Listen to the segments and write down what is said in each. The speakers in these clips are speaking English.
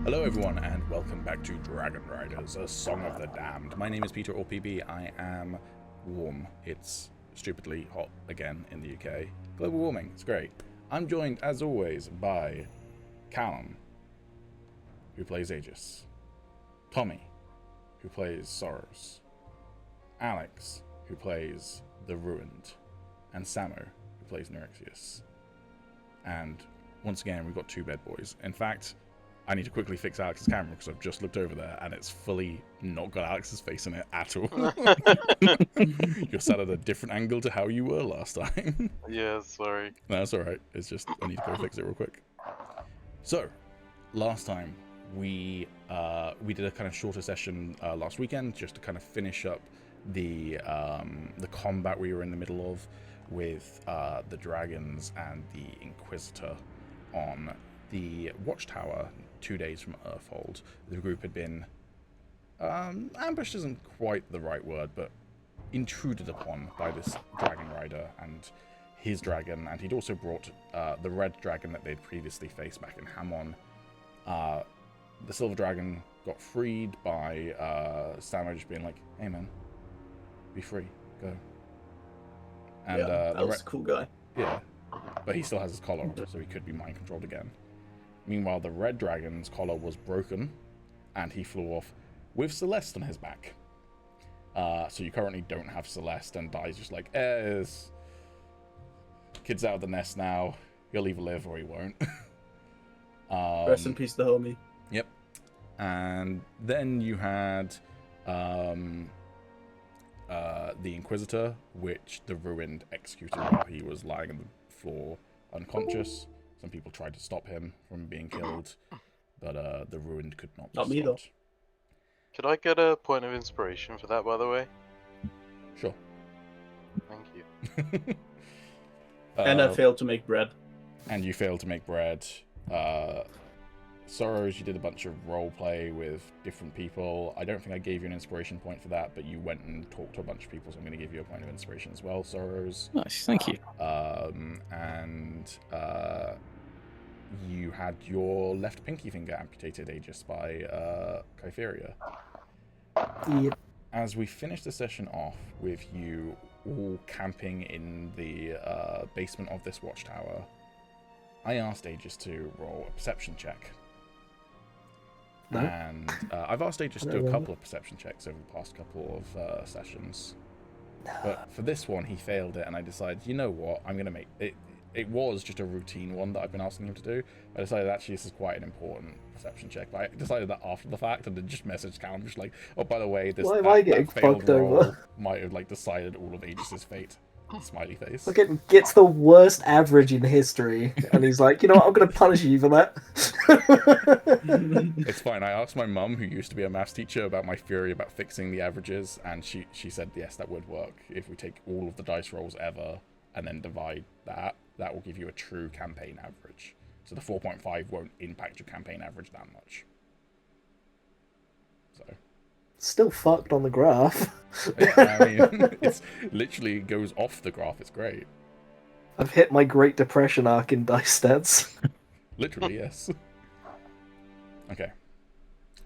Hello everyone and welcome back to Dragonriders, a Song of the Damned. My name is Peter or PB. I am warm. It's stupidly hot again in the UK. Global warming, it's great. I'm joined as always by Callum, who plays Agis, Tommy, who plays Sorrows, Alex, who plays the Ruined, and Samo, who plays Norixious. And once again, we've got two bed boys. In fact, I need to quickly fix Alex's camera because I've just looked over there and it's fully not got Alex's face in it at all. You're sat at a different angle to how you were last time. Yeah, sorry. No, that's alright. It's just, I need to go fix it real quick. So, last time we did a kind of shorter session last weekend just to kind of finish up the combat we were in the middle of with the dragons and the Inquisitor on the Watchtower 2 days from Earthhold. The group had been ambushed isn't quite the right word, but intruded upon by this dragon rider and his dragon, and he'd also brought the red dragon that they'd previously faced back in Hamon. The silver dragon got freed by Samo just being like, "Hey man, be free, go." And that was a cool guy. Yeah, but he still has his collar on, so he could be mind controlled again. Meanwhile, the red dragon's collar was broken, and he flew off with Celeste on his back. So you currently don't have Celeste, and Dai's just like, kid's out of the nest now. He'll either live or he won't. Rest in peace, the homie. Yep. And then you had the Inquisitor, which the Ruined executed while he was lying on the floor unconscious. Some people tried to stop him from being killed, but the Ruined could not be Not me, though. stopped. Could I get a point of inspiration for that, by the way? Sure. Thank you. And I failed to make bread. And you failed to make bread. Sorrows, you did a bunch of role play with different people. I don't think I gave you an inspiration point for that, but you went and talked to a bunch of people, so I'm going to give you a point of inspiration as well, Sorrows. Nice, thank you. You had your left pinky finger amputated, Agis, by Kytheria. Yep. As we finish the session off with you all camping in the basement of this watchtower, I asked Agis to roll a perception check. No. And I've asked Agis to do a couple of perception checks over the past couple of sessions. But for this one, he failed it, and I decided, you know what, I'm going to make it. It was just a routine one that I've been asking him to do. I decided actually this is quite an important perception check. But I decided that after the fact, and then just messaged Callum, just like, oh, by the way, this Why am I getting failed fucked roll over? might have like decided all of Aegis' fate. Smiley face. Look, it gets the worst average in history, and he's like, you know what, I'm going to punish you for that. It's fine. I asked my mum, who used to be a maths teacher, about my theory about fixing the averages, and she said yes, that would work. If we take all of the dice rolls ever and then divide that will give you a true campaign average. So the 4.5 won't impact your campaign average that much. So Still fucked on the graph. yeah, I mean, it's literally goes off the graph. It's great. I've hit my Great Depression arc in dice stats. Literally, yes. Okay.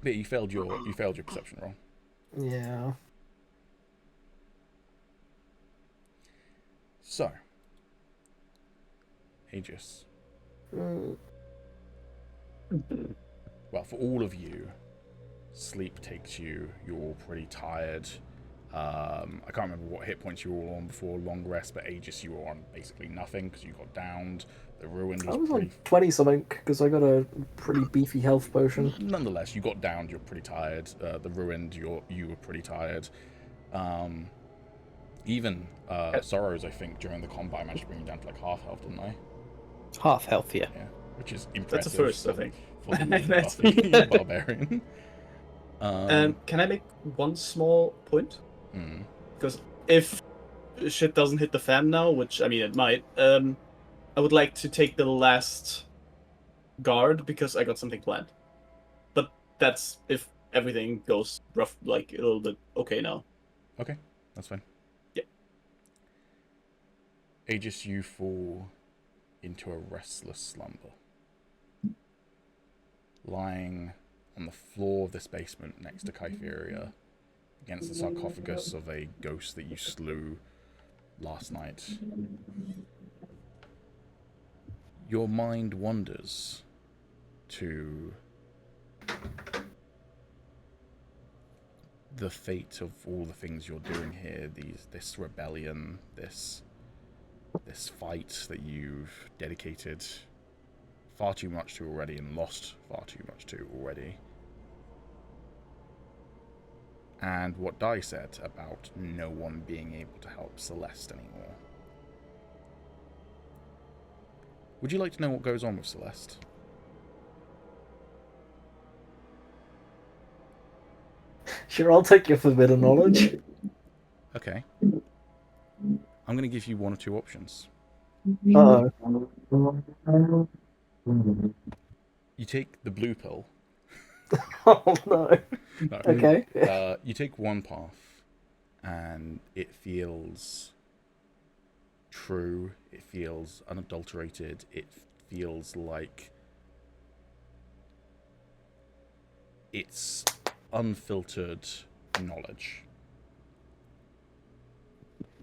But you failed your perception roll. Yeah. So, Agis. Well, for all of you, sleep takes you. You're all pretty tired. I can't remember what hit points you were all on before long rest, but Agis, you were on basically nothing because you got downed. The Ruined I was was pretty... on 20 something because I got a pretty beefy health potion. Nonetheless, you got downed. You're pretty tired. The Ruined, you were pretty tired. Even Sorrows, I think, during the combat, I managed to bring you down to like half health, didn't I? Half health, yeah. Yeah, which is impressive. That's a first, I think. For the barbarian. Can I make one small point? Mm. Because if shit doesn't hit the fan now, which, I mean, it might, I would like to take the last guard because I got something planned. But that's if everything goes rough, like a little bit okay now. Okay, that's fine. Yeah. Agis, you fall into a restless slumber. Lying on the floor of this basement next to Kytheria, against the sarcophagus of a ghost that you slew last night, your mind wanders to the fate of all the things you're doing here, this rebellion, this fight that you've dedicated far too much to already and lost far too much to already. And what Dai said about no one being able to help Celeste anymore. Would you like to know what goes on with Celeste? Sure, I'll take your forbidden knowledge. Okay. I'm going to give you one or two options. Uh-oh. You take the blue pill. Oh, no. No. Okay. You take one path, and it feels true. It feels unadulterated. It feels like it's unfiltered knowledge.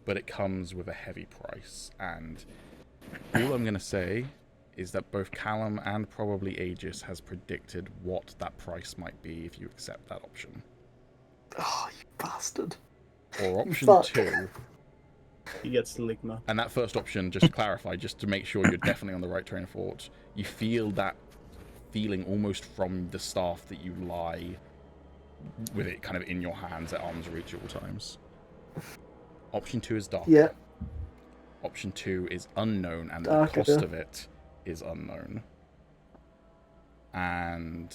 But it comes with a heavy price, and all I'm going to say is that both Callum and probably Agis has predicted what that price might be if you accept that option. Oh, you bastard. Or option Fuck. 2, He gets the ligma. and that first option, just to clarify, just to make sure you're definitely on the right train of thought, you feel that feeling almost from the staff that you lie with it kind of in your hands at arm's reach at all times. Option 2 is darker. Yeah. Option 2 is unknown, and Darker. the cost of it is unknown. And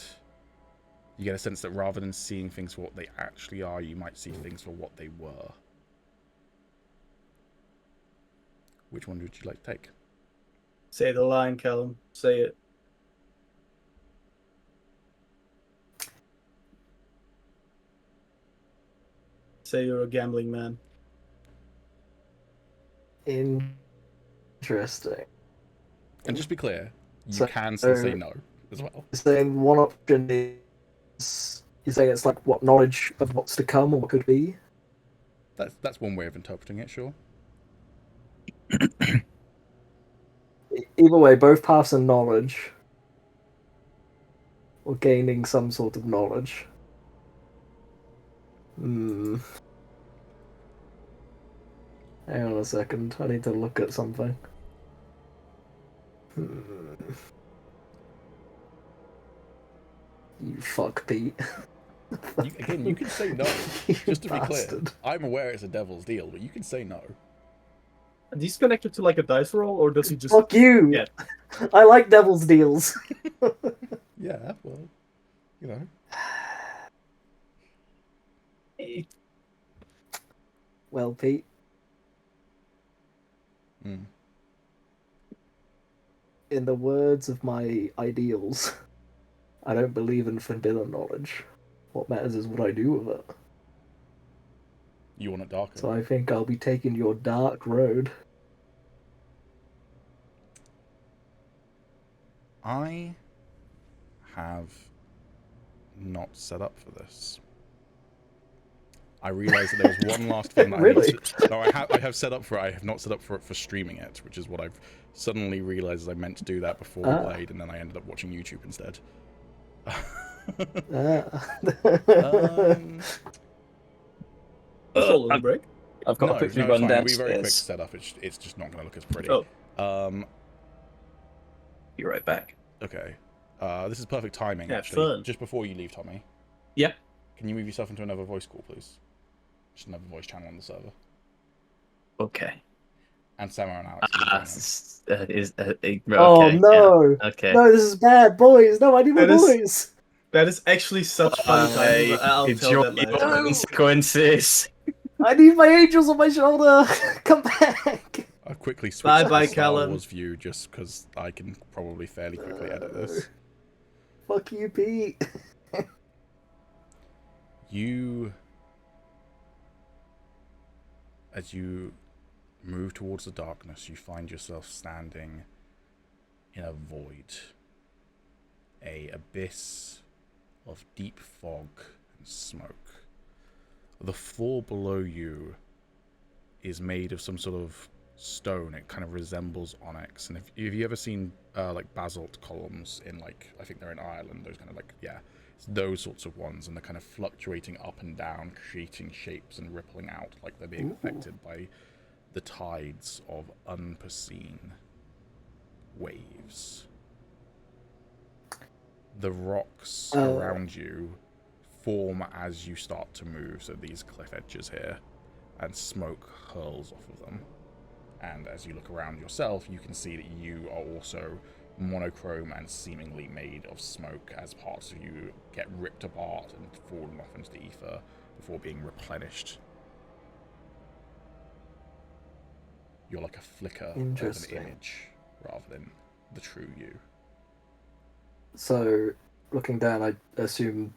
you get a sense that rather than seeing things for what they actually are, you might see things for what they were. Which one would you like to take? Say the line, Callum. Say it. Say you're a gambling man. Interesting. And just be clear, you So- can still say no as well. You're saying one option is... You're saying it's like what knowledge of what's to come or what could be? That's one way of interpreting it, sure. Either way, both paths are knowledge. Or gaining some sort of knowledge. Hang on a second, I need to look at something. You fuck, Pete. Again, you can say no. You Just to be clear, bastard. I'm aware it's a devil's deal, but you can say no. Are these connected to like a dice roll, or does he just... Fuck you! Yeah. I like devil's deals. Yeah, well, you know. Well, Pete, Mm. in the words of my ideals, I don't believe in forbidden knowledge. What matters is what I do with it. You want it darker. So I think I'll be taking your dark road. I have not set up for this. I realised that there was one last thing that Really? I need to... No, I have set up for it. I have not set up for it for streaming it, which is what I've suddenly realised I meant to do that before we played, and then I ended up watching YouTube instead. Solo break. I've got to quickly it's run fine. It'll be a very quick downstairs. setup. It's just not going to look as pretty. Oh. Be right back. Okay. This is perfect timing, Yeah, actually. fun. Just before you leave, Tommy. Yeah. Can you move yourself into another voice call, please? Just another voice channel on the server. Okay. And Samara and Alex. Okay, Oh no! yeah, okay. No, this is bad, boys! No, I need my That is- boys! That is actually such funny timing, but I'll tell enjoy that your later. consequences. I need my angels on my shoulder! Come back! I'll quickly switch Bye to bye, the Star Callum. Wars view just because I can probably fairly quickly edit this. Fuck you, Pete. As you move towards the darkness, you find yourself standing in a void. A abyss of deep fog and smoke. The floor below you is made of some sort of stone. It kind of resembles onyx. And if you ever seen like basalt columns in, like, I think they're in Ireland, those kind of, like, yeah, it's those sorts of ones, and they're kind of fluctuating up and down, creating shapes and rippling out like they're being affected by the tides of unforeseen waves. The rocks around you form as you start to move, so these cliff edges here, and smoke hurls off of them. And as you look around yourself, you can see that you are also monochrome and seemingly made of smoke, as parts of you get ripped apart and fallen off into the ether before being replenished. You're like a flicker of an image rather than the true you. So, looking down, I assume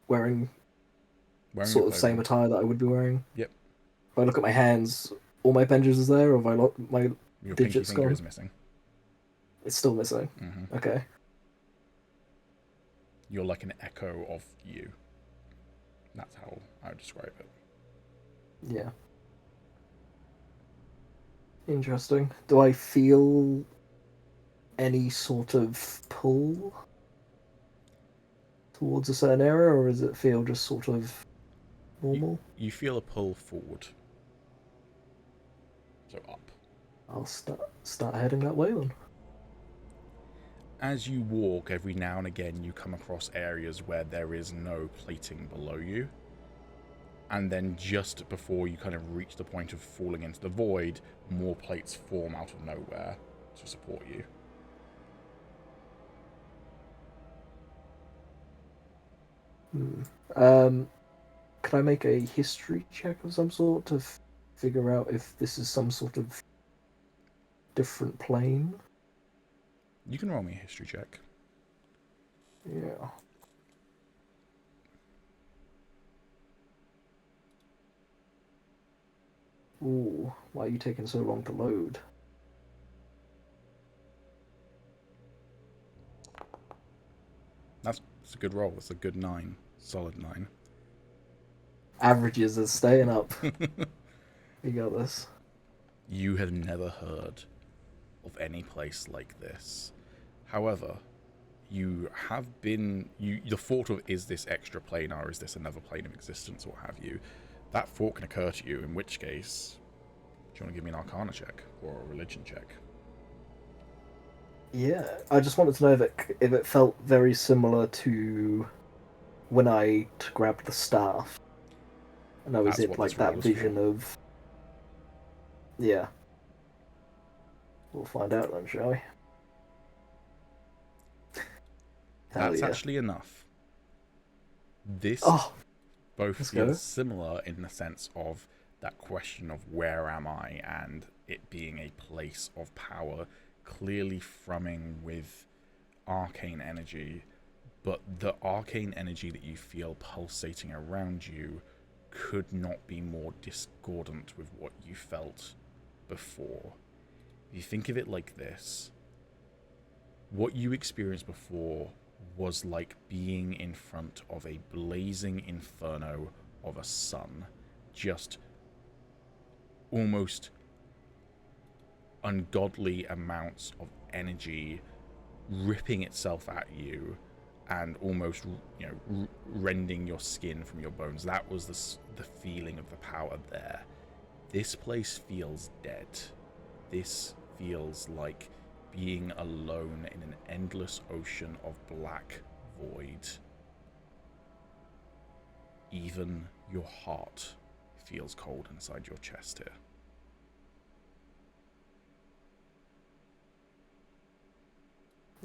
wearing sort of same attire that I would be wearing. Yep. If I look at my hands, all my appendages is there, or have I my Your digits pinky finger gone? is missing. It's still missing. Mm-hmm. Okay. You're like an echo of you. That's how I would describe it. Yeah. Interesting. Do I feel any sort of pull towards a certain area, or does it feel just sort of normal? You feel a pull forward. So up. I'll start heading that way then. As you walk, every now and again you come across areas where there is no plating below you. And then just before you kind of reach the point of falling into the void, more plates form out of nowhere to support you. Could I make a history check of some sort to figure out if this is some sort of different plane? You can roll me a history check. Yeah. Ooh, why are you taking so long to load? That's a good roll. It's a good 9. Solid 9. Averages are staying up. You got this. You have never heard of any place like this. However, you have been... the thought of, is this extra plane, or is this another plane of existence, or what have you, that thought can occur to you, in which case, do you want to give me an Arcana check, or a Religion check? Yeah, I just wanted to know if it felt very similar to when I grabbed the staff. And I was That's in what like this roll that is vision for. of... Yeah. We'll find out then, shall we? Hell That's yeah. actually enough. This both let's feels go. similar in the sense of that question of where am I, and it being a place of power, clearly thrumming with arcane energy, but the arcane energy that you feel pulsating around you could not be more discordant with what you felt before. If you think of it like this, what you experienced before was like being in front of a blazing inferno of a sun, just almost ungodly amounts of energy ripping itself at you and almost, rending your skin from your bones. That was the feeling of the power there. This place feels dead. This feels like being alone in an endless ocean of black void. Even your heart feels cold inside your chest here.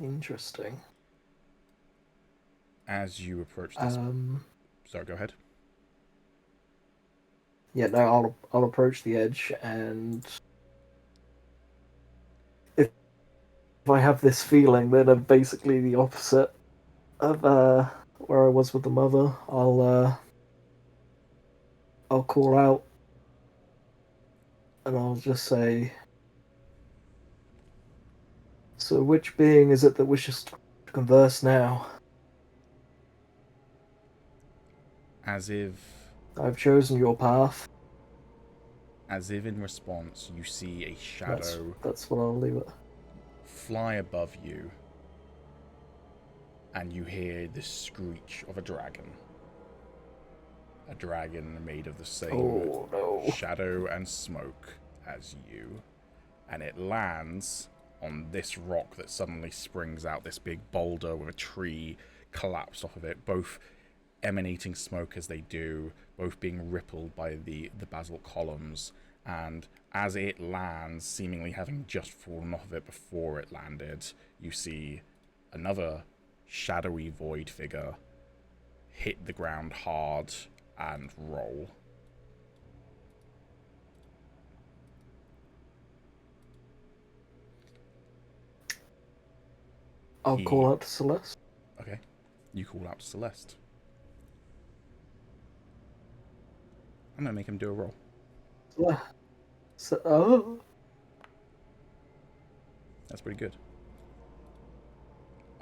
Interesting. As you approach this... Sorry, go ahead. Yeah, no, I'll approach the edge, and if I have this feeling, then I'm basically the opposite of where I was with the mother. I'll call out, and I'll just say, "So which being is it that wishes to converse now?" As if I've chosen your path. in response, you see a shadow That's what I'll leave it. fly above you, and you hear the screech of a dragon. A dragon made of the same Oh no. shadow and smoke as you. And it lands on this rock that suddenly springs out, this big boulder with a tree collapsed off of it, both emanating smoke as they do, both being rippled by the basalt columns. And as it lands, seemingly having just fallen off of it before it landed, you see another shadowy void figure hit the ground hard and roll. I'll call out to Celeste. Okay. You call out to Celeste. I'm going to make him do a roll. Oh. That's pretty good.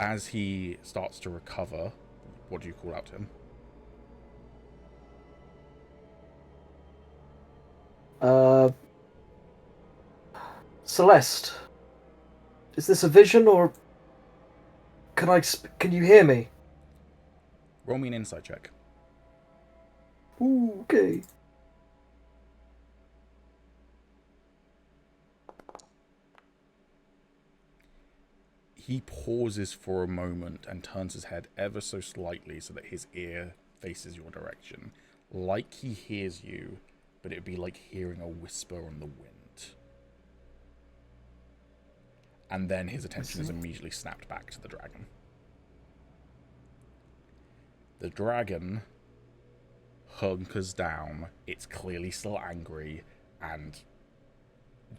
As he starts to recover, what do you call out to him? Celeste. Is this a vision or can you hear me? Roll me an insight check. Ooh, okay. He pauses for a moment and turns his head ever so slightly so that his ear faces your direction. Like he hears you, but it'd be like hearing a whisper on the wind. And then his attention is immediately snapped back to the dragon. The dragon hunkers down. It's clearly still angry, and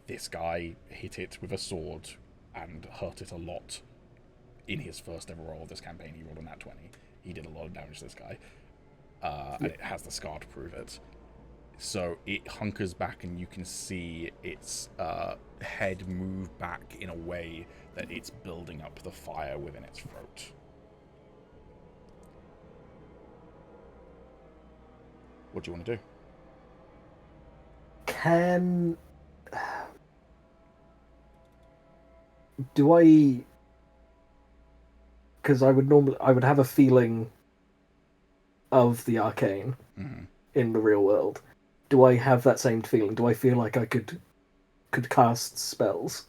this guy hit it with a sword and hurt it a lot in his first ever roll of this campaign. He rolled a nat 20. He did a lot of damage to this guy. And it has the scar to prove it. So it hunkers back, and you can see its head move back in a way that it's building up the fire within its throat. What do you want to do? Do I... Because I would have a feeling of the arcane in the real world. Do I have that same feeling? Do I feel like I could cast spells?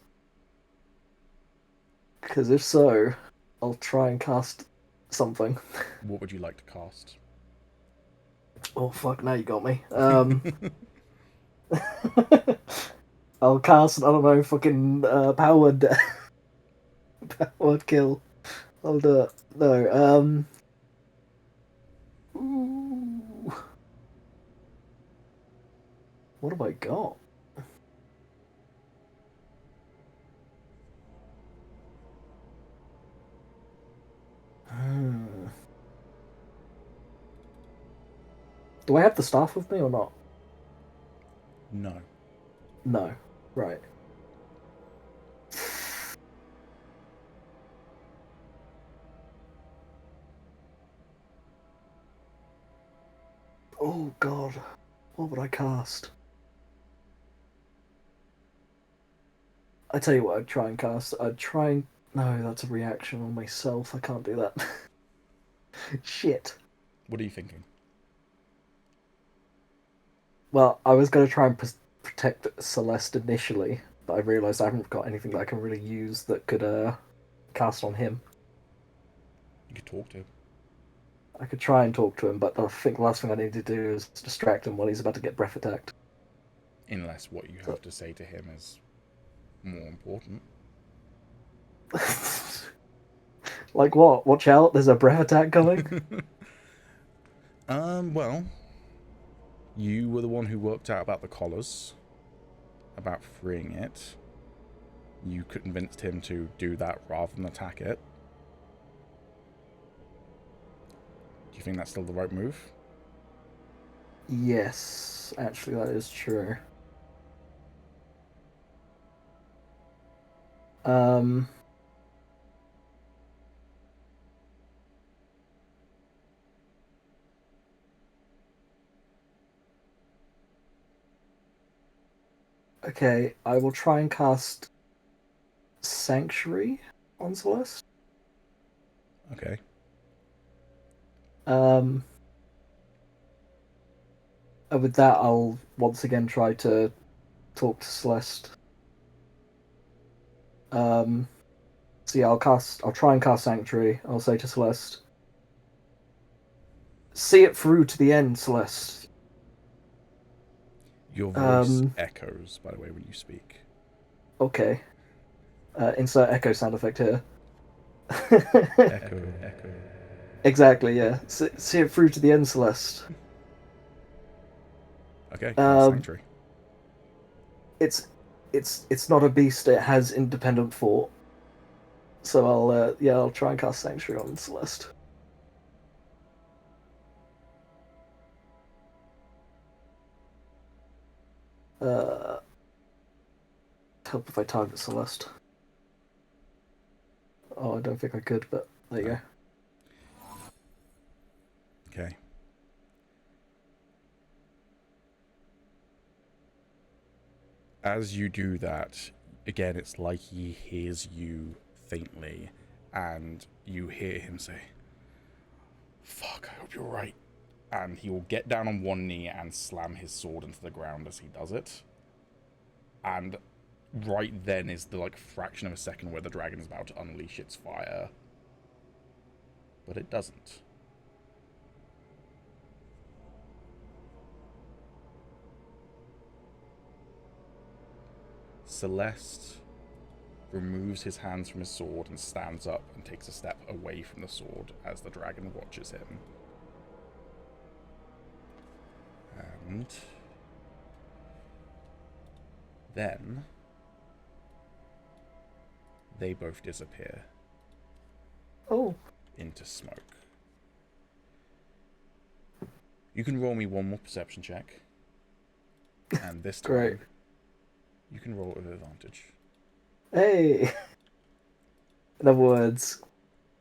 Because if so, I'll try and cast something. What would you like to cast? Oh fuck, now you got me. I'll cast, I don't know, fucking powered powered kill. I'll do it. No, ooh. What have I got? Do I have the staff with me or not? No. No. Right. Oh god. What would I cast? I tell you what I'd try and cast. No, that's a reaction on myself. I can't do that. Shit. What are you thinking? Well, I was going to try and protect Celeste initially, but I realised I haven't got anything that I can really use that could cast on him. You could talk to him. I could try and talk to him, but I think the last thing I need to do is distract him while he's about to get breath attacked. Unless what you have to say to him is more important. Like what? Watch out, there's a breath attack coming? Well, you were the one who worked out about the collars, about freeing it. You convinced him to do that rather than attack it. Do you think that's still the right move? Yes, actually that is true. Okay, I will try and cast Sanctuary on Celeste. Okay. And with that, I'll once again try to talk to Celeste. So yeah, I'll try and cast Sanctuary. I'll say to Celeste, "See it through to the end, Celeste." Your voice echoes, by the way, when you speak. Okay. Insert echo sound effect here. Echo. Exactly, yeah. See it through to the end, Celeste. Okay, cast Sanctuary. It's not a beast. It has independent thought. So I'll try and cast Sanctuary on Celeste. Help if I target Celeste. Oh, I don't think I could, but there you go. Okay. As you do that, again, it's like he hears you faintly, and you hear him say, "Fuck, I hope you're right." And he will get down on one knee and slam his sword into the ground as he does it. And right then is the fraction of a second where the dragon is about to unleash its fire. But it doesn't. Celeste removes his hands from his sword and stands up and takes a step away from the sword as the dragon watches him. And then they both disappear. Oh. Into smoke. You can roll me one more perception check. And this time, Great. you can roll it with advantage. Hey! In other words,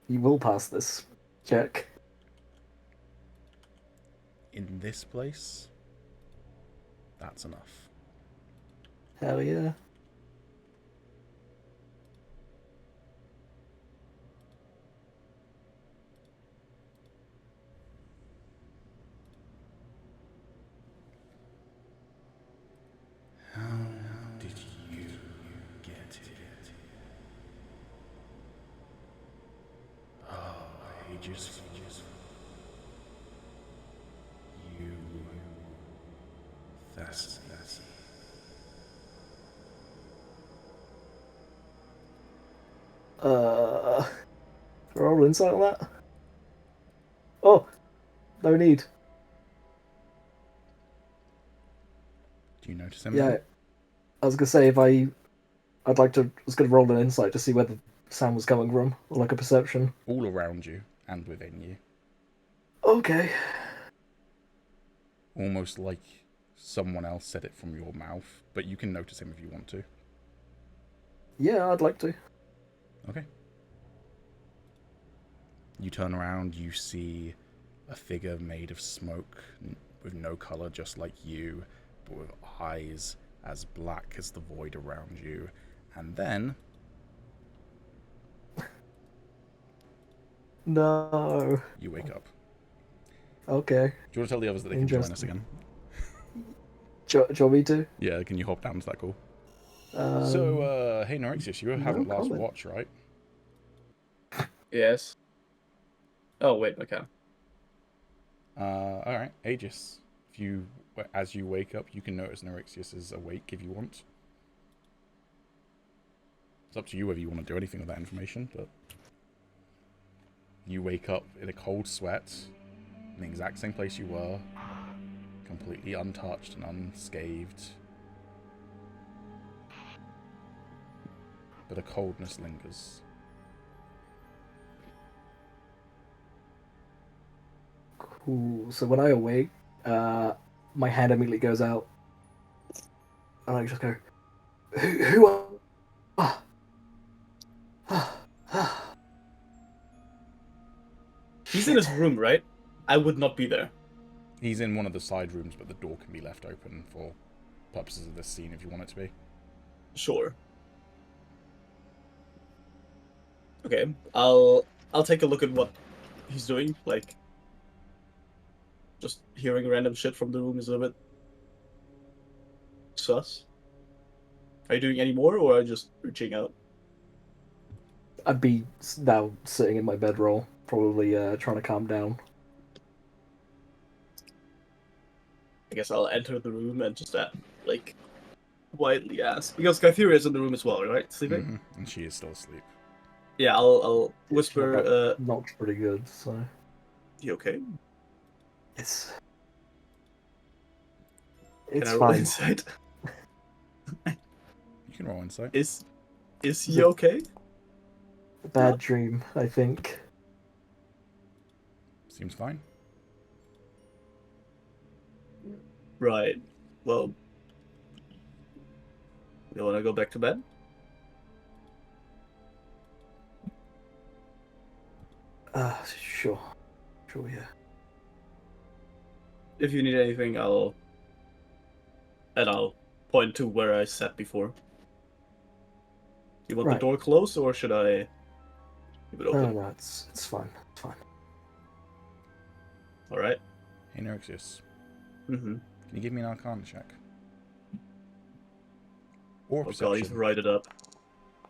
you will pass this check. In this place, that's enough. Hell yeah. How did you get it? Oh, Agis. You. That's. Roll insight on that? Oh! No need. Do you notice him? Yeah. Then? I was gonna say I was gonna roll an insight to see where the sound was coming from, or like a perception. All around you and within you. Okay. Almost like someone else said it from your mouth, but you can notice him if you want to. Yeah, I'd like to. Okay. You turn around, you see a figure made of smoke with no color, just like you, but with eyes as black as the void around you. And then... No. you wake up. Okay. Do you want to tell the others that they can join us again? Do you want me to? Yeah, can you hop down to that call? So, hey Norixious, you were no having last comment. watch, right? Yes. Oh, wait, okay. Alright, Agis. As you wake up, you can notice Norixious is awake if you want. It's up to you whether you want to do anything with that information, but... you wake up in a cold sweat, in the exact same place you were, completely untouched and unscathed. But a coldness lingers. Cool. So when I awake, my hand immediately goes out, and I just go, "Who are?" He's in his room, right? I would not be there. He's in one of the side rooms, but the door can be left open for purposes of this scene if you want it to be. Sure. Okay, I'll take a look at what he's doing. Like, just hearing random shit from the room is a little bit sus. Are you doing any more, or are you just reaching out? I'd be now sitting in my bedroll, probably trying to calm down. I guess I'll enter the room and just like quietly ask, because Kytheria is in the room as well, right? Sleeping. Mm-hmm. And she is still asleep. Yeah, I'll whisper. Not pretty good, so You okay? it's Can I roll fine. insight? You can roll insight. Is he okay? Bad dream, I think. Seems fine. Right. Well, you want to go back to bed? Sure, yeah. If you need anything, I'll point to where I sat before. You want Right. the door closed, or should I leave it open? No, it's fine. It's fine. All right. Hey, Norixious. Mm-hmm. Can you give me an Arcana check? Or Oh god, perception? he's write it up.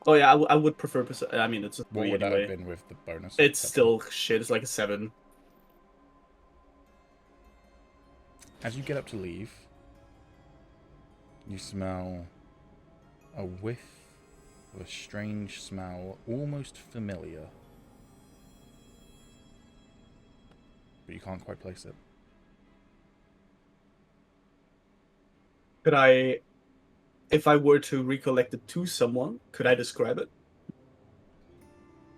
Oh yeah, I would prefer. I mean, it's a What 3 would that anyway. have been with the bonus? It's Perception? still shit. It's like a 7. As you get up to leave, you smell a whiff of a strange smell, almost familiar. But you can't quite place it. Could I, if I were to recollect it to someone, could I describe it?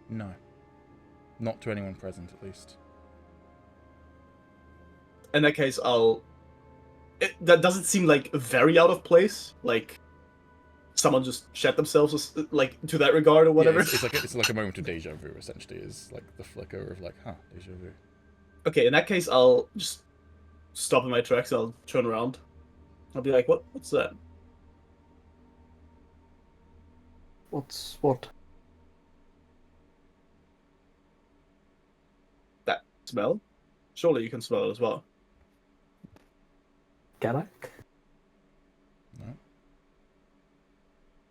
No. Not to anyone present, at least. In that case, that doesn't seem like very out of place. Like someone just shat themselves, like to that regard or whatever. Yeah, it's like a moment of deja vu. Essentially, is like the flicker of like, huh, deja vu. Okay, in that case, I'll just stop in my tracks. I'll turn around. I'll be like, What's that? What? That smell? Surely you can smell it as well. Can I? No.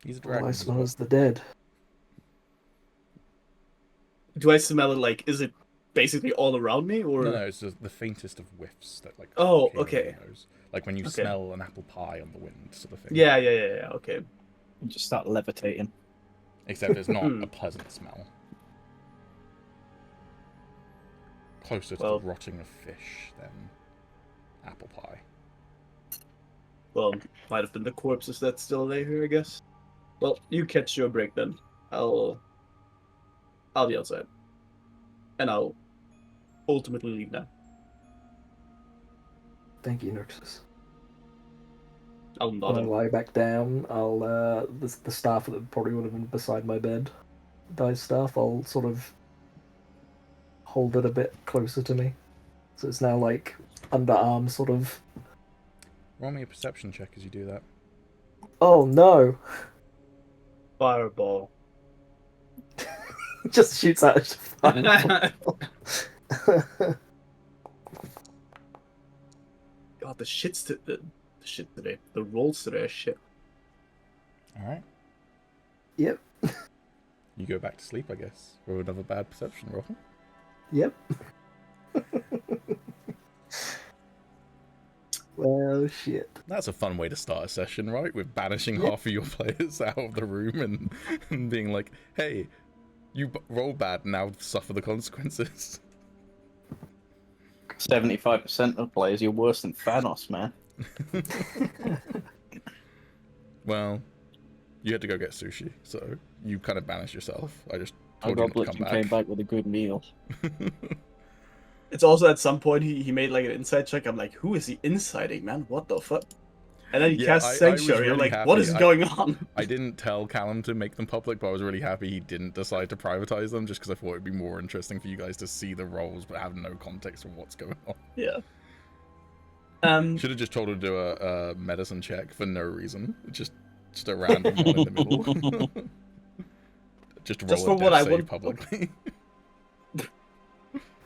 He's a All dragon. I as smell well. is the dead. Do I smell it like? Is it basically all around me, or? No, it's just the faintest of whiffs that like. Oh, came over okay. your nose. Like when you Okay. smell an apple pie on the wind, sort of thing. Yeah. Okay. And just start levitating. Except it's not a pleasant smell. Closer to Well- the rotting of fish than apple pie. Well, might have been the corpses that still lay here, I guess. Well, you catch your break then. I'll be outside. And I'll ultimately leave now. Thank you, Norixious. I'll nod I'll him. lie back down. I'll the staff that probably would have been beside my bed, Dice staff. I'll sort of hold it a bit closer to me, so it's now like underarm sort of. Roll me a perception check as you do that. Oh no! Fireball. Just shoots out. God, the shit today. The rolls today are shit. Alright. Yep. You go back to sleep, I guess. Roll another bad perception roll. Yep. Well, shit. That's a fun way to start a session, right? With banishing half of your players out of the room and being like, hey, you roll bad, now suffer the consequences. 75% of players, you're worse than Thanos, man. Well, you had to go get sushi, so you kind of banished yourself. I just I told you got not to blitzed come and came back. back with a good meal. It's also at some point he made like an insight check. I'm like, who is he inciting, man? What the fuck? And then he Yeah, casts I was Sanctuary. I'm really like, what happy. is going on? I didn't tell Callum to make them public, but I was really happy he didn't decide to privatize them, just because I thought it'd be more interesting for you guys to see the roles, but have no context for what's going on. Yeah. Should have just told her to do a medicine check for no reason. Just a random one in the middle. Just Just roll for a what death I save want- publicly.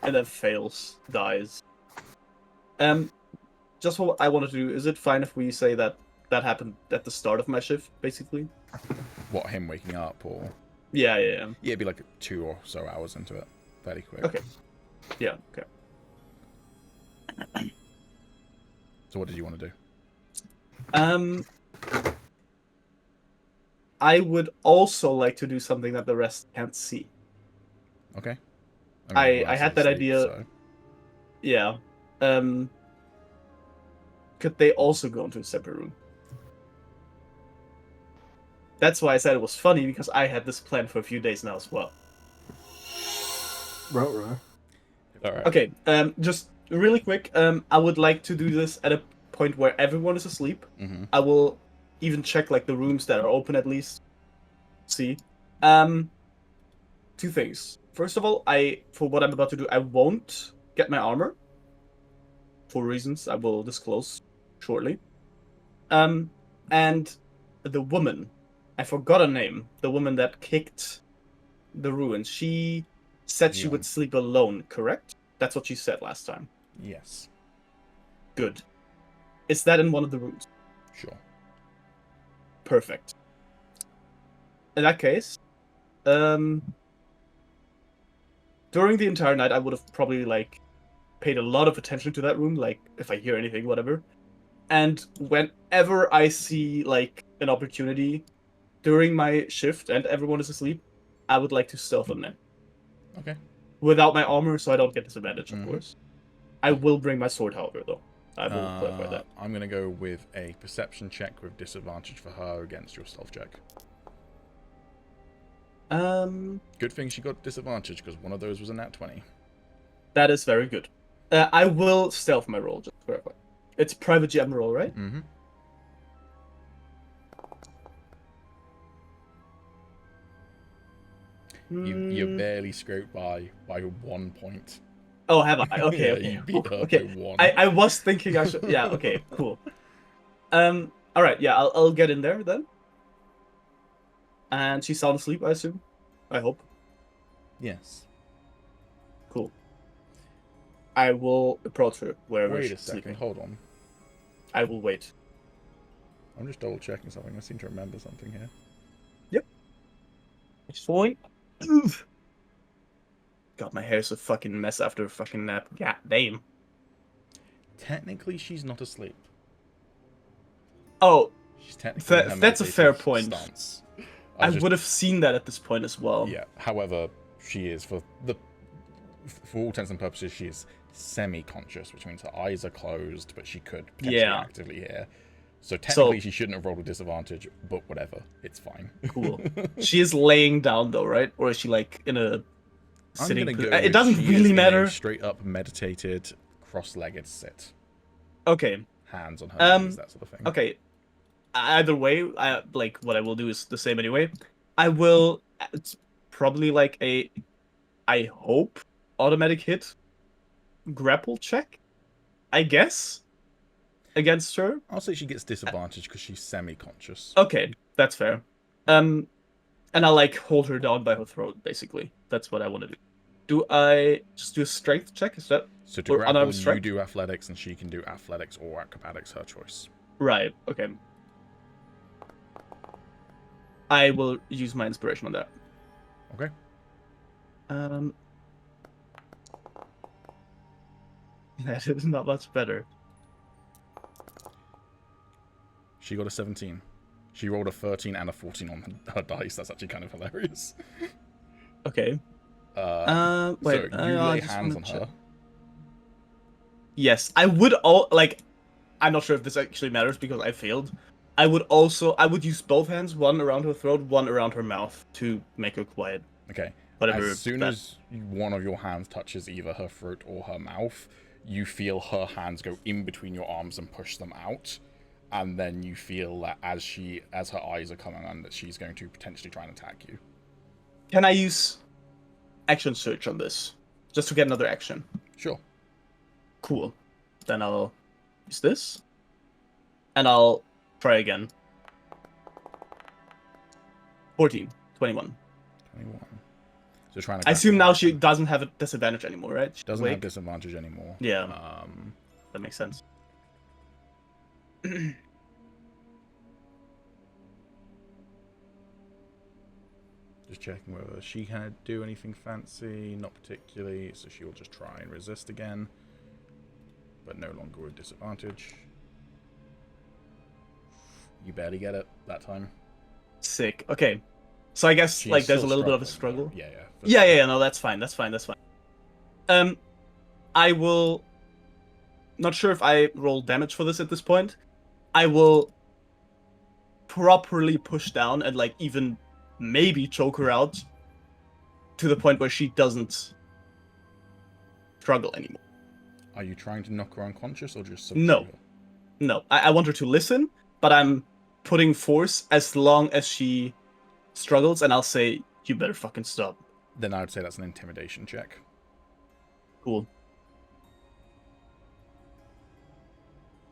and then fails, dies. Just what I want to do. Is it fine if we say that happened at the start of my shift, basically? What, him waking up, or? Yeah. Yeah, it'd be like 2 or so hours into it. Fairly quick. Okay. Yeah. Okay. So what did you want to do? I would also like to do something that the rest can't see. Okay. I had that idea. So. Yeah. Could they also go into a separate room? That's why I said it was funny, because I had this plan for a few days now as well. Right. Alright. Okay, just really quick, I would like to do this at a point where everyone is asleep. Mm-hmm. I will even check like the rooms that are open at least. See. 2 things. First of all, for what I'm about to do, I won't get my armor. For reasons I will disclose shortly. And the woman, I forgot her name. The woman that kicked the ruins. She said she Yeah. would sleep alone, correct? That's what she said last time. Yes. Good. Is that in one of the rooms? Sure. Perfect. In that case, during the entire night, I would have probably like paid a lot of attention to that room, like if I hear anything, whatever. And whenever I see like an opportunity during my shift and everyone is asleep, I would like to stealth them in. Okay. Without my armor, so I don't get disadvantage, of Mhm. course. I will bring my sword, however, though. I will clarify that. I'm going to go with a perception check with disadvantage for her against your stealth check. Good thing she got disadvantage, because one of those was a nat 20. That is very good. I will stealth my roll, just to clarify. It's private gem roll, right? Mm-hmm. You barely scraped by 1 point. Oh, have I? Okay, Yeah, okay. you beat her Okay. by 1. I was thinking I should. Yeah. Okay. Cool. All right. Yeah. I'll get in there then. And she's sound asleep, I assume. I hope. Yes. Cool. I will approach her wherever Wait a she's second, sleeping. hold on. I will wait. I'm just double checking something. I seem to remember something here. Point. Oof. God, my hair's a fucking mess after a fucking nap. God damn. Technically, she's not asleep. Oh, She's technically in her that's a fair meditative point. stance. I was just- would have seen that at this point as well. Yeah. However, she is for all intents and purposes, she is semi-conscious, which means her eyes are closed, but she could potentially Yeah. actively hear. So technically, she shouldn't have rolled a disadvantage, but whatever, it's fine. Cool. She is laying down though, right? Or is she like in a I'm sitting? gonna go. It doesn't she is really in a matter. straight up meditated, cross-legged sit, Okay. hands on her knees, that sort of thing. Okay. Either way, like what I will do is the same anyway. I will. It's probably like a, I hope, automatic hit, grapple check, I guess, against her. I'll say she gets disadvantage because she's semi-conscious. Okay, that's fair. And I'll like hold her down by her throat, basically. That's what I want to do. Do I just do a strength check? Is that So to or grapple, unarmed you strike? do athletics, and she can do athletics or acrobatics, her choice. right? Okay. I will use my inspiration on that. Okay. That is not much better. She got a 17. She rolled a 13 and a 14 on her dice. That's actually kind of hilarious. Okay. Wait, Wait. so you I lay just hands wanna on her. Yes, I would I'm not sure if this actually matters because I failed. I would use both hands, one around her throat, one around her mouth to make her quiet. Okay. Whatever. As soon as one of your hands touches either her throat or her mouth, you feel her hands go in between your arms and push them out. And then you feel that as her eyes are coming on, that she's going to potentially try and attack you. Can I use action search on this? Just to get another action. Sure. Cool. Then I'll use this. And I'll try again. 14, 21. 21. So trying to. I assume now she doesn't have a disadvantage anymore, right? She's doesn't have awake. disadvantage anymore. Yeah. That makes sense. Just checking whether she can do anything fancy. Not particularly, so she will just try and resist again. But no longer with disadvantage. You barely get it that time. Sick. Okay. So I guess She's like there's a still little bit of a struggling, struggle. though. Yeah. No, that's fine. That's fine. I will. Not sure if I roll damage for this at this point. I will properly push down and like even maybe choke her out to the point where she doesn't struggle anymore. Are you trying to knock her unconscious or just subdue No. her? No, I want her to listen, but I'm putting force as long as she struggles, and I'll say, you better fucking stop. Then I would say that's an intimidation check. Cool.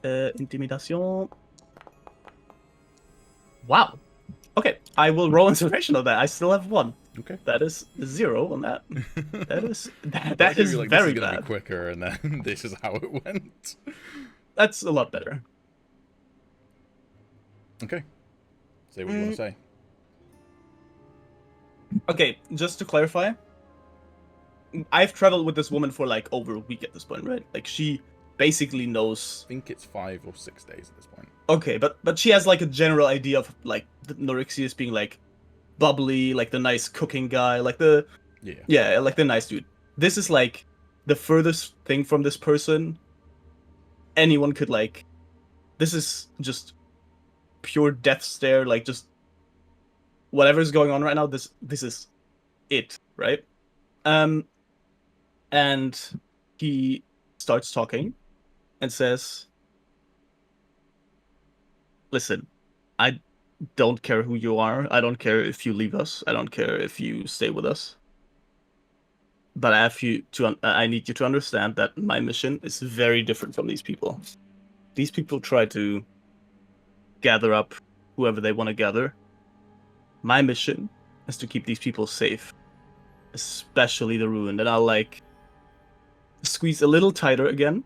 Intimidation. Wow. Okay, I will roll inspiration on that. I still have 1. Okay. That is 0 on that. That is I that feel is like very this is gonna bad. be quicker, and then this is how it went. That's a lot better. Okay. Say what you want to say. Okay, just to clarify, I've traveled with this woman for like over a week at this point, right? Like she basically knows. I think it's 5 or 6 days at this point. Okay, but she has like a general idea of like the Norixious being like bubbly, like the nice cooking guy, like the like the nice dude. This is like the furthest thing from this person anyone could like. This is just pure death stare, like just whatever's going on right now. This is it, right? And he starts talking and says, listen, I don't care who you are. I don't care if you leave us. I don't care if you stay with us. But I need you to understand that my mission is very different from these people. These people try to gather up whoever they want to gather. My mission is to keep these people safe, especially the ruined. And I'll like squeeze a little tighter again.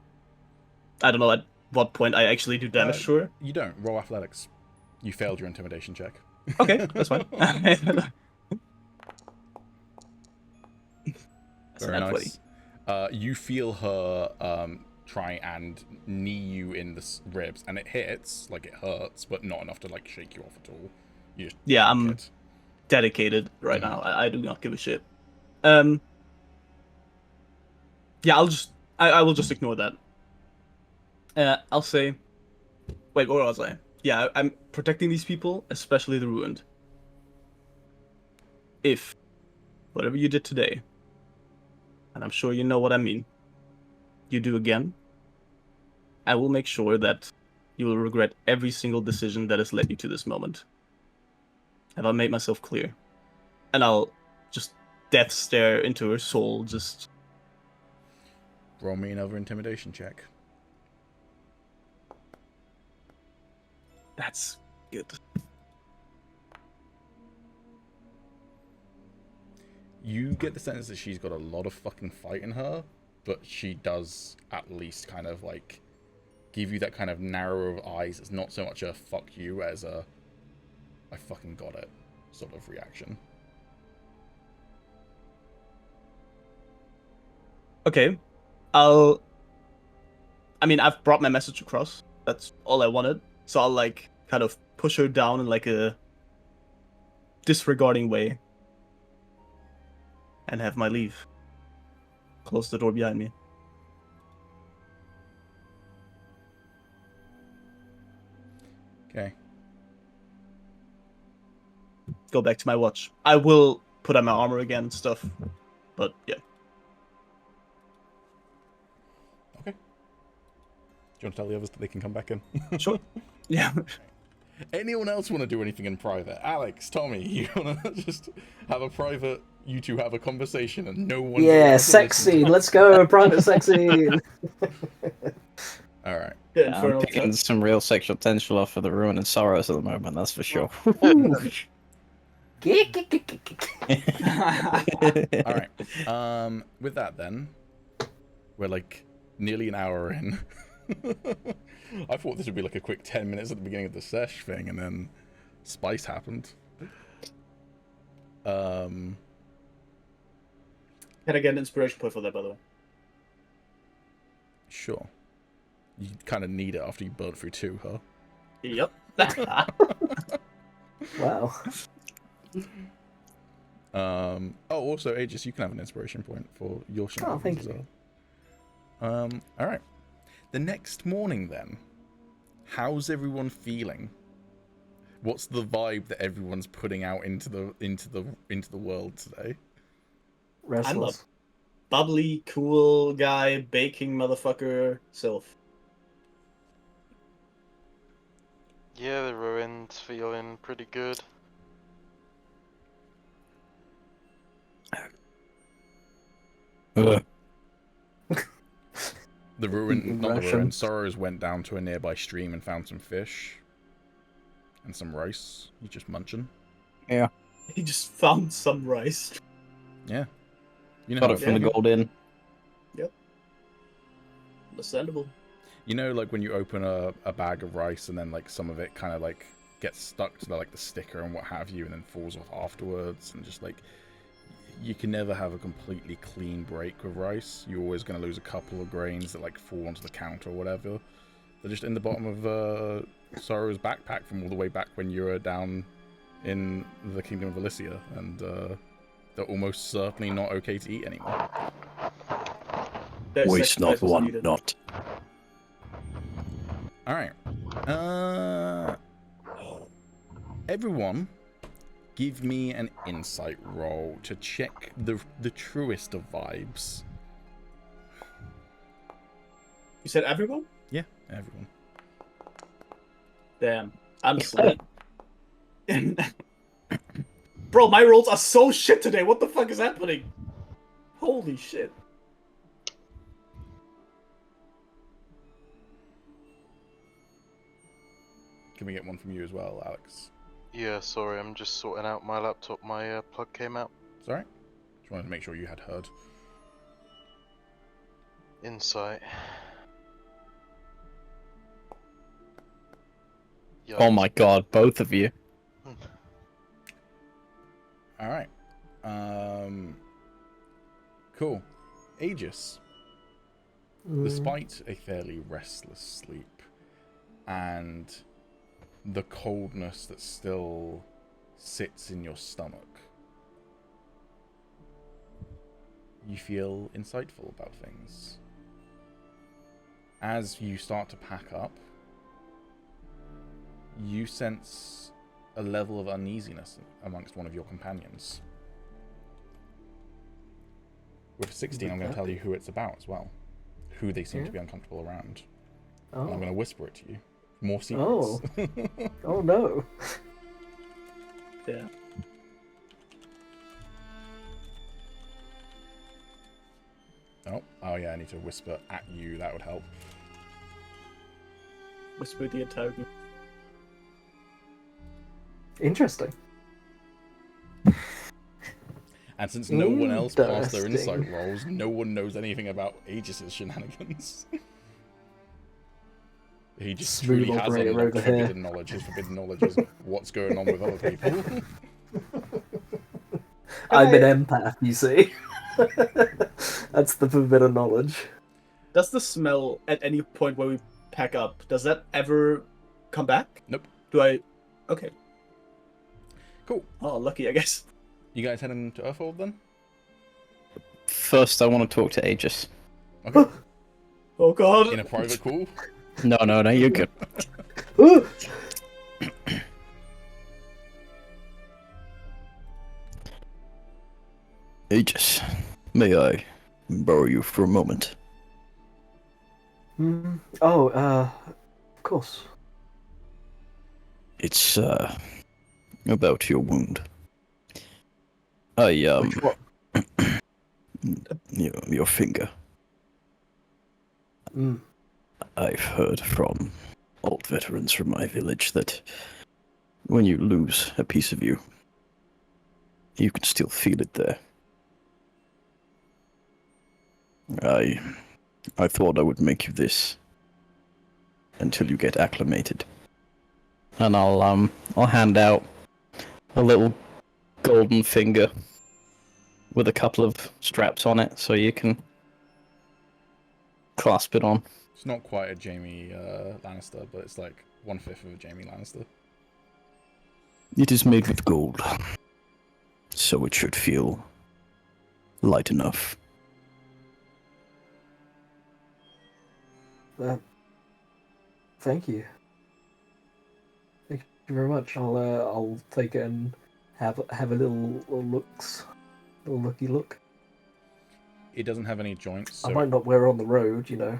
I don't know at what point I actually do damage to her. You don't. Roll athletics. You failed your intimidation check. Okay, that's fine. Very nice. You feel her try and knee you in the ribs, and it hits, like it hurts, but not enough to like shake you off at all. You just I'm dedicated right now. I do not give a shit. Yeah, I will just ignore that. I'll say, wait, what was I? Yeah, I'm protecting these people, especially the ruined. If whatever you did today, and I'm sure you know what I mean, you do again, I will make sure that you will regret every single decision that has led you to this moment. Have I made myself clear? And I'll just death stare into her soul, just... Roll me another intimidation check. That's good. You get the sense that she's got a lot of fucking fight in her, but she does at least kind of like give you that kind of narrow of eyes. It's not so much a fuck you as a I fucking got it sort of reaction. Okay. I've brought my message across. That's all I wanted. So I'll like kind of push her down in like a disregarding way. And have my leave. Close the door behind me. Okay. Go back to my watch. I will put on my armor again and stuff. But yeah. Okay. Do you want to tell the others that they can come back in? Sure. Yeah. Anyone else want to do anything in private? Alex, Tommy, you want to just have a private, you two have a conversation and no one... Yeah, sex scene. Let's go, private sex scene. All right. The I'm infernal picking touch. some real sexual potential off of the ruin and sorrows at the moment. That's for sure. All right. With that then, we're like nearly an hour in. I thought this would be like a quick 10 minutes at the beginning of the sesh thing, and then spice happened. Can I get an inspiration point for that, by the way? Sure. You kind of need it after you burnt through 2, huh? Yep. Wow. Oh, also, Agis, you can have an inspiration point for your shenanigans thank as you. well. All right. The next morning, then, how's everyone feeling? What's the vibe that everyone's putting out into the world today? Restless. Bubbly, cool guy, baking motherfucker, Sylph. Yeah, the ruin's feeling pretty good. The ruin, Eating not the ruin, Russian. Sorrows went down to a nearby stream and found some fish and some rice. He's just munching. He just found some rice. Yeah. You know Got how it from the Yeah. Gold Inn. Understandable. You know, like when you open a bag of rice and then like some of it kind of like gets stuck to the sticker and what have you, and then falls off afterwards, and just like you can never have a completely clean break with rice. You're always going to lose a couple of grains that like fall onto the counter or whatever. They're just in the bottom of Sorrow's backpack from all the way back when you were down in the Kingdom of Elysia, and they're almost certainly not okay to eat anymore. Their Waste not sacrifice was one needed. not. All right. Everyone, give me an insight roll to check the truest of vibes. You said everyone? Yeah, everyone. Damn. I'm asleep. Bro, my rolls are so shit today. What the fuck is happening? Holy shit. Can we get one from you as well, Alex? Yeah, sorry, I'm just sorting out my laptop. My plug came out. It's alright. Just wanted to make sure you had heard. Insight. Oh my god, both of you. Alright. Cool. Agis. Despite a fairly restless sleep and the coldness that still sits in your stomach, you feel insightful about things. As you start to pack up, you sense a level of uneasiness amongst one of your companions. With 16, I'm going to tell you who it's about as well. Who they seem to be uncomfortable around. Oh. And I'm going to whisper it to you. More secrets. Oh no. Yeah. Oh yeah, I need to whisper at you. That would help. Whisper the entire group. Interesting. And since no one else passed their insight Interesting. rolls, no one knows anything about Aegis' shenanigans. He just Smooth truly has operator unlocked over here. forbidden knowledge. His forbidden knowledge is what's going on with other people. I'm an empath, you see. That's the forbidden knowledge. Does the smell at any point where we pack up, does that ever come back? Nope. Do I... Okay. Cool. Oh, lucky, I guess. You guys heading to Earthhold then? First, I want to talk to Agis. Okay. Oh god. In a private call? No, you're good. Agis, may I borrow you for a moment? Of course. It's, about your wound. Which one? Your finger. I've heard from old veterans from my village that when you lose a piece of you, you can still feel it there. I thought I would make you this until you get acclimated. And I'll hand out a little golden finger with a couple of straps on it, so you can clasp it on. It's not quite a Jaime Lannister, but it's like 1/5 of a Jaime Lannister. It is made with gold, so it should feel light enough. Thank you. Thank you very much. I'll take it and have a little looky look. It doesn't have any joints. So I might not wear it on the road, you know.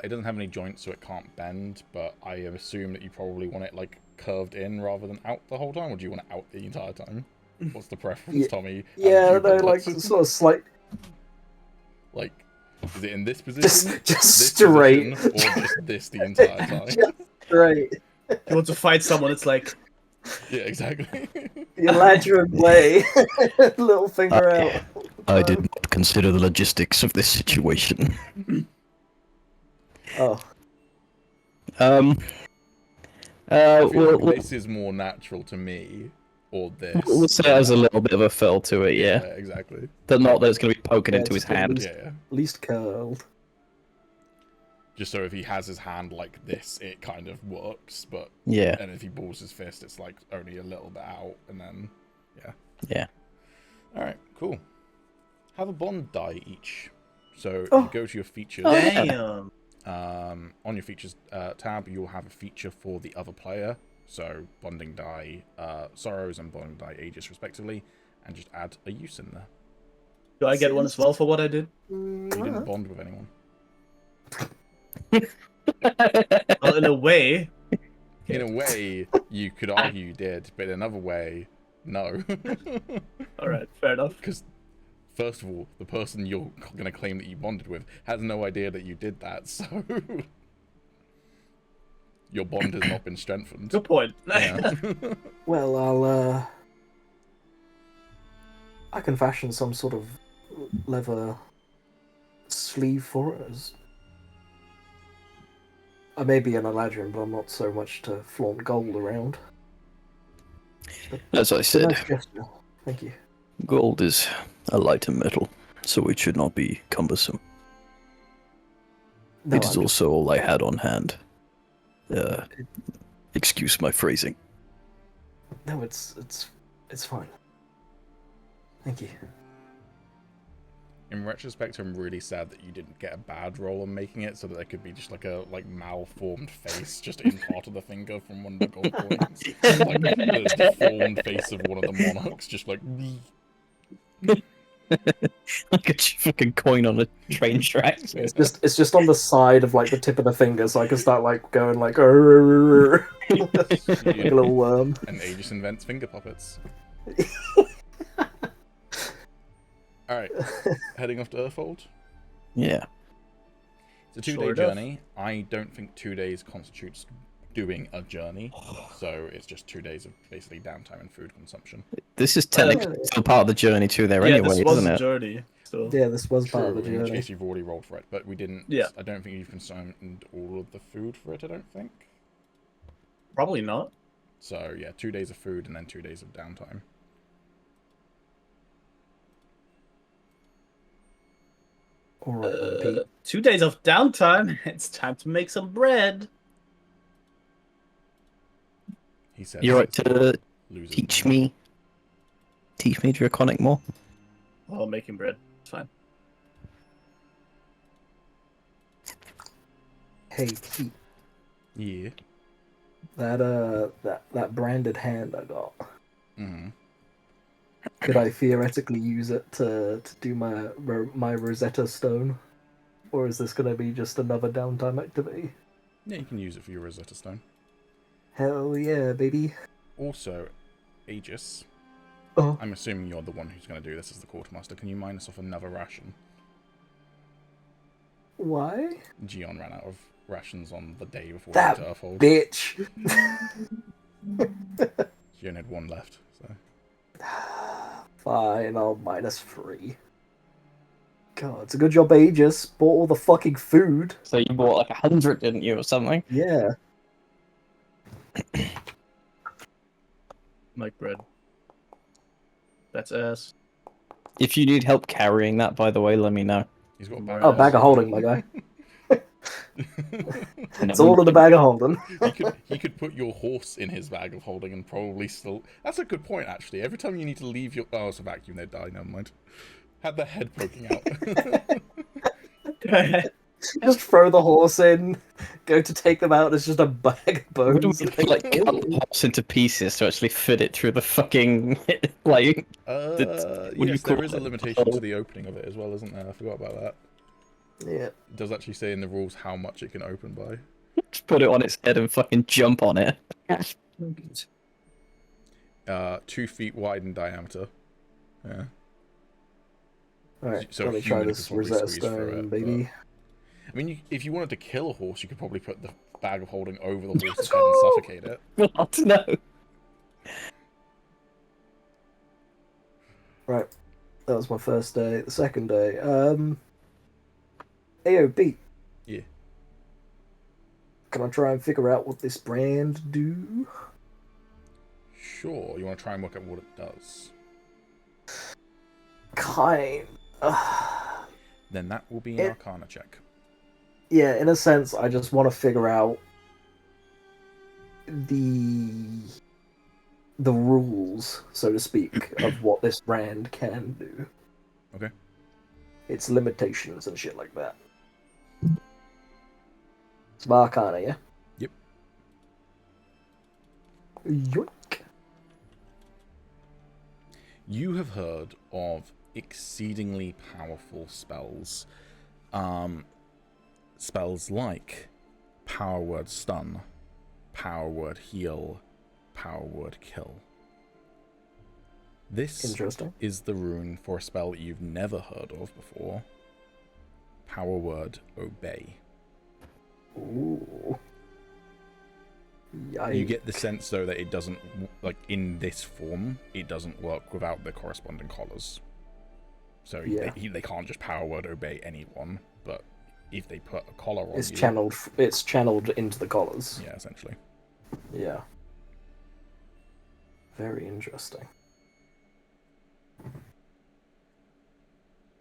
it doesn't have any joints, so it can't bend. But I assume that you probably want it like curved in rather than out the whole time, or do you want it out the entire time? What's the preference, Tommy? Yeah, no, like sort of slight. Like, is it in this position? Just this straight. position, or just this the entire time? Just straight. You want to fight someone, it's like, Yeah, exactly. The Eladrin way. Little finger out. I did not consider the logistics of this situation. Oh. I feel Well, like this is more natural to me, or this. we'll say it has a little bit of a feel to it, yeah. Exactly. But not that it's going to be poking Yeah, into his it's got hand. loose- Yeah. At least curled. Just so if he has his hand like this, it kind of works, but Yeah. and if he balls his fist, it's like only a little bit out, and then Yeah. all right, cool. Have a bond die each. So Oh. you go to your features. damn. On your features tab, you'll have a feature for the other player. So bonding die Sorrows and bonding die Agis respectively, and just add a use in there. Do I get one as well for what I did? You didn't bond with anyone. Well, in a way. In a way, you could argue you did, but in another way, no. Alright, fair enough. Because, first of all, the person you're going to claim that you bonded with has no idea that you did that, so your bond has not been strengthened. Good point. Yeah. Well, I can fashion some sort of leather sleeve for it. I may be an Eladrin, but I'm not so much to flaunt gold around. As I said, Nice gesture. Thank you. gold is a lighter metal, so it should not be cumbersome. No, It is I'm also all I had on hand. Excuse my phrasing. No, it's fine. Thank you. In retrospect, I'm really sad that you didn't get a bad roll on making it, so that there could be just like a malformed face just in part of the finger from one of the gold coins, like the deformed face of one of the monarchs, just like. Like a fucking coin on a train track. It's just on the side of like the tip of the finger, so I can start like going like like a little worm. And Agis invents finger puppets. Alright, heading off to Earthhold. Yeah. It's a 2-day Sure enough. journey. I don't think 2 days constitutes doing a journey, so it's just 2 days of basically downtime and food consumption. This is technically still part of the journey too there Yeah, anyway, this was isn't a it? journey. So. Yeah, this was part of True, the in which journey. case you've already rolled for it, but we didn't. Yeah. I don't think you've consumed all of the food for it, I don't think. Probably not. So, yeah, 2 days of food and then 2 days of downtime. Alright, then, Pete. 2 days of downtime. It's time to make some bread. He said. You're right to lose teach me Draconic more? Oh, making bread. It's fine. Hey, Pete. Yeah. That branded hand I got. Mm-hmm. Could I theoretically use it to do my Rosetta Stone? Or is this going to be just another downtime activity? Yeah, you can use it for your Rosetta Stone. Hell yeah, baby. Also, Agis, Oh, I'm assuming you're the one who's going to do this as the quartermaster. Can you minus off another ration? Why? Gion ran out of rations on the day before That he went to Earthhold. bitch. Gion had 1 left, so. Fine, I'll -3. God, it's a good job Agis bought all the fucking food. So you bought like 100, didn't you, or something? Yeah. Like bread. That's ass. If you need help carrying that, by the way, let me know. He's got a bag Oh, of bag of holding, my guy. It's all in the bag of holding. he could put your horse in his bag of holding and probably still. That's a good point, actually. Every time you need to leave your. Oh, it's a vacuum. They die. Never mind. Had their head poking out. Just throw the horse in, go to take them out, it's just a bag of Would we bones. have to, like cut the horse into pieces to actually fit it through the fucking like? what do you Yes, call there is a it? limitation to the opening of it as well, isn't there? I forgot about that. Yeah. It does actually say in the rules how much it can open by. Just put it on its head and fucking jump on it. 2 feet wide in diameter. Yeah. Alright, So let a me try human could this probably Rosetta squeeze through Stone, it, baby. I mean, if you wanted to kill a horse, you could probably put the bag of holding over the horse's head and suffocate it. God, no. Right. That was my first day. The second day, AOB. Yeah. Can I try and figure out what this brand do? Sure. You want to try and work out what it does? Kind. Then that will be an Arcana check. Yeah, in a sense, I just want to figure out the rules, so to speak, of what this brand can do. Okay. Its limitations and shit like that. It's Arcana, yeah? Yep. Yoink. You have heard of exceedingly powerful spells. Spells like Power Word Stun, Power Word Heal, Power Word Kill. This Interesting. is the rune for a spell that you've never heard of before. Power Word Obey. Ooh. Yikes. You get the sense, though, that it doesn't, like, in this form, it doesn't work without the corresponding collars. So Yeah. they can't just Power Word Obey anyone, but if they put a collar on It's you... channeled into the collars. Yeah, essentially. Yeah. Very interesting.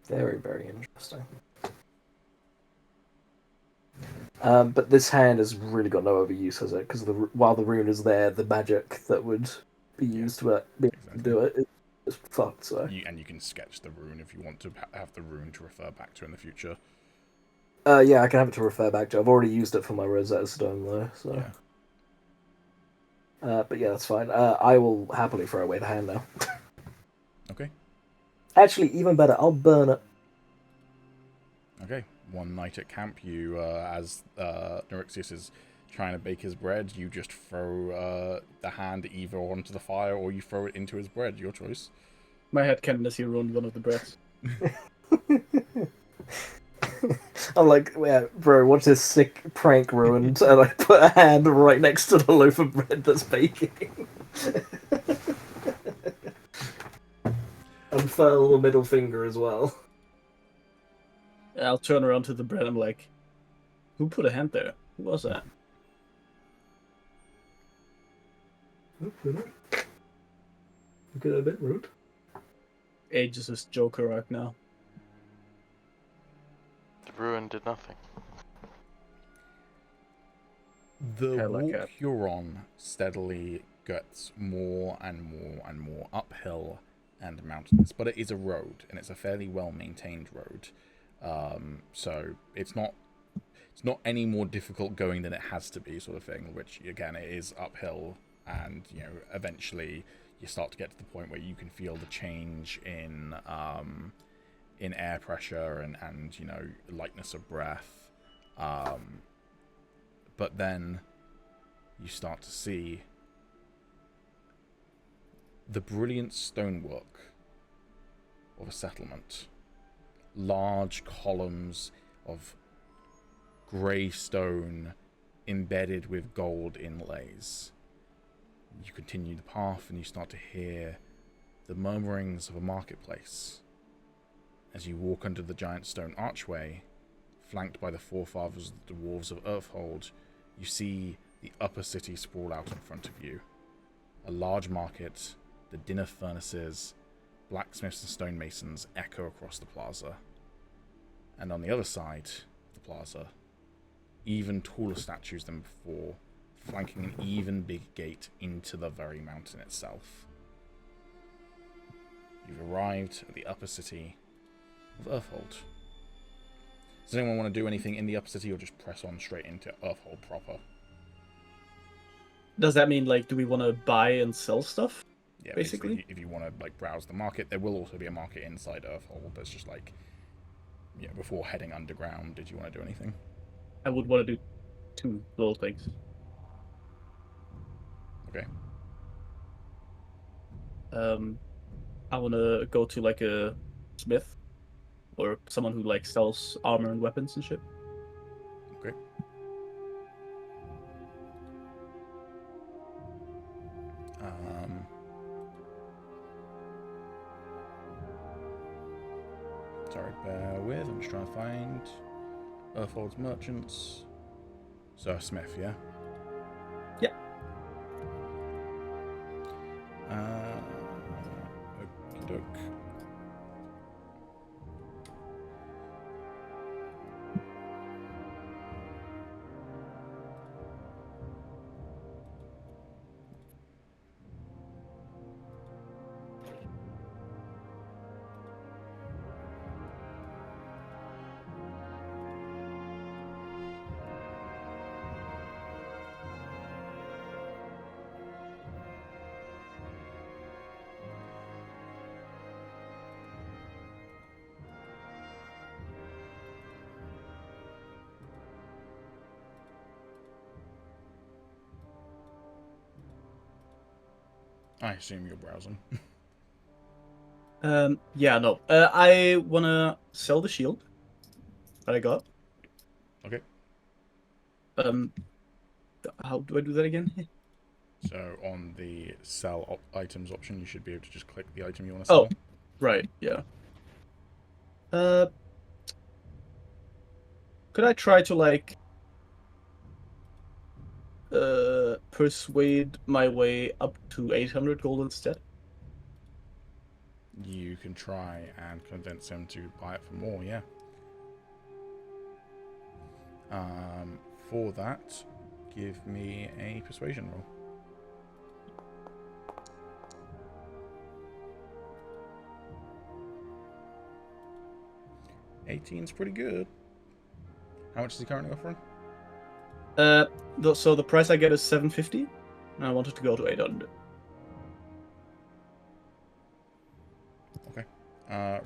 Very, very interesting. But this hand has really got no other use, has it? Because while the rune is there, the magic that would be used to be able to do it is fucked. So. And you can sketch the rune if you want to have the rune to refer back to in the future. Yeah, I can have it to refer back to. I've already used it for my Rosetta Stone, though. So. Yeah. But yeah, that's fine. I will happily throw away the hand now. Okay. Actually, even better, I'll burn it. Okay. One night at camp, you, as Norixious is trying to bake his bread, you just throw the hand either onto the fire or you throw it into his bread. Your choice. My headcanon is he ruined one of the breads. I'm like, yeah, bro, what's this sick prank ruined? And I put a hand right next to the loaf of bread that's baking. Unfurl the middle finger as well. I'll turn around to the bread. I'm like, who put a hand there? Who was that? Look at that, a bit rude. Agis is Joker right now. The ruin did nothing. The I like walk it. you're on steadily gets more and more and more uphill and mountainous, but it is a road, and it's a fairly well-maintained road. So it's not any more difficult going than it has to be, sort of thing. Which again, it is uphill, and eventually you start to get to the point where you can feel the change in air pressure and lightness of breath. But then you start to see the brilliant stonework of a settlement. Large columns of grey stone embedded with gold inlays. You continue the path and you start to hear the murmurings of a marketplace. As you walk under the giant stone archway, flanked by the forefathers of the Dwarves of Earthhold, you see the upper city sprawl out in front of you. A large market, the din of furnaces, blacksmiths and stonemasons echo across the plaza. And on the other side of the plaza, even taller statues than before, flanking an even bigger gate into the very mountain itself. You've arrived at the upper city of Earthhold. Does anyone want to do anything in the upper city or just press on straight into Earthhold proper? Does that mean, like, do we want to buy and sell stuff? Yeah, basically. if you want to like browse the market, there will also be a market inside Earthhold. That's just like, yeah, before heading underground. Did you want to do anything? I would want to do 2 little things. Okay. I want to go to like a smith or someone who like sells armor and weapons and shit. Okay. Sorry, bear with. I'm just trying to find Earthhold's merchants. So, Smith, yeah? Yeah. Okey-doke. I assume you're browsing. Yeah, no. I want to sell the shield that I got. Okay. How do I do that again? So on the sell items option, you should be able to just click the item you want to sell. Oh, right, yeah. Could I try to like persuade my way up to 800 gold instead? You can try and convince him to buy it for more, yeah. For that, give me a persuasion roll. 18's pretty good. How much is he currently offering? So the price I get is 750, and I wanted to go to 800. Okay.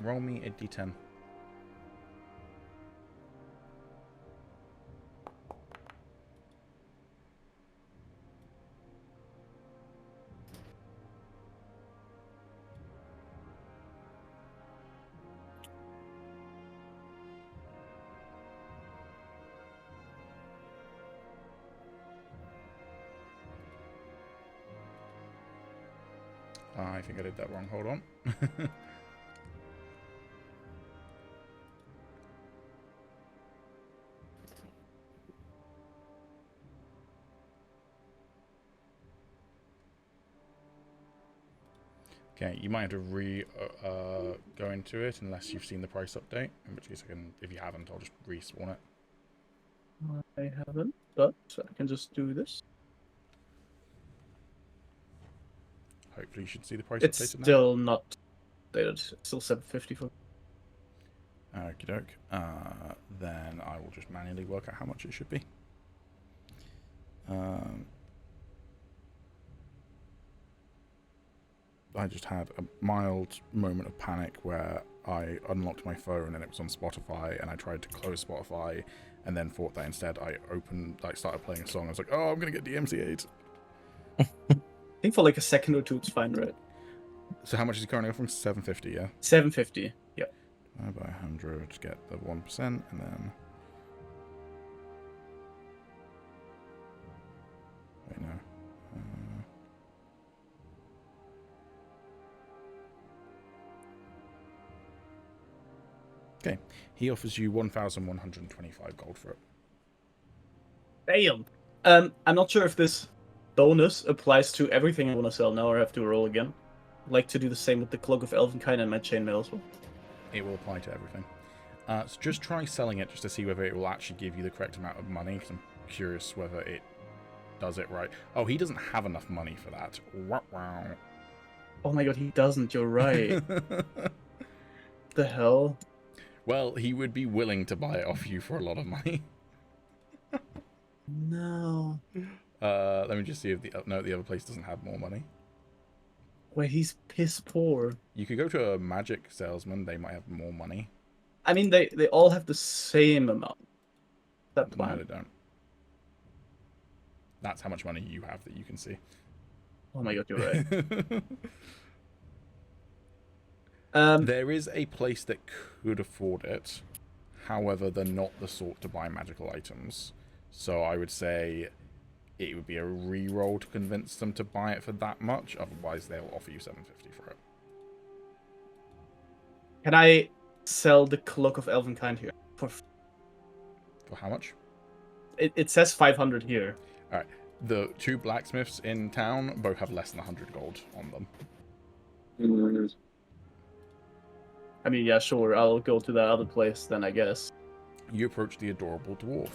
Roll me a d10. I think I did that wrong. Hold on. Okay, you might have to go into it unless you've seen the price update. In which case, if you haven't, I'll just respawn it. I haven't, but I can just do this. Hopefully, you should see the price It's updated now. still not updated. It's still 750 for. Okie doke. Then I will just manually work out how much it should be. I just had a mild moment of panic where I unlocked my phone and it was on Spotify, and I tried to close Spotify, and then thought that instead I started playing a song. I was like, oh, I'm gonna get DMCA'd. I think for like a second or two, it's fine, right? So how much is he currently offering? 750, yeah. 750. Yeah. By 100, get the 1%, and then Okay. He offers you 1,125 gold for it. Damn. I'm not sure if this bonus applies to everything I want to sell now, or I have to roll again. I'd like to do the same with the Cloak of Elvenkind and my chainmail as well. It will apply to everything. So just try selling it just to see whether it will actually give you the correct amount of money, because I'm curious whether it does it right. Oh, he doesn't have enough money for that. Wow. Oh my god, he doesn't. You're right. The hell? Well, he would be willing to buy it off you for a lot of money. No. Let me just see if the other place doesn't have more money. Wait, he's piss poor. You could go to a magic salesman. They might have more money. I mean, they all have the same amount. That No, plan. they don't. That's how much money you have that you can see. Oh my god, you're right. There is a place that could afford it. However, they're not the sort to buy magical items. So I would say it would be a re-roll to convince them to buy it for that much. Otherwise, they'll offer you 750 for it. Can I sell the Cloak of Elvenkind here? For how much? It says 500 here. All right. The two blacksmiths in town both have less than 100 gold on them. I mean, yeah, sure. I'll go to that other place then, I guess. You approach the adorable dwarf.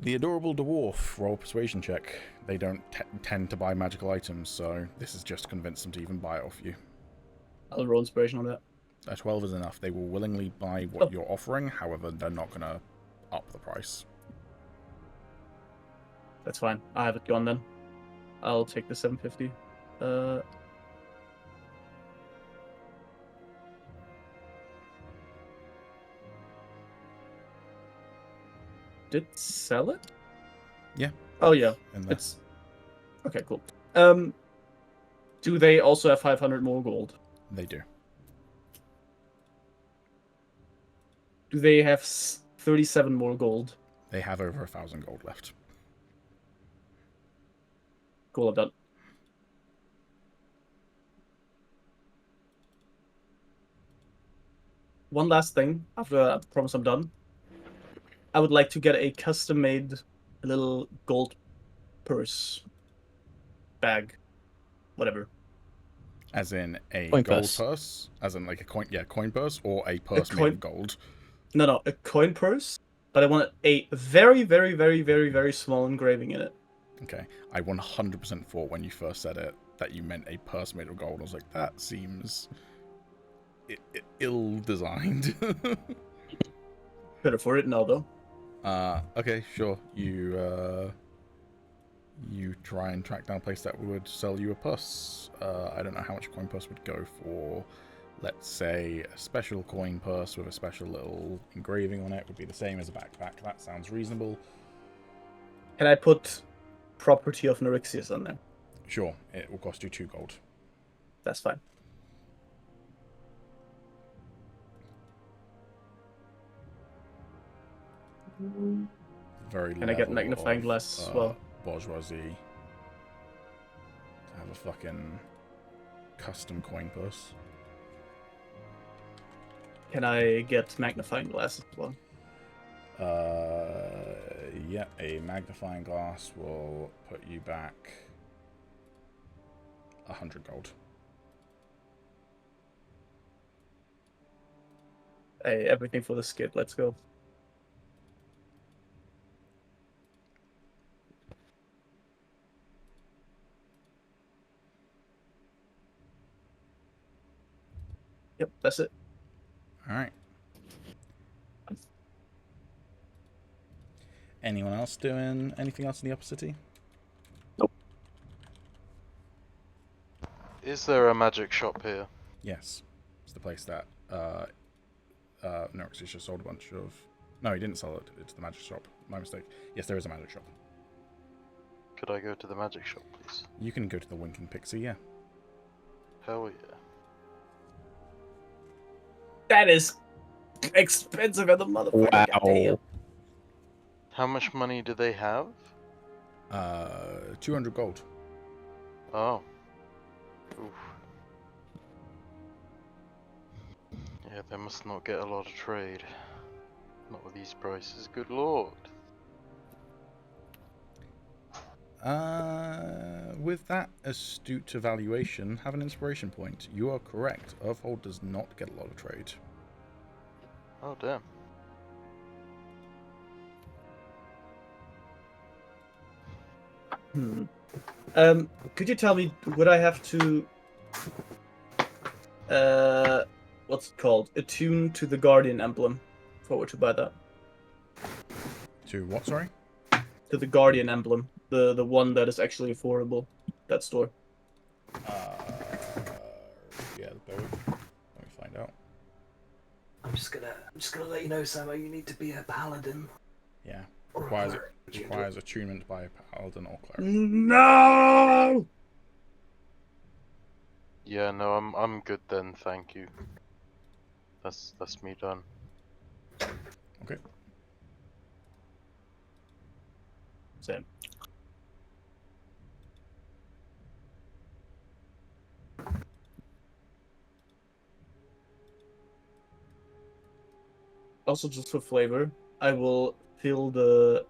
The adorable dwarf, roll persuasion check. They don't tend to buy magical items, so this is just to convince them to even buy it off you. I'll roll inspiration on that. A 12 is enough. They will willingly buy what you're offering, however, they're not going to up the price. That's fine. I have it gone then. I'll take the 750. Did sell it? Yeah. Oh yeah. In there. It's okay. Cool. Do they also have 500 more gold? They do. Do they have 37 more gold? They have over 1,000 gold left. Cool, I'm done. One last thing after I promise I'm done. I would like to get a custom-made little gold purse bag, whatever. As in a Coin gold purse. purse? As in like a coin purse, or a purse made coin- of gold? No, a coin purse, but I want a very, very, very, very, very small engraving in it. Okay. I 100% thought when you first said it that you meant a purse made of gold. I was like, that seems ill-designed. Could afford it now, though. Okay, sure. You try and track down a place that would sell you a purse. I don't know how much a coin purse would go for. Let's say a special coin purse with a special little engraving on it would be the same as a backpack. That sounds reasonable. Can I put property of Norixious on there? Sure, it will cost you 2 gold. That's fine. Very Can I get level magnifying of, glass as well? bourgeoisie to have a fucking custom coin purse. Can I get magnifying glass as well? Yeah, a magnifying glass will put you back 100 gold. Hey, everything for the skip. Let's go. Yep, that's it. All right. Anyone else doing anything else in the upper city? Is there a magic shop here? Yes, it's the place that Norixious just sold a bunch of. No, he didn't sell it. It's the magic shop. My mistake. Yes, there is a magic shop. Could I go to the magic shop, please? You can go to the Winking Pixie. Yeah. Hell yeah. That is expensive as a motherfucker. Goddamn. Wow. How much money do they have? 200 gold. Oh. Oof. Yeah, they must not get a lot of trade. Not with these prices, good lord. With that astute evaluation, have an inspiration point. You are correct. Earthhold does not get a lot of trade. Oh damn. Could you tell me, would I have to, what's it called? Attune to the Guardian emblem if I were to buy that? To what, sorry? To the Guardian emblem, the one that is actually affordable, that store. Yeah, the bow. Let me find out. I'm just gonna let you know, Samo, you need to be a paladin. Yeah. Or a Requires, cleric. requires attunement by a paladin or cleric. No! Yeah, no, I'm good then, thank you. That's me done. Okay. Same. Also, just for flavor, I will fill the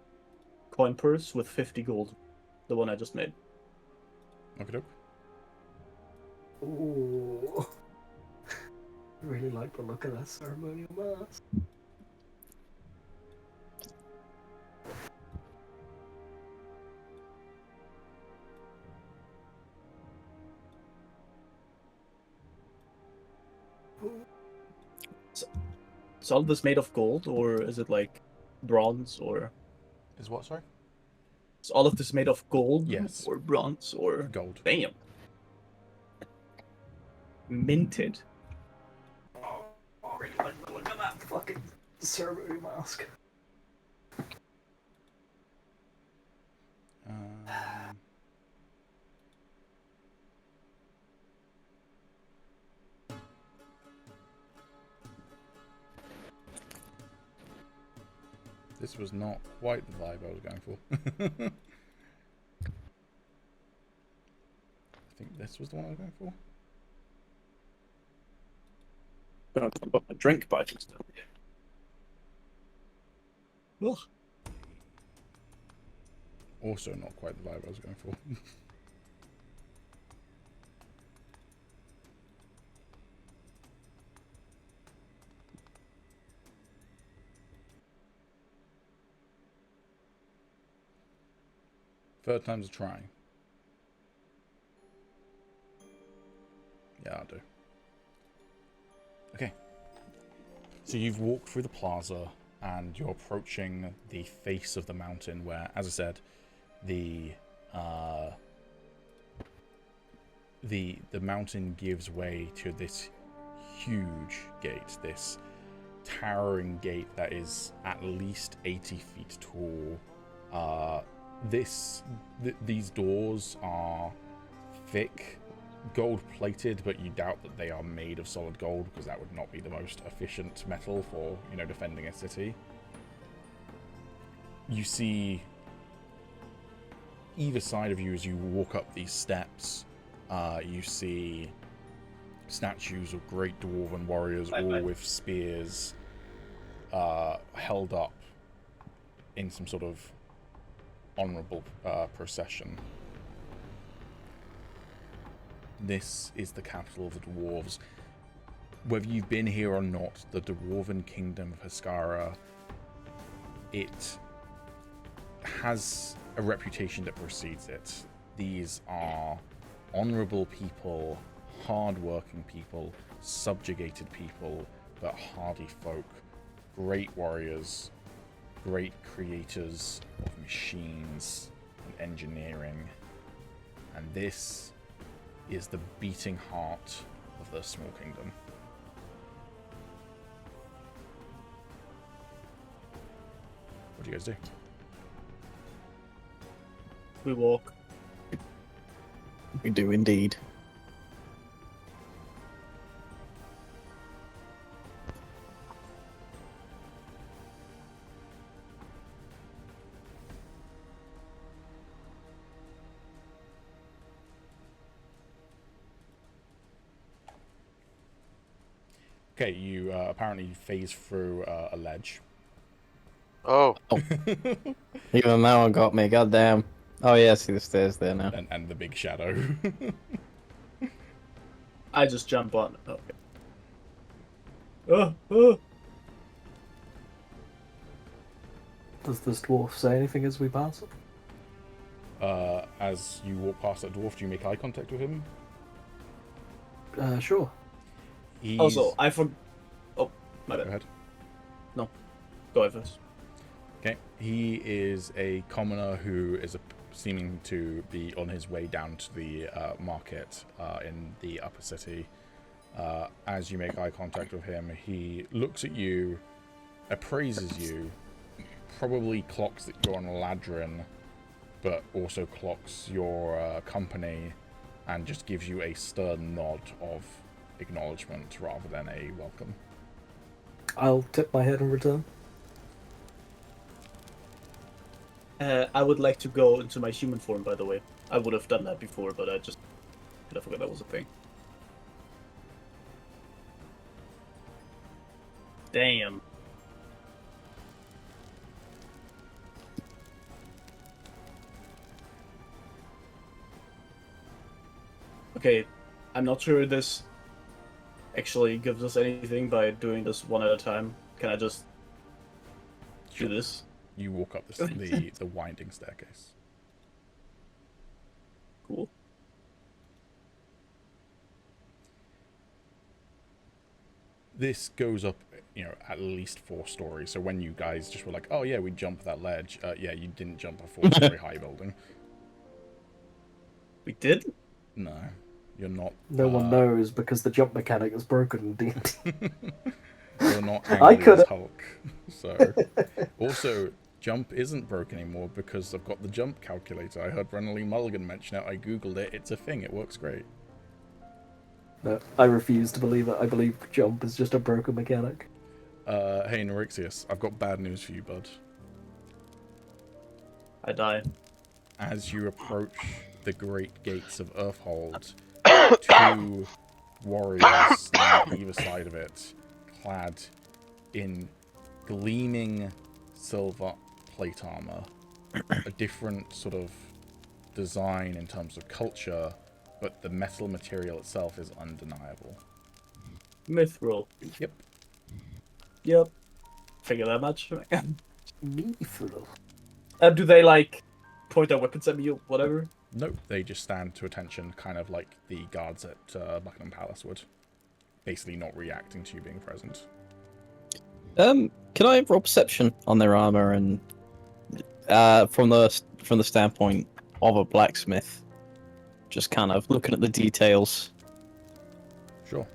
coin purse with 50 gold. The one I just made. Okay, doke. Ooh. I really like the look of that ceremonial mask. Is all of this made of gold, or is it like bronze, or Is what, sorry? is all of this made of gold, Yes. or bronze, or Gold. bam, minted? Oh, I really like the look of that fucking ceremonial mask. This was not quite the vibe I was going for. I think this was the one I was going for. Gonna talk about my drink by just Ugh. Also not quite the vibe I was going for. Third time's a try. Yeah, I'll do. Okay. So you've walked through the plaza and you're approaching the face of the mountain where, as I said, the mountain gives way to this huge gate, this towering gate that is at least 80 feet tall. These doors are thick, gold-plated, but you doubt that they are made of solid gold because that would not be the most efficient metal for, defending a city. You see either side of you as you walk up these steps. You see statues of great dwarven warriors, all with spears, held up in some sort of honorable procession. This is the capital of the dwarves. Whether you've been here or not, the dwarven kingdom of Haskara, it has a reputation that precedes it. These are honorable people, hard-working people, subjugated people, but hardy folk, great warriors, great creators of machines and engineering. And this is the beating heart of the small kingdom. What do you guys do? We walk. We do indeed. Okay, you apparently phase through a ledge. Oh, Even that one got me. Goddamn. Oh yeah, I see the stairs there now. And the big shadow. I just jump on. Okay. Oh. Does this dwarf say anything as we pass it? As you walk past that dwarf, do you make eye contact with him? Sure. He's... Also, Oh, my Go bad. ahead. Go ahead first. Okay, he is a commoner who is seeming to be on his way down to the market in the upper city. As you make eye contact with him, he looks at you, appraises you, probably clocks that you're on Ladrin, but also clocks your company, and just gives you a stern nod of acknowledgement rather than a welcome. I'll tip my head in return. I would like to go into my human form, by the way. I would have done that before, but I forgot that was a thing. Damn. Okay, I'm not sure this actually gives us anything by doing this one at a time. Can I just do this? You walk up the winding staircase. Cool. This goes up, at least 4 stories. So when you guys just were like, oh yeah, we jumped that ledge. Yeah, you didn't jump a 4-story high building. We did? No, you're not. No one knows because the jump mechanic is broken in D&D. You're not I angry could as Hulk. So, also, jump isn't broken anymore because I've got the jump calculator. I heard Brennan Mulligan mention it. I googled it. It's a thing. It works great. No, I refuse to believe it. I believe jump is just a broken mechanic. Hey, Norixious, I've got bad news for you, bud. I die. As you approach the great gates of Earthhold, 2 warriors stand either side of it, clad in gleaming silver plate armor, a different sort of design in terms of culture, but the metal material itself is undeniable. Mithril. Yep. Figure that much. Mithril. Do they, like, point their weapons at me or whatever? Nope, they just stand to attention, kind of like the guards at Buckingham Palace would. Basically not reacting to you being present. Can I roll perception on their armor and from the standpoint of a blacksmith, just kind of looking at the details? Sure.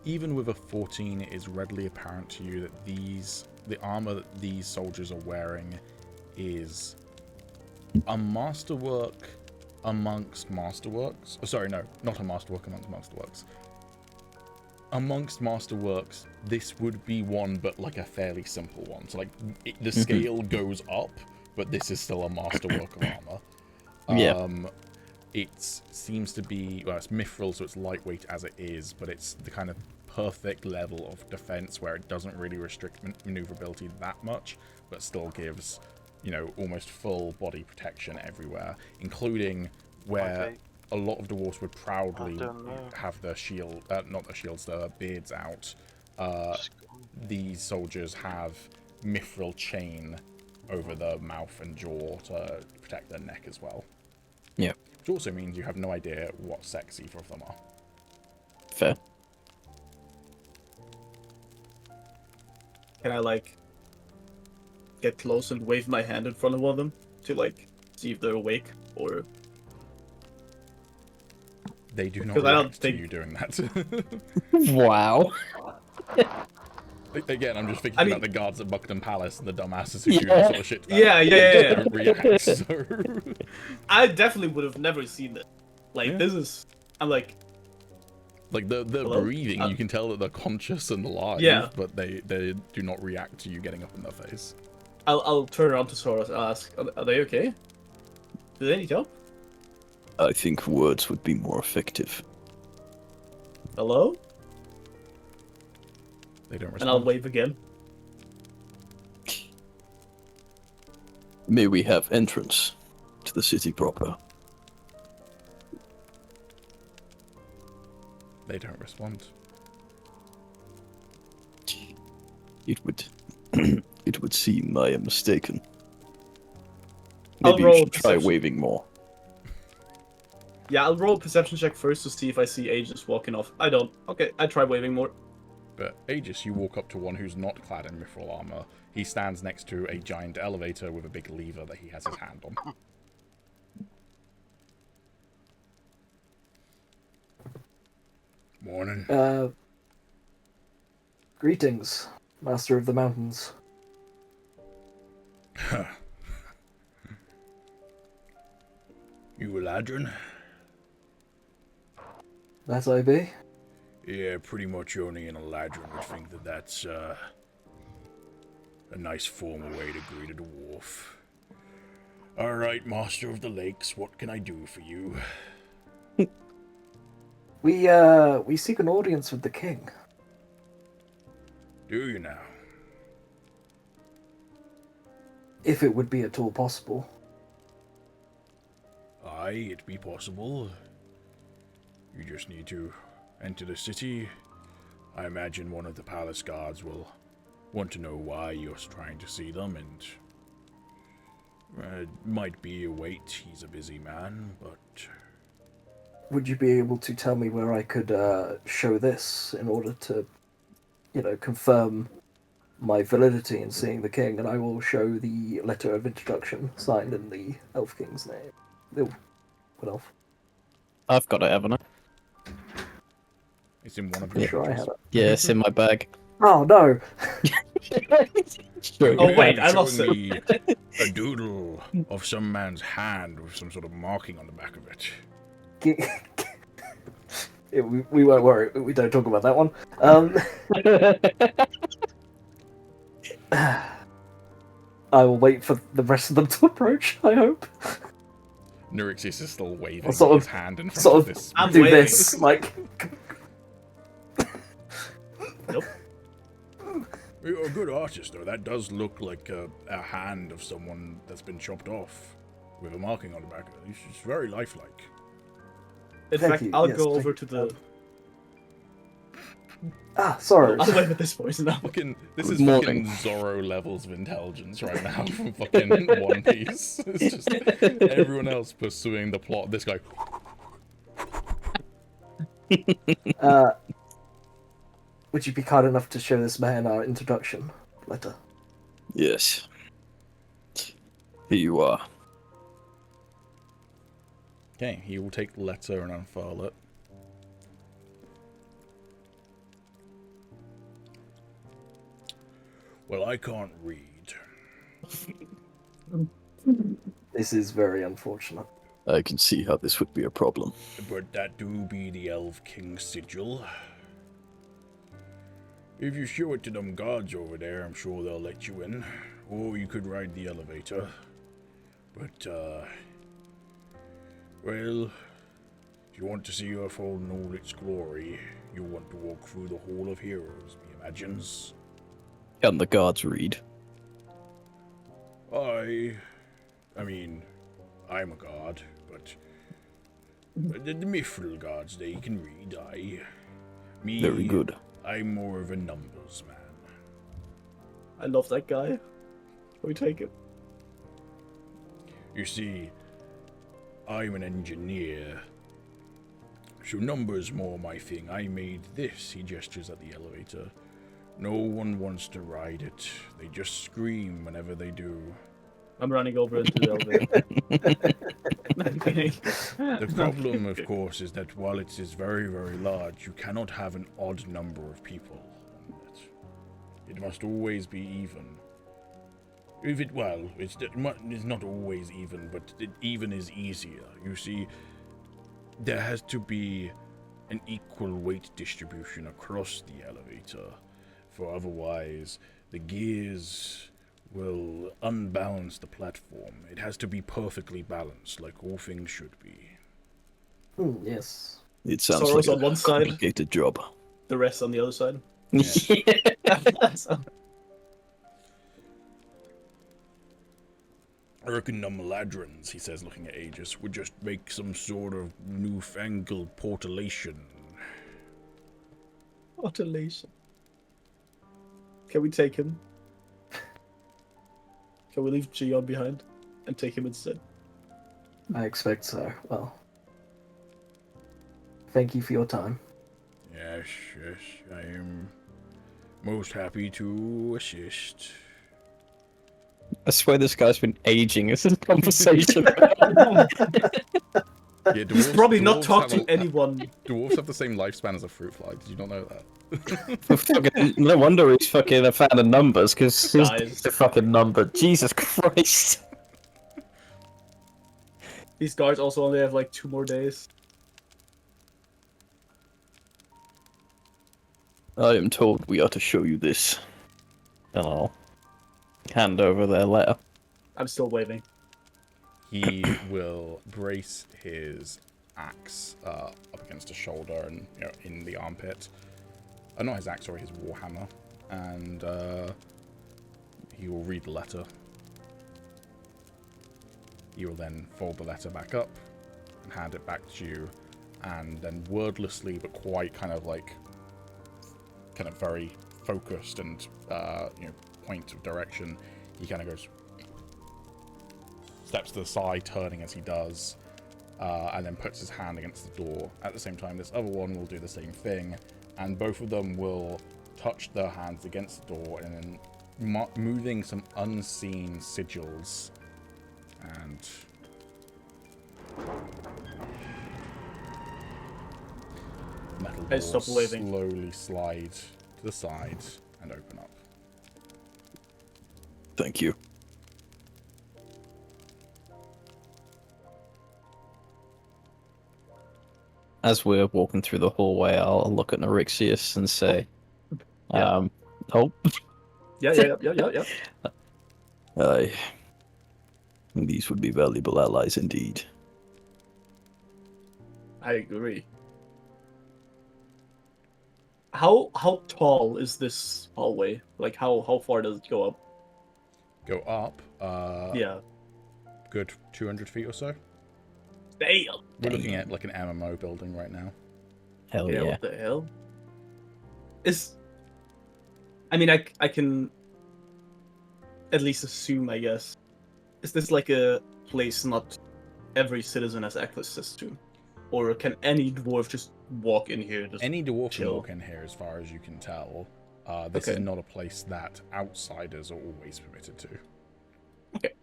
Even with a 14, it is readily apparent to you that the armor that these soldiers are wearing is a masterwork amongst masterworks. Oh, sorry, no, not a masterwork amongst masterworks. Amongst masterworks, this would be one, but like a fairly simple one. So like the scale goes up, but this is still a masterwork of armor. Yeah. It seems to be, well, it's mithril, so it's lightweight as it is, but it's the kind of perfect level of defense where it doesn't really restrict maneuverability that much, but still gives, almost full body protection everywhere, including where a lot of dwarves would proudly have their shield, not their shields, their beards out. These soldiers have mithril chain over their mouth and jaw to protect their neck as well. Yeah. Which also means you have no idea what sex either of them are. Fair. Can I, like, get close and wave my hand in front of one of them to, like, see if they're awake, or... They do not 'Cause I don't react think- to you doing that. Wow. Again, I'm just thinking about the guards at Buckingham Palace and the dumbasses who do Yeah. that sort of shit. Yeah. Don't react, so... I definitely would have never seen it. Like, Yeah. this is... I'm like... Like, they're Hello? breathing, you can tell that they're conscious and alive, Yeah. but they do not react to you getting up in their face. I'll turn around to Soros and ask, are they okay? Do they need help? I think words would be more effective. Hello? They don't respond. And I'll wave again. May we have entrance to the city proper? They don't respond. It would it would seem I am mistaken. I'll Maybe you roll should try perception. waving more. Yeah, I'll roll a perception check first to see if I see Agis walking off. I don't. Okay, I try waving more. But Agis, you walk up to one who's not clad in mithril armor. He stands next to a giant elevator with a big lever that he has his hand on. Morning. Greetings, Master of the Mountains. You Eladrin? That I be? Yeah, pretty much only an Eladrin would think that that's a nice formal way to greet a dwarf. Alright, Master of the Lakes, what can I do for you? We seek an audience with the king. Do you now? If it would be at all possible. Aye, it be possible. You just need to enter the city. I imagine one of the palace guards will want to know why you're trying to see them, and it might be a wait. He's a busy man, but Would you be able to tell me where I could show this in order to, confirm my validity in seeing the king? And I will show the letter of introduction signed in the Elf King's name. What elf? I've got it, haven't I? it's in one of I'm your sure I pages. have it. Yeah, it's in my bag. Oh no! Sure. Oh, You wait, have I lost shown it. me a doodle of some man's hand with some sort of marking on the back of it. We won't worry. We don't talk about that one. I will wait for the rest of them to approach. I hope. Norixious is still waving I'll sort his of- hand in front sort of of this. I'm Do waiting. this like. Nope. You're a good artist, though. That does look like a hand of someone that's been chopped off with a marking on the back. It's very lifelike. In Thank fact, you, I'll yes, go thank over you. to the. Sorry. I'll wave at this point now. Fucking, this Good is morning. fucking Zorro levels of intelligence right now from fucking One Piece. It's just everyone else pursuing the plot. This guy. Would you be kind enough to show this man our introduction letter? Yes. Here you are. Okay, he will take the letter and unfurl it. Well, I can't read. This is very unfortunate. I can see how this would be a problem. But that do be the Elf King's sigil. If you show it to them guards over there, I'm sure they'll let you in. Or you could ride the elevator. But, well, if you want to see Earthhold in all its glory, you'll want to walk through the Hall of Heroes, me imagines. Can the guards read? I mean, I'm a guard, but the mithril guards, they can read. Me, Very good. I'm more of a numbers man. I love that guy. We take it. You see, I'm an engineer, so numbers more my thing. I made this. He gestures at the elevator. No one wants to ride it. They just scream whenever they do. I'm running over into the elevator. I'm kidding. The problem, of course, is that while it is very, very large, you cannot have an odd number of people on it. It must always be even. If it, well, it's not always even, but even is easier. You see, there has to be an equal weight distribution across the elevator, for otherwise the gears will unbalance the platform. It has to be perfectly balanced, like all things should be. Yes. It sounds Soros like on a one side. complicated job. The rest on the other side. I reckon the Maladrons, he says, looking at Agis, would just make some sort of newfangled portalation. Automation. Can we take him? Can we leave Gion behind and take him instead? I expect so. Well, thank you for your time. Yes, yes, I am most happy to assist. I swear this guy's been aging as a conversation. Yeah, He's probably not dwarves talked have to anyone. Dwarves have the same lifespan as a fruit fly. Did you not know that? Fucking, no wonder he's fucking a fan of numbers, because his Guys. days are fucking numbered. Jesus Christ. These guards also only have like 2 more days. I am told we are to show you this. And I'll hand over their letter. I'm still waving. He will brace his axe up against his shoulder and in the armpit. Not his axe, sorry, his warhammer. And he will read the letter. He will then fold the letter back up and hand it back to you. And then wordlessly, but quite kind of very focused and point of direction, he kind of goes, steps to the side, turning as he does, and then puts his hand against the door. At the same time, this other one will do the same thing, and both of them will touch their hands against the door and then moving some unseen sigils. And metal Hey, stop doors waving. slowly slide to the side and open up. Thank you. As we're walking through the hallway, I'll look at Norixious and say, Yeah. oh, Yeah. aye. These would be valuable allies indeed. I agree. How tall is this hallway? Like how far does it go up? Go up, Yeah. good 200 feet or so. Damn. We're looking at like an MMO building right now. Hell Yeah, yeah. what the hell? I mean, I can at least assume, I guess. Is this like a place not every citizen has access to? Or can any dwarf just walk in here? Just Any dwarf can chill? walk in here, as far as you can tell. This is not a place that outsiders are always permitted to. Okay.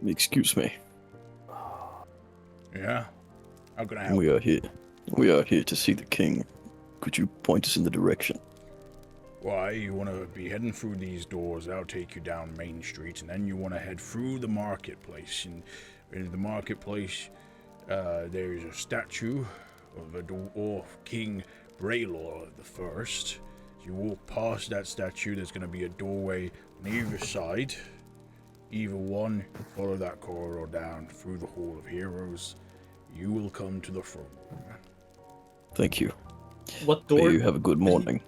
Excuse me. Yeah? How can I help? We are here. We are here to see the king. Could you point us in the direction? Why, you want to be heading through these doors, that'll take you down Main Street, and then you want to head through the marketplace. And in the marketplace, there's a statue of a dwarf, King Braylor the First. You walk past that statue, there's going to be a doorway on either side. Either one, follow that corridor down through the Hall of Heroes. You will come to the throne room. Thank you. What May door? you have a good morning.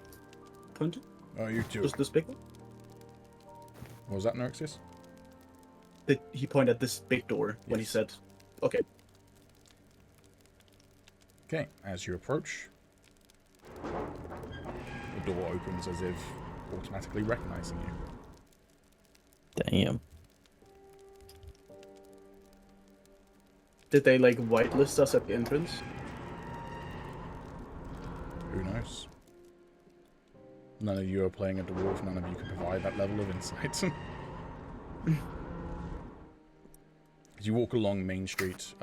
Pointed? Oh, you too. Just this big one? What was that, Norixious? He pointed at this big door when he Yes. said, "Okay." Okay, as you approach, the door opens as if automatically recognizing you. Damn. Did they like whitelist us at the entrance? Who knows? None of you are playing a dwarf, none of you can provide that level of insight. As you walk along Main Street,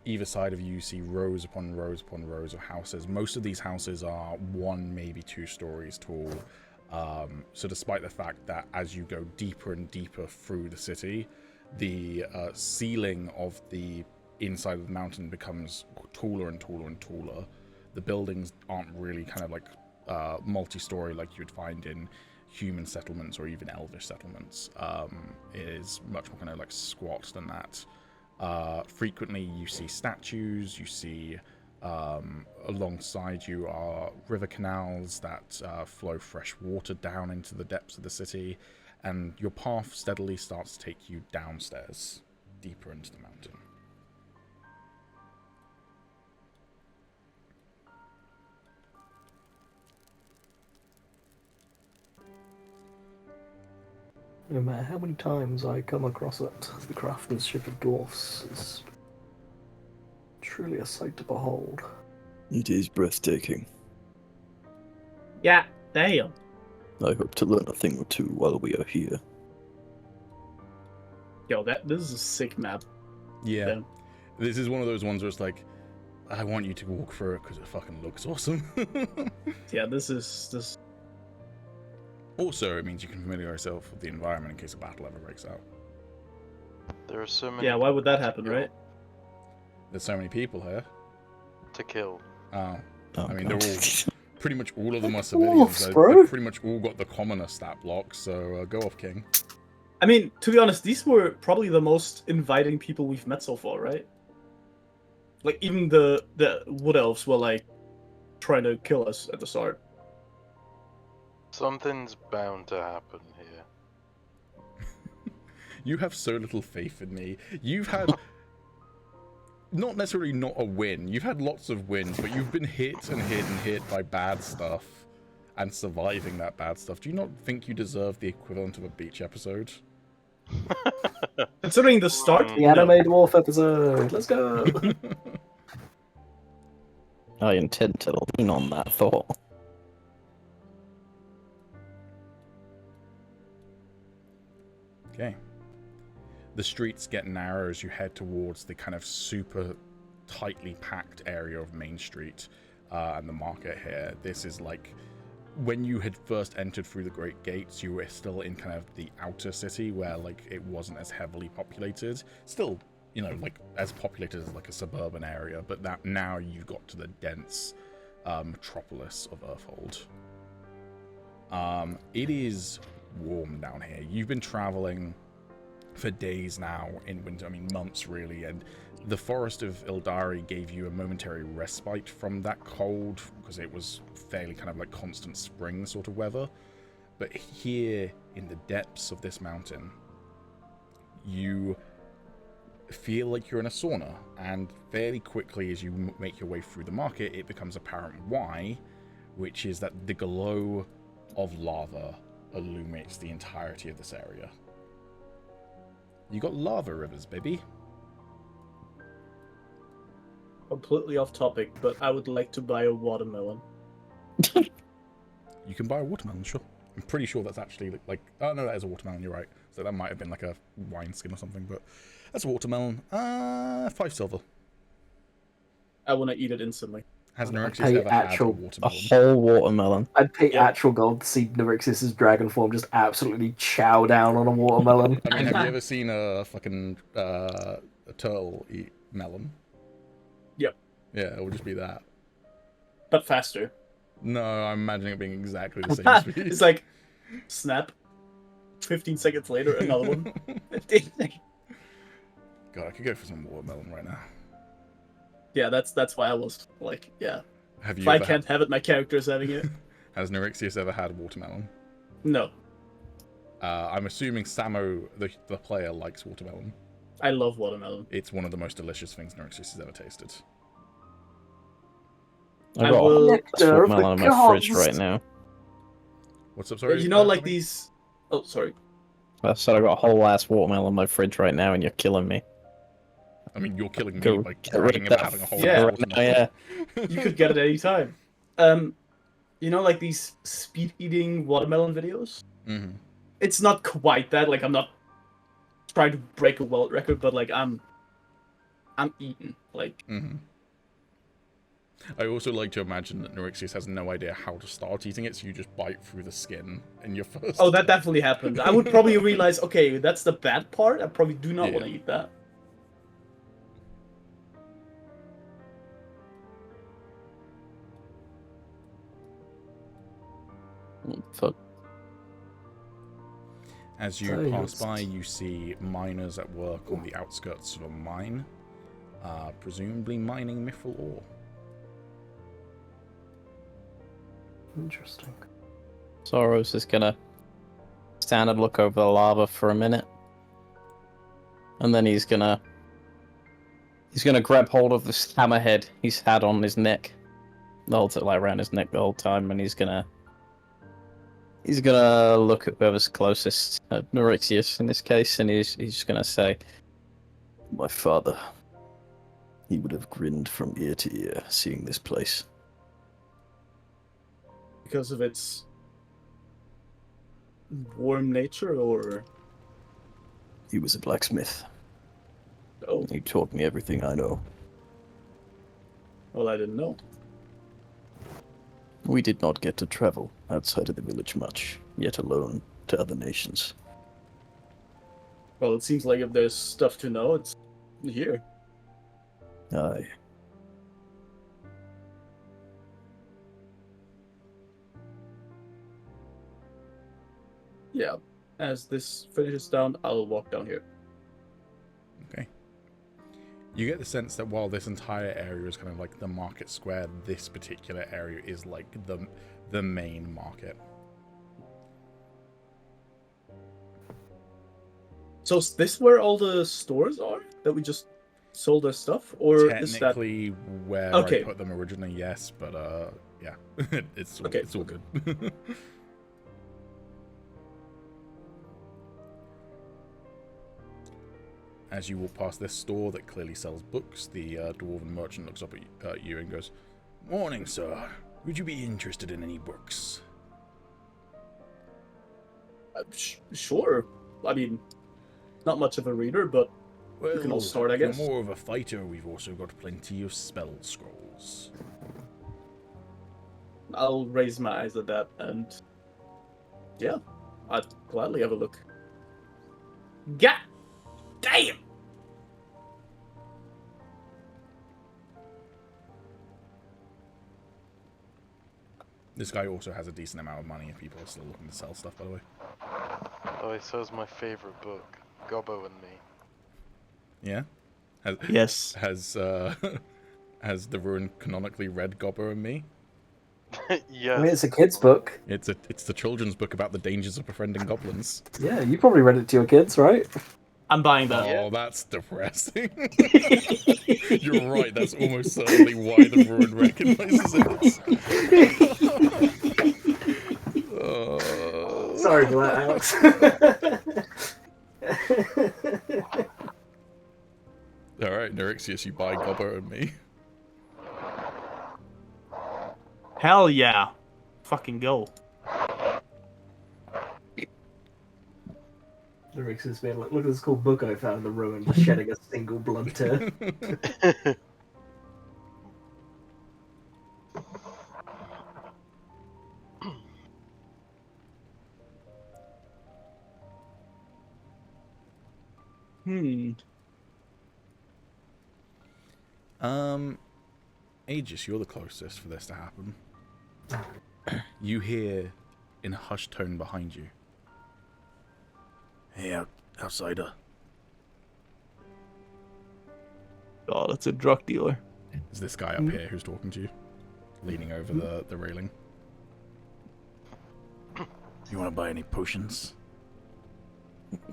either side of you see rows upon rows upon rows of houses. Most of these houses are 1, maybe 2 stories tall. So despite the fact that as you go deeper and deeper through the city, the ceiling of the inside of the mountain becomes taller and taller and taller. The buildings aren't really kind of like multi-story like you'd find in human settlements or even elvish settlements. It is much more kind of like squat than that. Frequently you see statues, you see alongside you are river canals that flow fresh water down into the depths of the city, and your path steadily starts to take you downstairs, deeper into the mountain. No matter how many times I come across it, the craftsmanship of dwarfs is truly a sight to behold. It is breathtaking. Yeah, damn. I hope to learn a thing or two while we are here. Yo, this is a sick map. Yeah. Yeah. This is one of those ones where it's like, I want you to walk through it because it fucking looks awesome. Yeah, this. Also, it means you can familiarize yourself with the environment in case a battle ever breaks out. There are so many. Yeah, why would that people happen, to kill. right? There's so many people here. To kill. Oh. Oh, I mean, God. they're all... Pretty much all of them are Dwarfs, civilians. They've bro. pretty much all got the commoner stat block, so go off, King. I mean, to be honest, these were probably the most inviting people we've met so far, right? Like, even the wood elves were like trying to kill us at the start. Something's bound to happen here. You have so little faith in me. You've had... not necessarily not a win. You've had lots of wins, but you've been hit and hit and hit by bad stuff and surviving that bad stuff. Do you not think you deserve the equivalent of a beach episode? Considering the start, The anime dwarf episode. Let's go. I intend to lean on that thought. Okay. The streets get narrower as you head towards the kind of super tightly packed area of Main Street and the market here. This is like when you had first entered through the Great Gates, you were still in kind of the outer city where like it wasn't as heavily populated. Still, you know, like as populated as like a suburban area, but that now you've got to the dense metropolis of Earthhold. It is warm down here. You've been traveling for days now in winter, I mean months really, and the forest of Ildari gave you a momentary respite from that cold because it was fairly kind of like constant spring sort of weather. But here in the depths of this mountain, you feel like you're in a sauna, and fairly quickly as you make your way through the market, it becomes apparent why, which is that the glow of lava illuminates the entirety of this area. You got lava rivers, baby. completely off topic, but I would like to buy a watermelon. You can buy a watermelon, sure. I'm pretty sure that's actually like oh no, that is a watermelon, you're right. So that might have been like a wine skin or something, but that's a watermelon. 5 silver. I want to eat it instantly. Has Norixious pay ever had a actual- A watermelon? whole watermelon. I'd pay Yeah. actual gold to see Norixious' dragon form just absolutely chow down on a watermelon. I mean, have you ever seen a fucking a turtle eat melon? Yep. Yeah, it will just be that. But faster. No, I'm imagining it being exactly the same speed. It's like, snap. 15 seconds later, another one. God, I could go for some watermelon right now. Yeah, that's why I was like, yeah. Have you If I ever can't have it, my character's having it. Has Norixious ever had watermelon? No. I'm assuming Samo, the player, likes watermelon. I love watermelon. It's one of the most delicious things Norixious has ever tasted. I've I got will- a Nectar of watermelon the in my fridge gods. right now. What's up, sorry? You know, like Tommy? these... Oh, sorry. I said I got a whole ass watermelon in my fridge right now, and you're killing me. I mean, you're killing me Go by get rid bragging of about that having a whole Yeah. right now, yeah. You could get it any time. You know, like these speed-eating watermelon videos? hmm It's not quite that. Like, I'm not trying to break a world record, but like, I'm eating. Like, hmm I also like to imagine that Norixious has no idea how to start eating it, so you just bite through the skin in your first. oh, that definitely happened. I would probably realize, okay, that's the bad part. I probably do not Yeah. want to eat that. Fuck. As you So pass it's- by, you see miners at work on the outskirts of a mine, presumably mining mithril ore. Interesting. Soros is gonna stand and look over the lava for a minute. And then he's gonna grab hold of this hammerhead he's had on his neck. The whole time, like around his neck the whole time, and he's gonna look at whoever's closest, Norixious in this case, and he's just gonna say, My father, he would have grinned from ear to ear seeing this place. Because of its warm nature, or He was a blacksmith. oh, He taught me everything I know. well, I didn't know. We did not get to travel outside of the village much, yet alone to other nations. Well, it seems like if there's stuff to know, it's here. Aye. Yeah. As this finishes down, I'll walk down here. Okay. You get the sense that while this entire area is kind of like the market square, this particular area is like the main market. So is this where all the stores are that we just sold our stuff, or is that? Technically, where Okay. I put them originally, yes, but yeah, it's Okay, it's all okay. good. As you walk past this store that clearly sells books, the dwarven merchant looks up at you and goes, "Morning, sir. Would you be interested in any books?" Sure. I mean, not much of a reader, but Well, can all start, I if you're guess. more of a fighter, we've also got plenty of spell scrolls. I'll raise my eyes at that, and yeah, I'd gladly have a look. God damn! This guy also has a decent amount of money if people are still looking to sell stuff, by the way. Oh, he sells my favorite book, Gobbo and Me. Yeah? Yes. Has the Ruin canonically read Gobbo and Me? Yes. I mean, it's a kid's book. It's the children's book about the dangers of befriending goblins. Yeah, you probably read it to your kids, right? I'm buying that. Oh, that's depressing. You're right, that's almost certainly why the Ruin recognizes it. Oh. Sorry for that, Alex. Alright, Norixious, you buy Gobbo and Me. Hell yeah. Fucking go. Lyrics has been like, look at this cool book I found in the ruin, just shedding a single blood tear. Agis, you're the closest for this to happen. You hear in a hushed tone behind you. Hey, outsider. Oh, that's a drug dealer. Is this guy up here who's talking to you? Leaning over the railing. You want to buy any potions?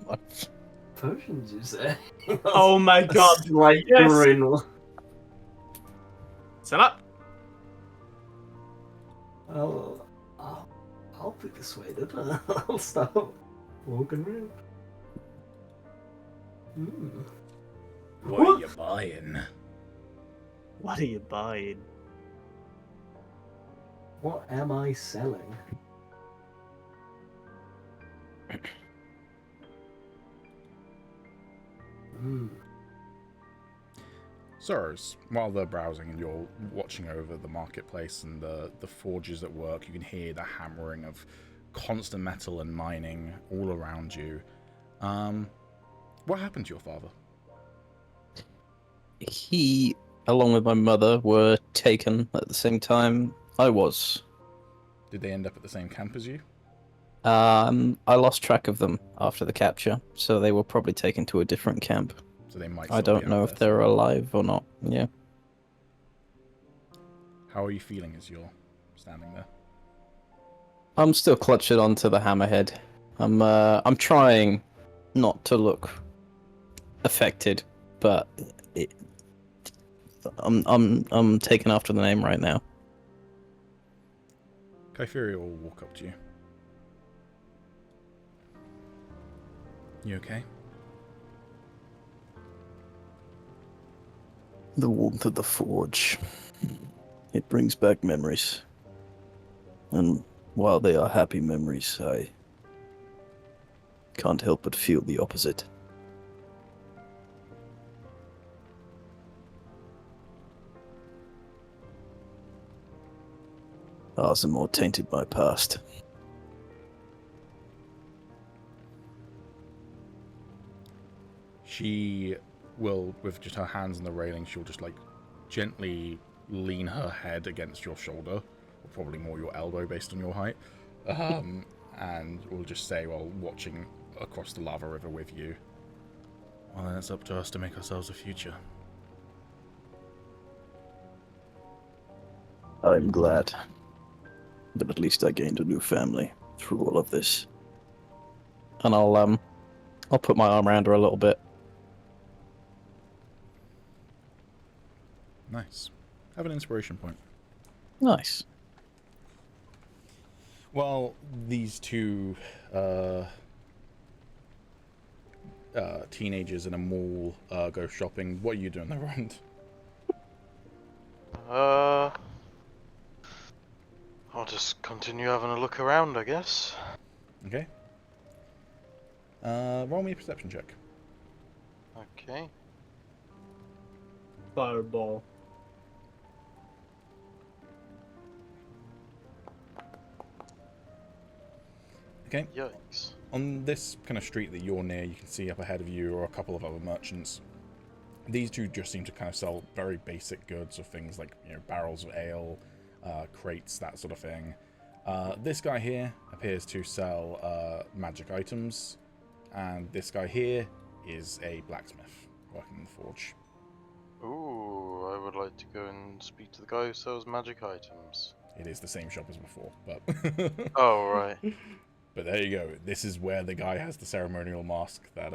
"What?" Potions, you say? Oh my god. Like Yes. ruin. Set up. I'll be persuaded. I'll start walking around. What are you buying? What are you buying? What am I selling? Soros, while they're browsing and you're watching over the marketplace and the forges at work, you can hear the hammering of constant metal and mining all around you. What happened to your father? He, along with my mother, were taken at the same time I was. Did they end up at the same camp as you? I lost track of them after the capture, so they were probably taken to a different camp. So they might. I Still don't be know out if there they're alive or not. Yeah. How are you feeling as you're standing there? I'm still clutching onto the hammerhead. I'm trying not to look affected, but I'm taken after the name right now. Kypheria will walk up to you. You okay? The warmth of the forge. It brings back memories. And while they are happy memories, I can't help but feel the opposite. Aasimar tainted my past. She will, with just her hands on the railing, she'll just like gently lean her head against your shoulder, or probably more your elbow based on your height, and will just say while watching across the lava river with you, well, then it's up to us to make ourselves a future. I'm glad. But at least I gained a new family through all of this. And I'll put my arm around her a little bit. Nice. Have an inspiration point. Nice. Well, these two teenagers in a mall go shopping. What are you doing around? I'll just continue having a look around, I guess. Okay. Roll me a perception check. Okay. Fireball. Okay. Yikes. On this kind of street that you're near, you can see up ahead of you are a couple of other merchants. These two just seem to kind of sell very basic goods of things like, you know, barrels of ale, crates, that sort of thing. This guy here appears to sell magic items, and this guy here is a blacksmith working in the forge. Ooh, I would like to go and speak to the guy who sells magic items. It is the same shop as before, but Oh, right. but there you go. This is where the guy has the ceremonial mask that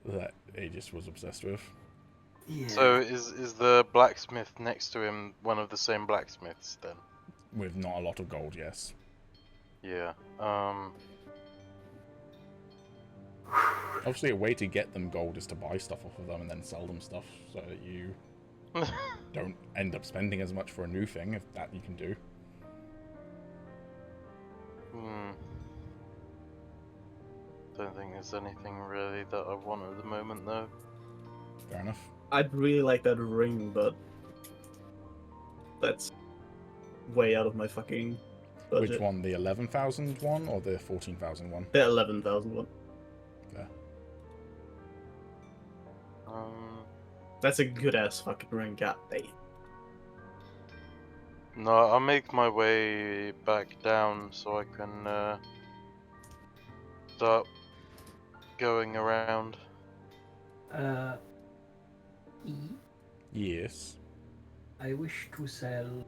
that Agis was obsessed with. Yeah. So is the blacksmith next to him one of the same blacksmiths then? With not a lot of gold, yes. Yeah. Obviously, a way to get them gold is to buy stuff off of them and then sell them stuff so that you don't end up spending as much for a new thing, if that you can do. Don't think there's anything really that I want at the moment though. Fair enough. I'd really like that ring, but that's way out of my fucking budget. Which one? The 11,000 one or the 14,000 one? The 11,000 one. Fair. That's a good ass fucking ring, god damn. No, I'll make my way back down so I can start going around. Yes. I wish to sell.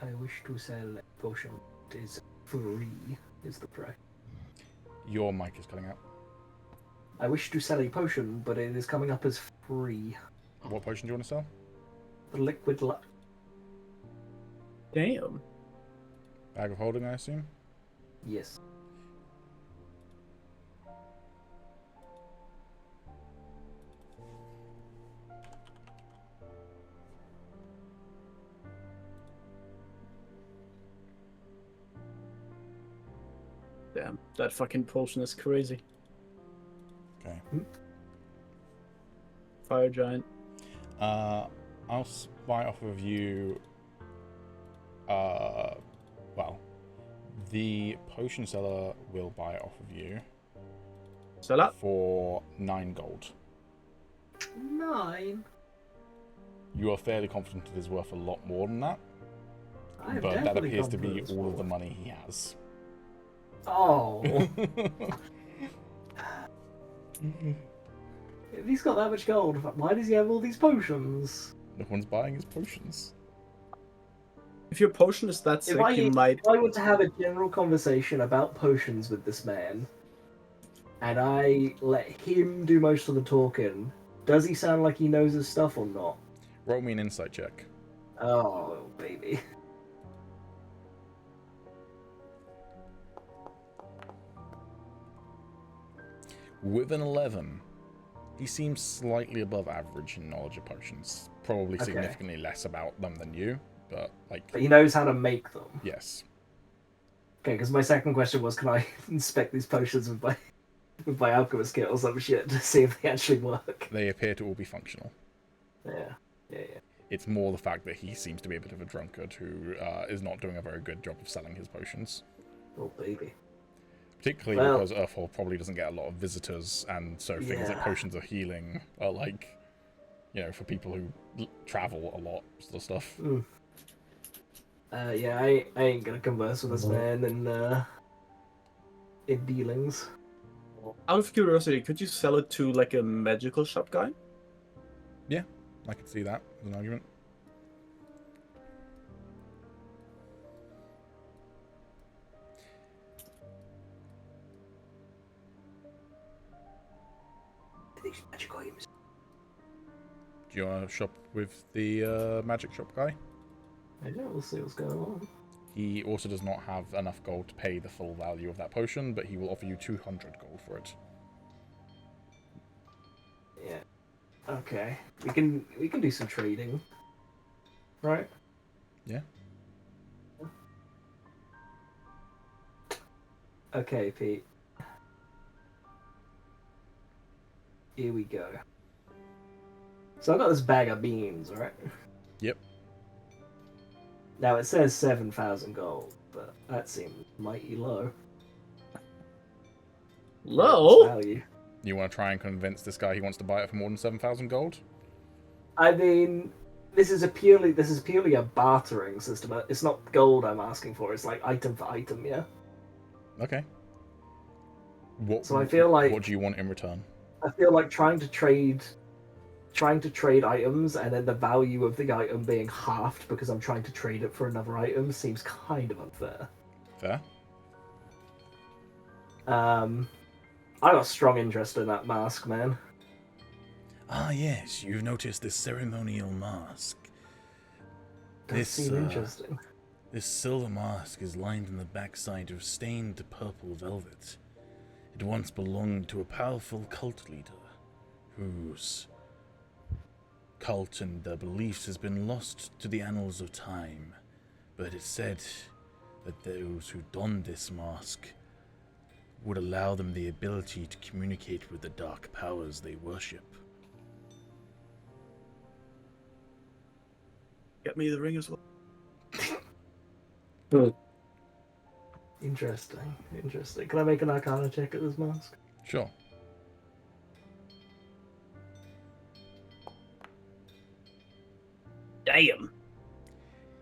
I wish to sell a potion that is free. Is the price? Your mic is cutting out. I wish to sell a potion, but it is coming up as free. What potion do you want to sell? The liquid luck. Damn. Bag of holding, I assume? Yes. Damn. That fucking potion is crazy. Okay. Fire giant. I'll buy off of you. Well, the potion seller will buy it off of you. Sell up. For 9 gold. 9. You are fairly confident it is worth a lot more than that, I am but that definitely appears to be confident it's all of the more. money he has. Oh. If he's got that much gold, why does he have all these potions? No one's buying his potions. If your potion is that If sick, I, you might. if I were to have a general conversation about potions with this man, and I let him do most of the talking, does he sound like he knows his stuff or not? Roll me an insight check. Oh, baby. With an 11, he seems slightly above average in knowledge of potions. Probably Okay. significantly less about them than you, but like, But he knows how to make them. yes. Okay, because my second question was, can I inspect these potions with my alchemist kit or some shit to see if they actually work? They appear to all be functional. Yeah. It's more the fact that he seems to be a bit of a drunkard who is not doing a very good job of selling his potions. Oh, baby. Particularly Well- because Earthhold probably doesn't get a lot of visitors, and so things like Yeah. potions of healing are like, you know, for people who travel a lot, sort of stuff. Mm. Yeah, I ain't gonna converse with this man in dealings. Out of curiosity, could you sell it to like a magical shop guy? I could see that as an argument. These magic items. Do you want to shop with the magic shop guy? I know, we'll see what's going on. He also does not have enough gold to pay the full value of that potion, but he will offer you 200 gold for it. Yeah. Okay. We can do some trading. Right? Yeah. Okay, Pete. Here we go. So I've got this bag of beans, right? Yep. Now it says 7,000 gold, but that seems mighty low. Low? Value. You want to try and convince this guy he wants to buy it for more than 7,000 gold? I mean, this is purely a bartering system. It's not gold I'm asking for. It's like item for item, yeah. Okay. What, So I feel like what do you want in return? trying to trade items and then the value of the item being halved because I'm trying to trade it for another item seems kind of unfair. Fair. I got strong interest in that mask, man. Ah, yes, you've noticed this ceremonial mask. Does seem interesting. This silver mask is lined on the backside of stained purple velvet. It once belonged to a powerful cult leader, whose cult and their beliefs has been lost to the annals of time. But it's said that those who don this mask would allow them the ability to communicate with the dark powers they worship. Get me the ring as well. Interesting. Can I make an Arcana check at this mask? Sure. Damn.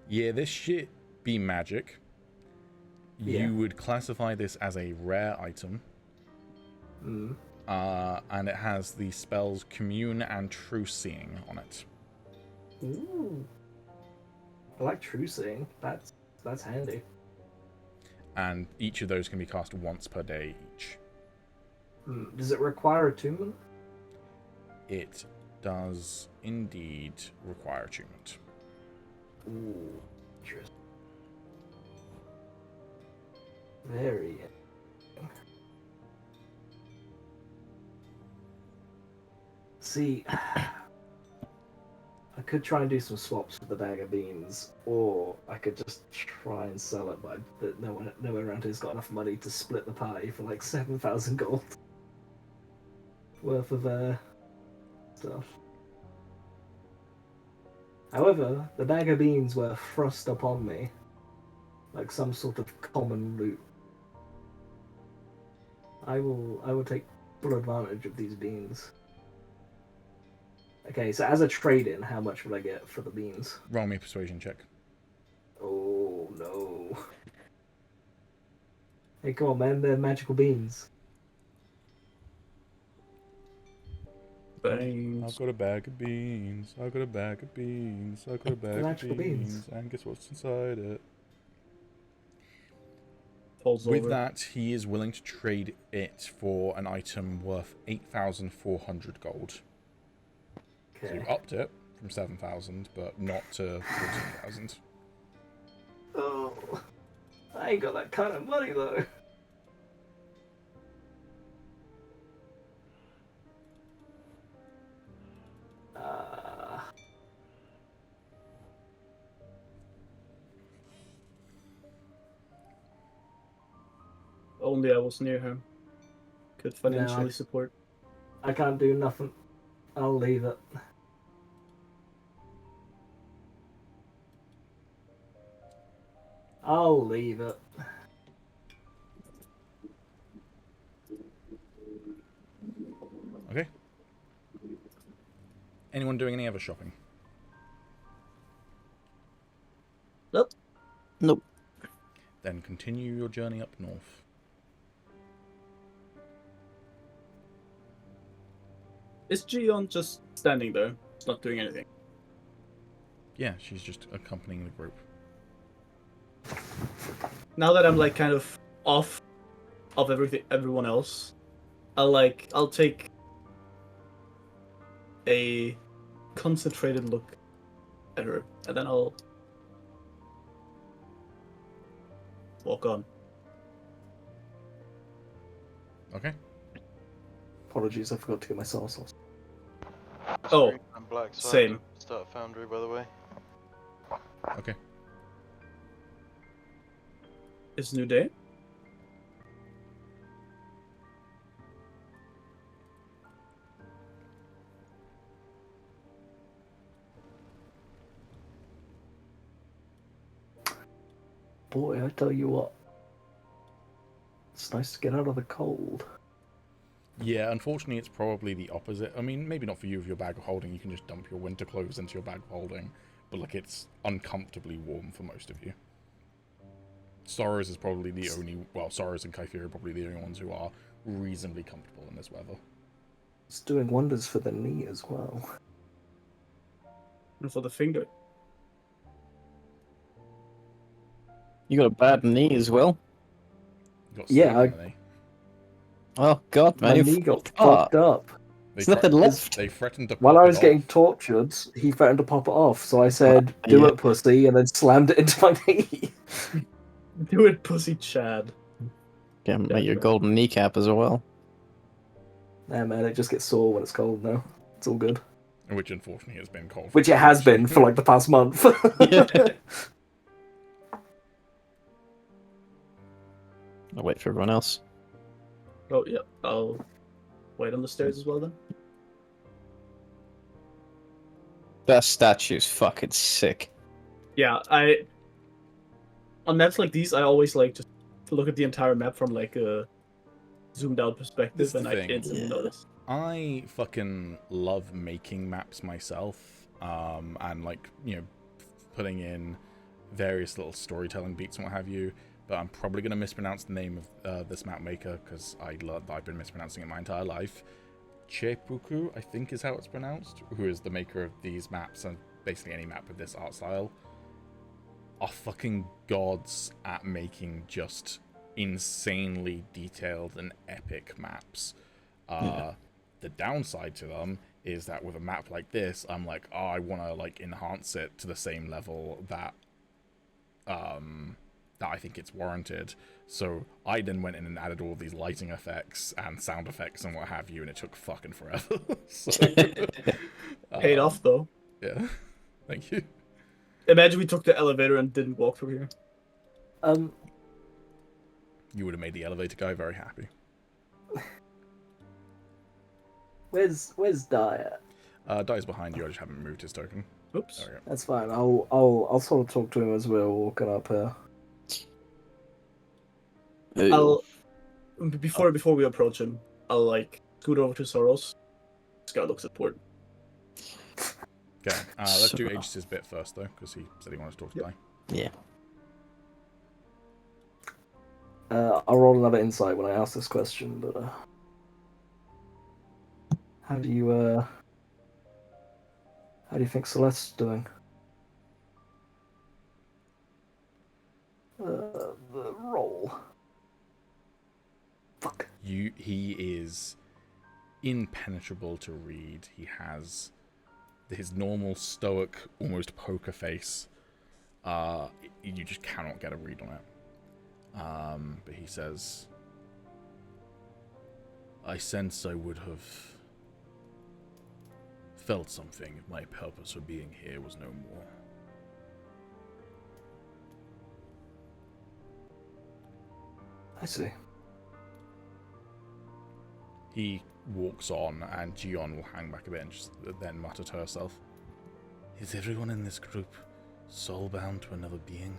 Yeah, this shit be magic. Yeah. You would classify this as a rare item. Mm. And it has the spells Commune and True Seeing on it. Ooh. I like True Seeing. That's handy. And each of those can be cast once per day each. Does it require attunement? It does indeed require attunement. Ooh, interesting. Very interesting. See, I could try and do some swaps with the bag of beans, or I could just try and sell it, but no one around here's got enough money to split the pie for like 7,000 gold worth of stuff. However, the bag of beans were thrust upon me like some sort of common loot. I will take full advantage of these beans. Okay, so as a trade-in, how much would I get for the beans? Roll me a persuasion check. Oh no! Hey, come on, man! They're magical beans. I've got a bag of beans. I've got a bag of beans. I've got a bag of magical beans. And guess what's inside it? Falls With over. that, he is willing to trade it for an item worth 8,400 gold. So you Okay. upped it from 7,000, but not to 14,000. Oh, I ain't got that kind of money though. Only I was near him. Could financially support. I can't do nothing. I'll leave it. I'll leave it. Okay. Anyone doing any other shopping? Nope. Nope. Then continue your journey up north. Is Gion just standing there, not doing anything? Yeah, she's just accompanying the group. Now that I'm like kind of off of everyone else, I'll take a concentrated look at her, and then I'll walk on. Okay. Apologies, I forgot to get my sour sauce. Oh, I'm black, so same. I have to start a foundry, by the way. Okay. It's a new day. Boy, I tell you what. It's nice to get out of the cold. Yeah, unfortunately, it's probably the opposite. I mean, maybe not for you with your bag of holding. You can just dump your winter clothes into your bag of holding. But, like, it's uncomfortably warm for most of you. Soros is probably the only... Well, Soros and Kyphir are probably the only ones who are reasonably comfortable in this weather. It's doing wonders for the knee as well. And for the finger. You got a bad knee as well? You got Yeah, stone in the knee. Oh god, man, My you knee got fucked up. fucked up. There's nothing left. They threatened to pop While I it was getting off. tortured, he threatened to pop it off, so I said, "Do Yeah. it, pussy," and then slammed it into my knee. Do it, pussy Chad. Yeah, mate, your golden kneecap as well. Nah, man, it just gets sore when it's cold now. It's all good. Which, unfortunately, has been cold. Which it has been for like the past month. I'll wait for everyone else. Oh, yeah. I'll wait on the stairs as well then. That statue's fucking sick. Yeah, on maps like these, I always like just to look at the entire map from like a zoomed out perspective, This is and the I thing. instantly notice. I fucking love making maps myself, and like, you know, putting in various little storytelling beats and what have you. But I'm probably going to mispronounce the name of this map maker because I've been mispronouncing it my entire life. Chepuku, I think is how it's pronounced, who is the maker of these maps and basically any map with this art style, are fucking gods at making just insanely detailed and epic maps. The downside to them is that with a map like this, I'm like, oh, I want to like enhance it to the same level that that I think it's warranted. So I then went in and added all these lighting effects and sound effects and what have you, and it took fucking forever. So, Paid off though. Yeah, thank you. Imagine we took the elevator and didn't walk through here. You would have made the elevator guy very happy. Where's Dyer? Die's behind you. I just haven't moved his token. Oops. There we go. That's fine. I'll sort of talk to him as we're walking up here. I'll before we approach him, I'll like scoot over to Soros. This guy looks important. Okay, let's do So- Aegis' bit first, though, because he said he wanted to talk to Yep. Guy. Yeah. I'll roll another insight when I ask this question, but how do you think Celeste's doing? The roll. Fuck. He is impenetrable to read. He has his normal stoic, almost poker face. You just cannot get a read on it. But he says, I sense I would have felt something if my purpose for being here was no more. I see. He walks on, and Gion will hang back a bit and just then mutter to herself, is everyone in this group soulbound to another being?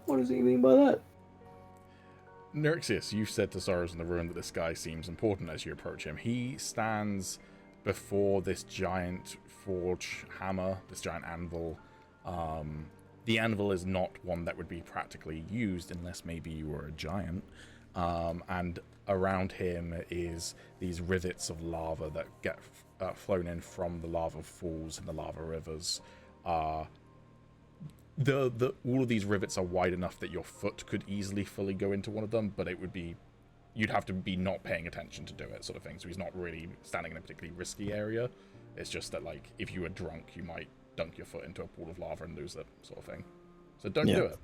What does he mean by that? Norixious, you've said to Sorrows in the Ruin that this guy seems important as you approach him. He stands before this giant forge hammer, this giant anvil. The anvil is not one that would be practically used unless maybe you were a giant. And around him is these rivets of lava that get flown in from the lava falls and the lava rivers. All of these rivets are wide enough that your foot could easily fully go into one of them, but it would be, you'd have to be not paying attention to do it, sort of thing. So he's not really standing in a particularly risky area. It's just that, like, if you were drunk, you might dunk your foot into a pool of lava and lose it, sort of thing. So don't do it.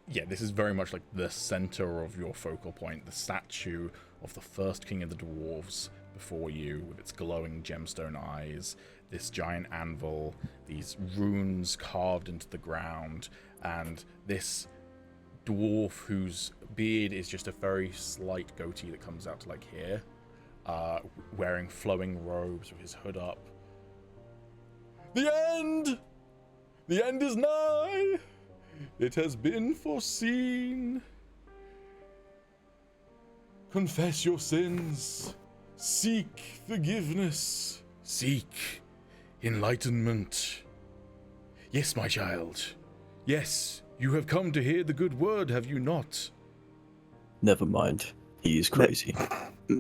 Yeah, this is very much like the center of your focal point, the statue of the first king of the dwarves before you, with its glowing gemstone eyes, this giant anvil, these runes carved into the ground, and this dwarf whose beard is just a very slight goatee that comes out to like here, wearing flowing robes with his hood up. The end! The end is nigh! It has been foreseen. Confess your sins. Seek forgiveness. Seek enlightenment. Yes, my child. Yes, you have come to hear the good word, have you not? Never mind. He is crazy.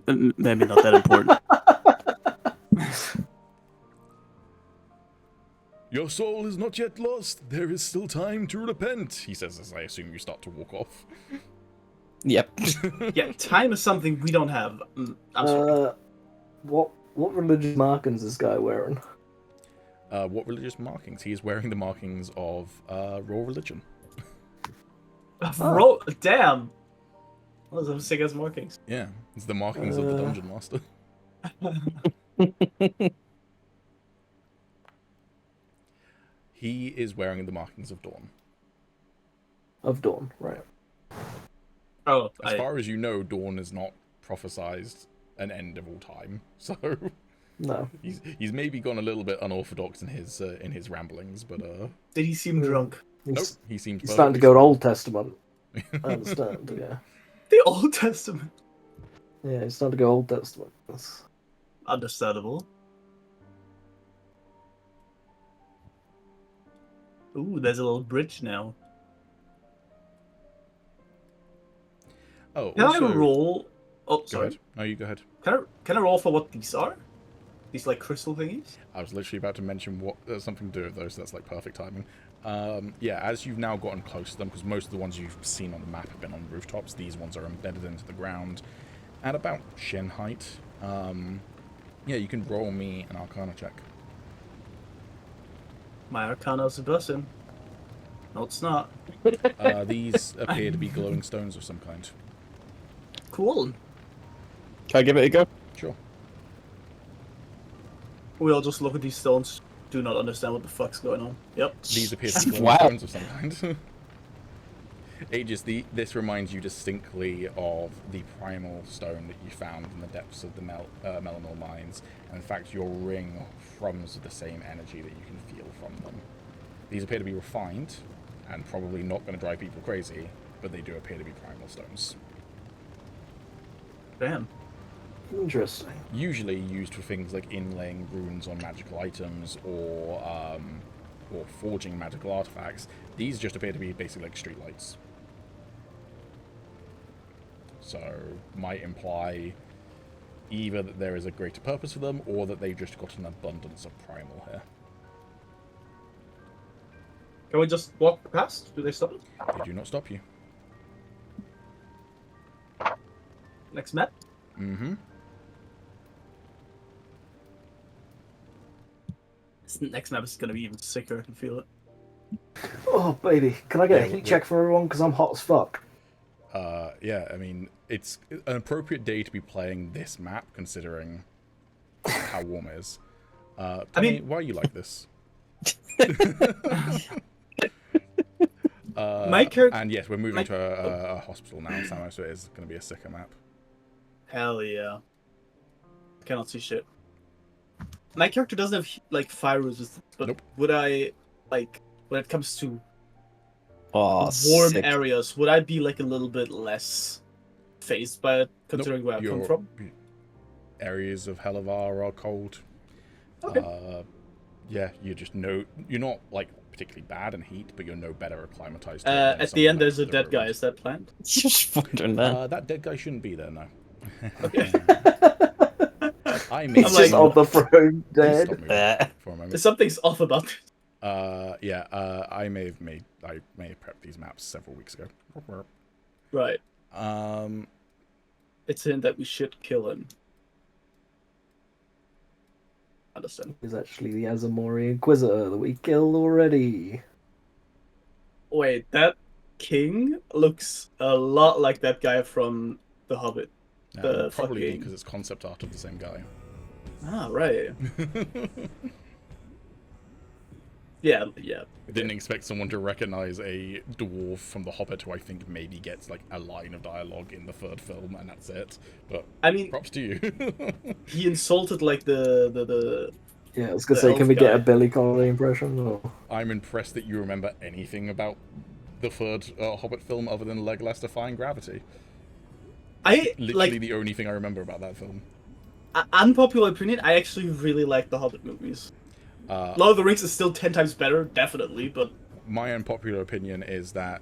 Maybe not that important. Your soul is not yet lost. There is still time to repent, he says as I assume you start to walk off. Yep. Yeah, time is something we don't have. I'm sorry. What religious markings is this guy wearing? What religious markings? He is wearing the markings of raw religion. Damn! Those are sick as markings. Yeah, it's the markings of the Dungeon Master. He is wearing the markings of Dawn. Of Dawn, right. Oh, As far as you know, Dawn is not prophesized an end of all time, so No. he's maybe gone a little bit unorthodox in his ramblings, but did he seem drunk? nope, he seems He's starting to go to Old Testament. I understand, yeah. The Old Testament. Yeah, he's starting to go Old Testament. That's... Understandable. Ooh, there's a little bridge now. Oh, Can also, I roll? Oh, go sorry. ahead. No, you go ahead. Can I roll for what these are? These like crystal thingies? I was literally about to mention what something to do with those, so that's like perfect timing. Yeah, as you've now gotten close to them, because most of the ones you've seen on the map have been on rooftops, these ones are embedded into the ground at about shin height. Yeah, you can roll me an Arcana check. My Arcana's a blessing. No, it's not. These appear to be glowing stones of some kind. Cool. Can I give it a go? Sure. We all just look at these stones, do not understand what the fuck's going on. Yep. These appear to be glowing Wow. stones of some kind. Aegis, this reminds you distinctly of the primal stone that you found in the depths of the Melanor mines. And in fact, your ring thrums with the same energy that you can feel from them. These appear to be refined, and probably not going to drive people crazy, but they do appear to be primal stones. Damn. Interesting. Usually used for things like inlaying runes on magical items or forging magical artifacts. These just appear to be basically like streetlights. So might imply either that there is a greater purpose for them or that they've just got an abundance of primal here. Can we just walk past? Do they stop us? They do not stop you. Next map? Mm-hmm. This next map is gonna be even sicker. I can feel it. Oh, baby. Can I get a Yeah, heat check for everyone? Because I'm hot as fuck. Yeah, I mean, it's an appropriate day to be playing this map, considering how warm it is. Tell me why you like this. My character... And yes, we're moving to a hospital now, Samo, so it is going to be a sicker map. Hell yeah. Cannot see shit. My character doesn't have, like, fire resistance, but Nope. would I, like, when it comes to Oh, warm sick. areas, would I be, like, a little bit less phased by it, considering where I come from? Areas of Hellevar are cold. Okay. Yeah, you're not, like, particularly bad in heat, but you're no better acclimatized to it than At the someone end, like there's a the dead guy. Road. Is that planned? Just wondering that. That dead guy shouldn't be there, no. Okay. I may He's I'm just like- on the throne, Stop dead. moving for a moment. Something's off about it. I may have prepped these maps several weeks ago. Right. Um, It's him that we should kill him. Understand. He's actually the Azamori Inquisitor that we killed already. Wait, that king looks a lot like that guy from The Hobbit. The probably fucking- because it's concept art of the same guy. Ah, right. Yeah. Didn't expect someone to recognize a dwarf from The Hobbit who I think maybe gets like a line of dialogue in the third film and that's it. But I mean, props to you. he insulted like the Yeah, I was gonna The say, can elf we get a guy. Billy Connolly impression? Or... I'm impressed that you remember anything about the third Hobbit film other than Legolas defying gravity. I Literally like the only thing I remember about that film. unpopular opinion. I actually really like the Hobbit movies. Lord of the Rings is still 10 times better, definitely, but My unpopular opinion is that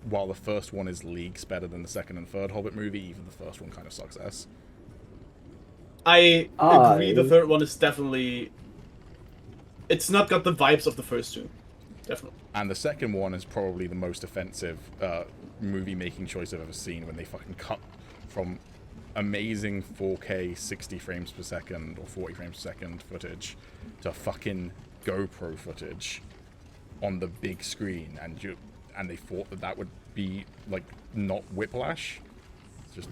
while the first one is leagues better than the second and third Hobbit movie, even the first one kind of sucks ass. I agree. The third one is definitely. It's not got the vibes of the first two, definitely. And the second one is probably the most offensive movie-making choice I've ever seen when they fucking cut from amazing 4K 60 frames per second or 40 frames per second footage to fucking GoPro footage on the big screen, and they thought that would be like not whiplash. It's just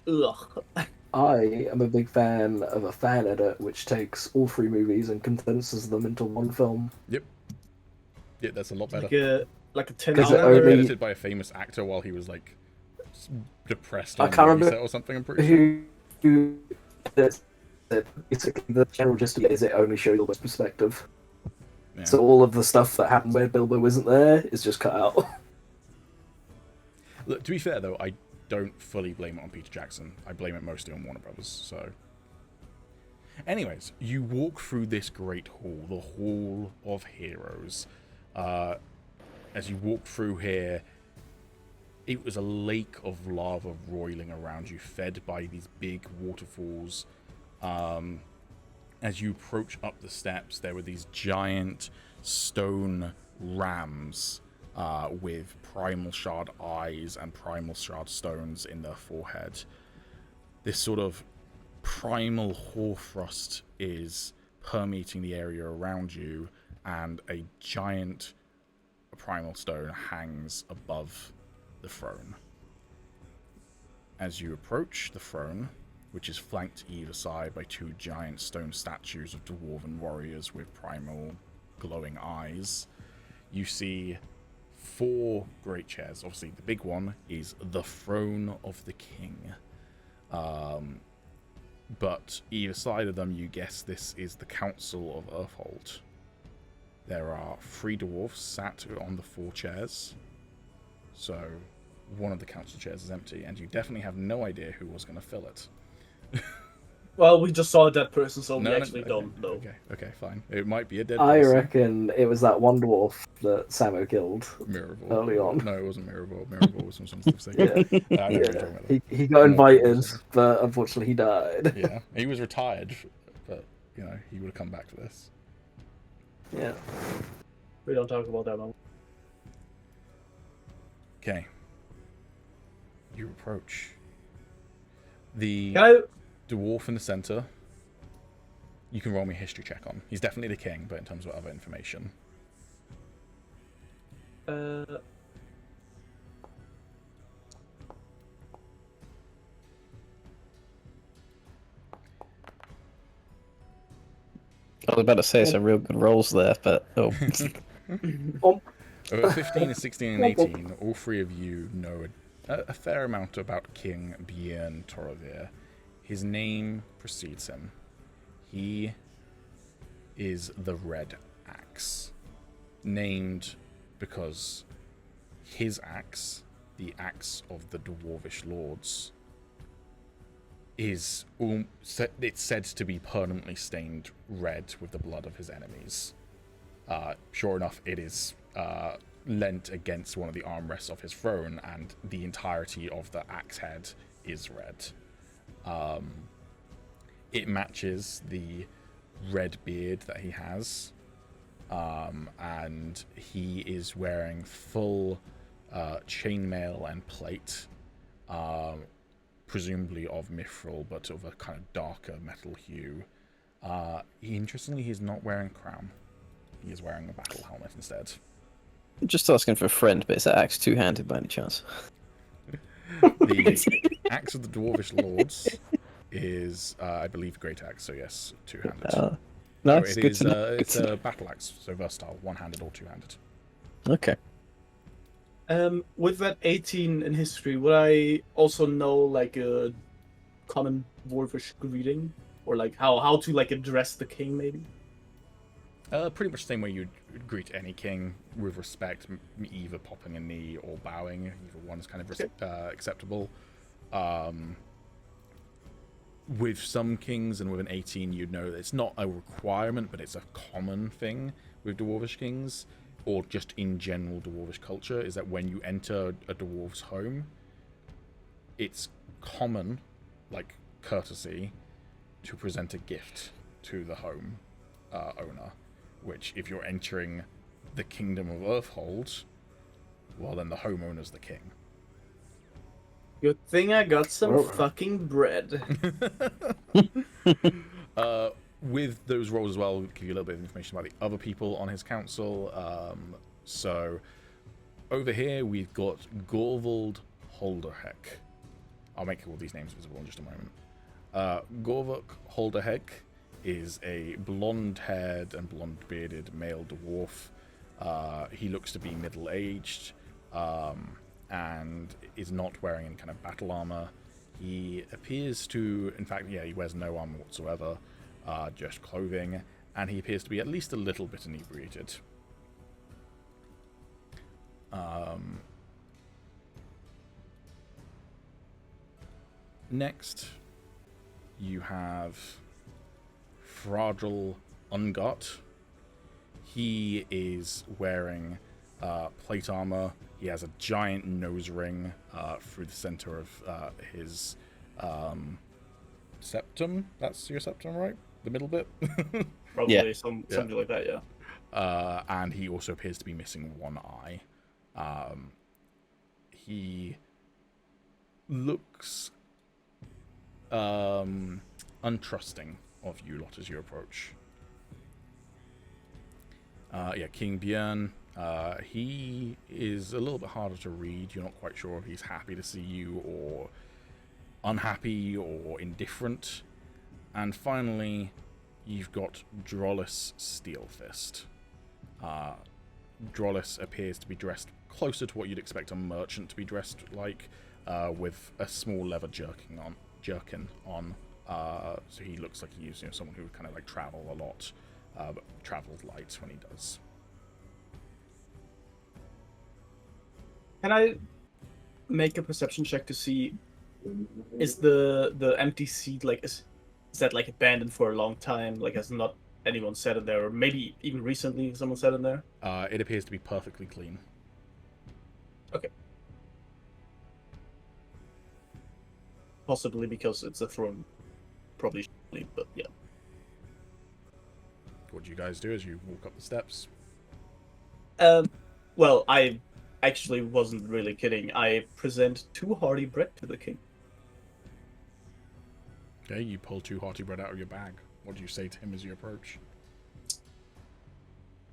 Ugh. I am a big fan of a fan edit which takes all three movies and condenses them into one film. Yep, that's a lot better. Like a 10 'Cause it hour. only- Edited by a famous actor while he was like depressed I on can't the remember set or something. I'm pretty sure. Who basically the general gist of it is it only shows Bilbo's perspective. Yeah. So all of the stuff that happened where Bilbo isn't there is just cut out. Look, to be fair though, I don't fully blame it on Peter Jackson. I blame it mostly on Warner Brothers. So, anyways, you walk through this great hall, the Hall of Heroes. As you walk through here, it was a lake of lava roiling around you, fed by these big waterfalls. As you approach up the steps, there were these giant stone rams with primal shard eyes and primal shard stones in their forehead. This sort of primal hoarfrost is permeating the area around you, and a giant primal stone hangs above the throne. As you approach the throne, which is flanked either side by two giant stone statues of dwarven warriors with primal glowing eyes, you see 4 great chairs. Obviously, the big one is the throne of the king. But either side of them, you guess this is the Council of Earthhold. There are 3 dwarves sat on the 4 chairs. So one of the council chairs is empty, and you definitely have no idea who was going to fill it. Well, we just saw a dead person, so we No, actually okay, don't know. Okay, fine. It might be a dead I person. reckon it was that one dwarf that Samo killed Mirabel. early on. No, it wasn't Mirabel. Mirabel was from Songs DnD. Yeah. I know what you're talking about. He got I know what you're invited, talking but unfortunately he died. about. Yeah, he was retired, but you know he would have come back for this. Yeah. We don't talk about that one. Okay. You approach the Can I? dwarf in the center. You can roll me a history check on. He's definitely the king, but in terms of other information. I was about to say some real good rolls there, but oh. Over 15, 16, and 18, all three of you know a fair amount about King Björn Torovir. His name precedes him. He is the Red Axe, named because his axe, the axe of the Dwarvish Lords, is it's said to be permanently stained red with the blood of his enemies. Sure enough, it is leant against one of the armrests of his throne, and the entirety of the axe head is red. It matches the red beard that he has, and he is wearing full chainmail and plate, presumably of mithril, but of a kind of darker metal hue. Interestingly, he's not wearing a crown. He is wearing a battle helmet instead. Just asking for a friend, but is that axe two-handed by any chance? The axe of the Dwarvish Lords is, I believe, great axe, so yes, two-handed. Nice, So good to know. it's a battle axe, so versatile, one-handed or two-handed. Okay. With that 18 in history, would I also know like a common dwarvish greeting, or like how to like address the king, maybe? Pretty much the same way you'd greet any king, with respect, either popping a knee or bowing. Either one's kind of acceptable. With some kings and with an 18, you'd know that it's not a requirement, but it's a common thing with Dwarvish kings, or just in general Dwarvish culture, is that when you enter a dwarf's home, it's common, like courtesy, to present a gift to the home owner. Which, if you're entering the kingdom of Earthhold, well, then the homeowner's the king. Good thing I got some fucking bread. With those roles as well, we'll give you a little bit of information about the other people on his council. So, over here, we've got Gorvald Holderheck. I'll make all these names visible in just a moment. Gorvald Holderheck is a blonde-haired and blonde-bearded male dwarf. He looks to be middle-aged, and is not wearing any kind of battle armor. He appears to, in fact, he wears no armor whatsoever, just clothing, and he appears to be at least a little bit inebriated. Next, you have Fragile Ungot. He is wearing plate armor. He has a giant nose ring through the center of his septum. That's your septum, right? The middle bit? Probably Yeah. something like that, yeah. And he also appears to be missing one eye. He looks untrusting of you lot as you approach. King Björn, he is a little bit harder to read. You're not quite sure if he's happy to see you or unhappy or indifferent. And finally, you've got Drollis Steelfist. Drollis appears to be dressed closer to what you'd expect a merchant to be dressed like, with a small leather jerkin on. So he looks like he's someone who would kind of like travel a lot, but travels light when he does. Can I make a perception check to see is the empty seat like is that like abandoned for a long time? Like has not anyone sat in there, or maybe even recently someone sat in there? It appears to be perfectly clean. Okay. Possibly because it's a throne, probably shouldn't leave, but yeah. What do you guys do as you walk up the steps? Well, I actually wasn't really kidding. I present 2 hearty bread to the king. Okay, you pull 2 hearty bread out of your bag. What do you say to him as you approach?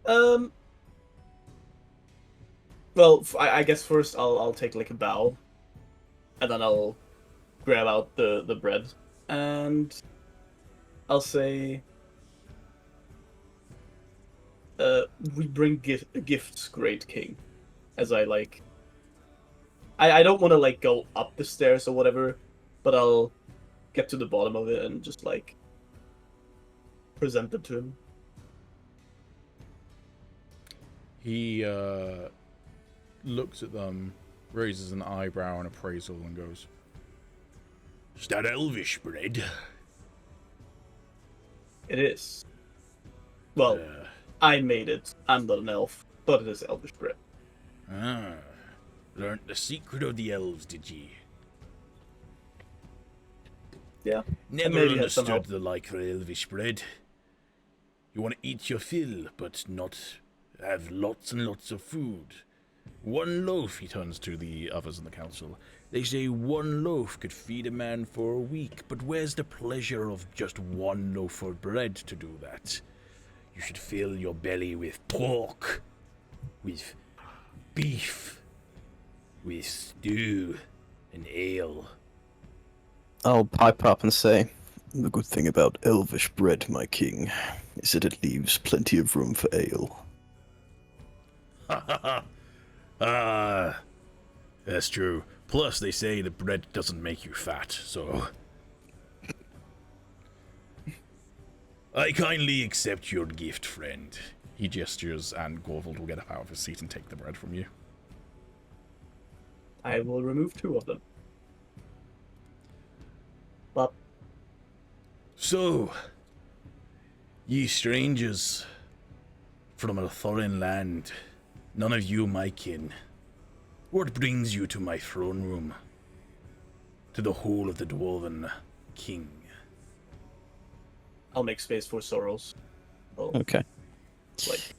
Well, I guess first I'll take like a bow, and then I'll grab out the bread, and I'll say, "We bring gifts, great king." As I like, I don't want to like go up the stairs or whatever, but I'll get to the bottom of it and just like present it to him. He looks at them, raises an eyebrow in appraisal, and goes, "Is that elvish bread?" It is. Well, I made it. I'm not an elf, but it is elvish bread. Learned the secret of the elves, did ye? Yeah. Never maybe had some understood help. the like for elvish bread. You want to eat your fill, but not have lots and lots of food. 1 loaf, he turns to the others in the council. They say 1 loaf could feed a man for a week, but where's the pleasure of just 1 loaf of bread to do that? You should fill your belly with pork, with beef, with stew and ale. I'll pipe up and say, the good thing about elvish bread, my king, is that it leaves plenty of room for ale. That's true. Plus, they say the bread doesn't make you fat, so... I kindly accept your gift, friend. He gestures, and Gorvold will get up out of his seat and take the bread from you. I will remove 2 of them. But So, ye strangers from a foreign land, none of you my kin, what brings you to my throne room, to the hall of the Dwarven King? I'll make space for sorrows. Okay. Like,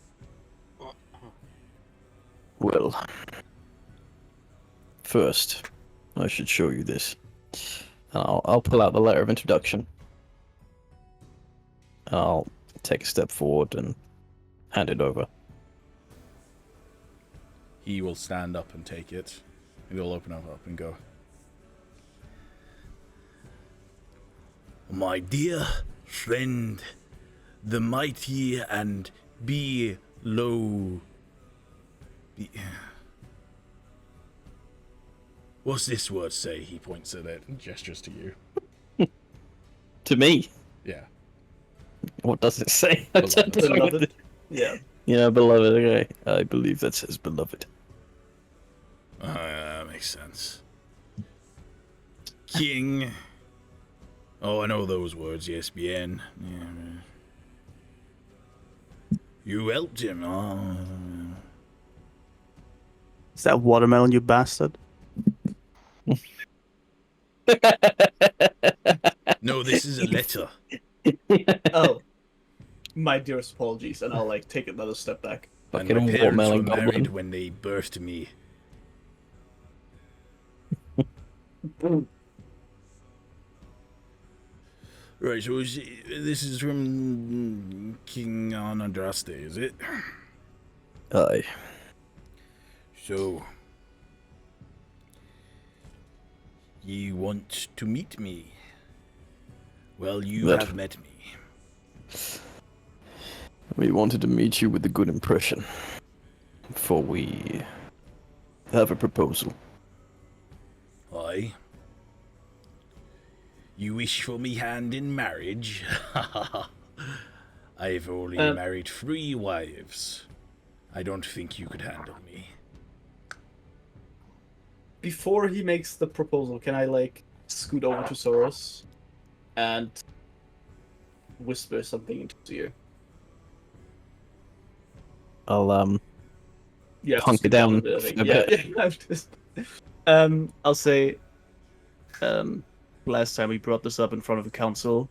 Well, first, I should show you this. I'll pull out the letter of introduction. I'll take a step forward and hand it over. He will stand up and take it, and he'll open it up and go, "My dear friend, the mighty and What's this word say?" He points at it and gestures to you. To me? Yeah. What does it say? Beloved. beloved. Yeah. Yeah, beloved, okay. I believe that says beloved. That makes sense. King. Oh, I know those words, yes, bien. Yeah. You helped him. Oh. Is that watermelon, you bastard? No, this is a letter. Oh. My dearest apologies, and I'll like take another step back. And Fucking my parents were watermelon married goblin. when they birthed me. Right, so this is from King Anandraste, is it? Aye. So, you want to meet me? Well, you That- have met me. We wanted to meet you with a good impression. For we have a proposal. Aye. You wish for me hand in marriage? I've only married 3 wives. I don't think you could handle me. before he makes the proposal, can I like scoot over to Soros and whisper something into his ear? I'll You have to hunker scoot down a bit, I think. a Yeah, bit. yeah. I'm just... I'll say, last time we brought this up in front of the council,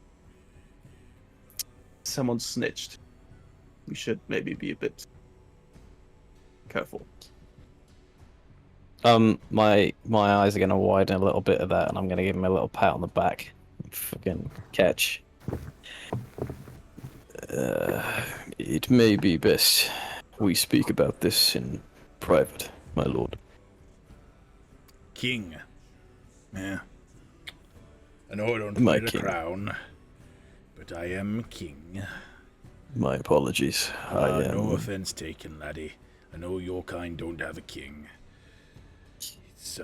someone snitched. We should maybe be a bit careful. My eyes are gonna widen a little bit of that, and I'm gonna give him a little pat on the back. Fucking catch. It may be best we speak about this in private, my lord. King. Yeah. I know I don't My wear a king. crown, but I am king. My apologies. I am... No offense taken, laddie. I know your kind don't have a king. It's,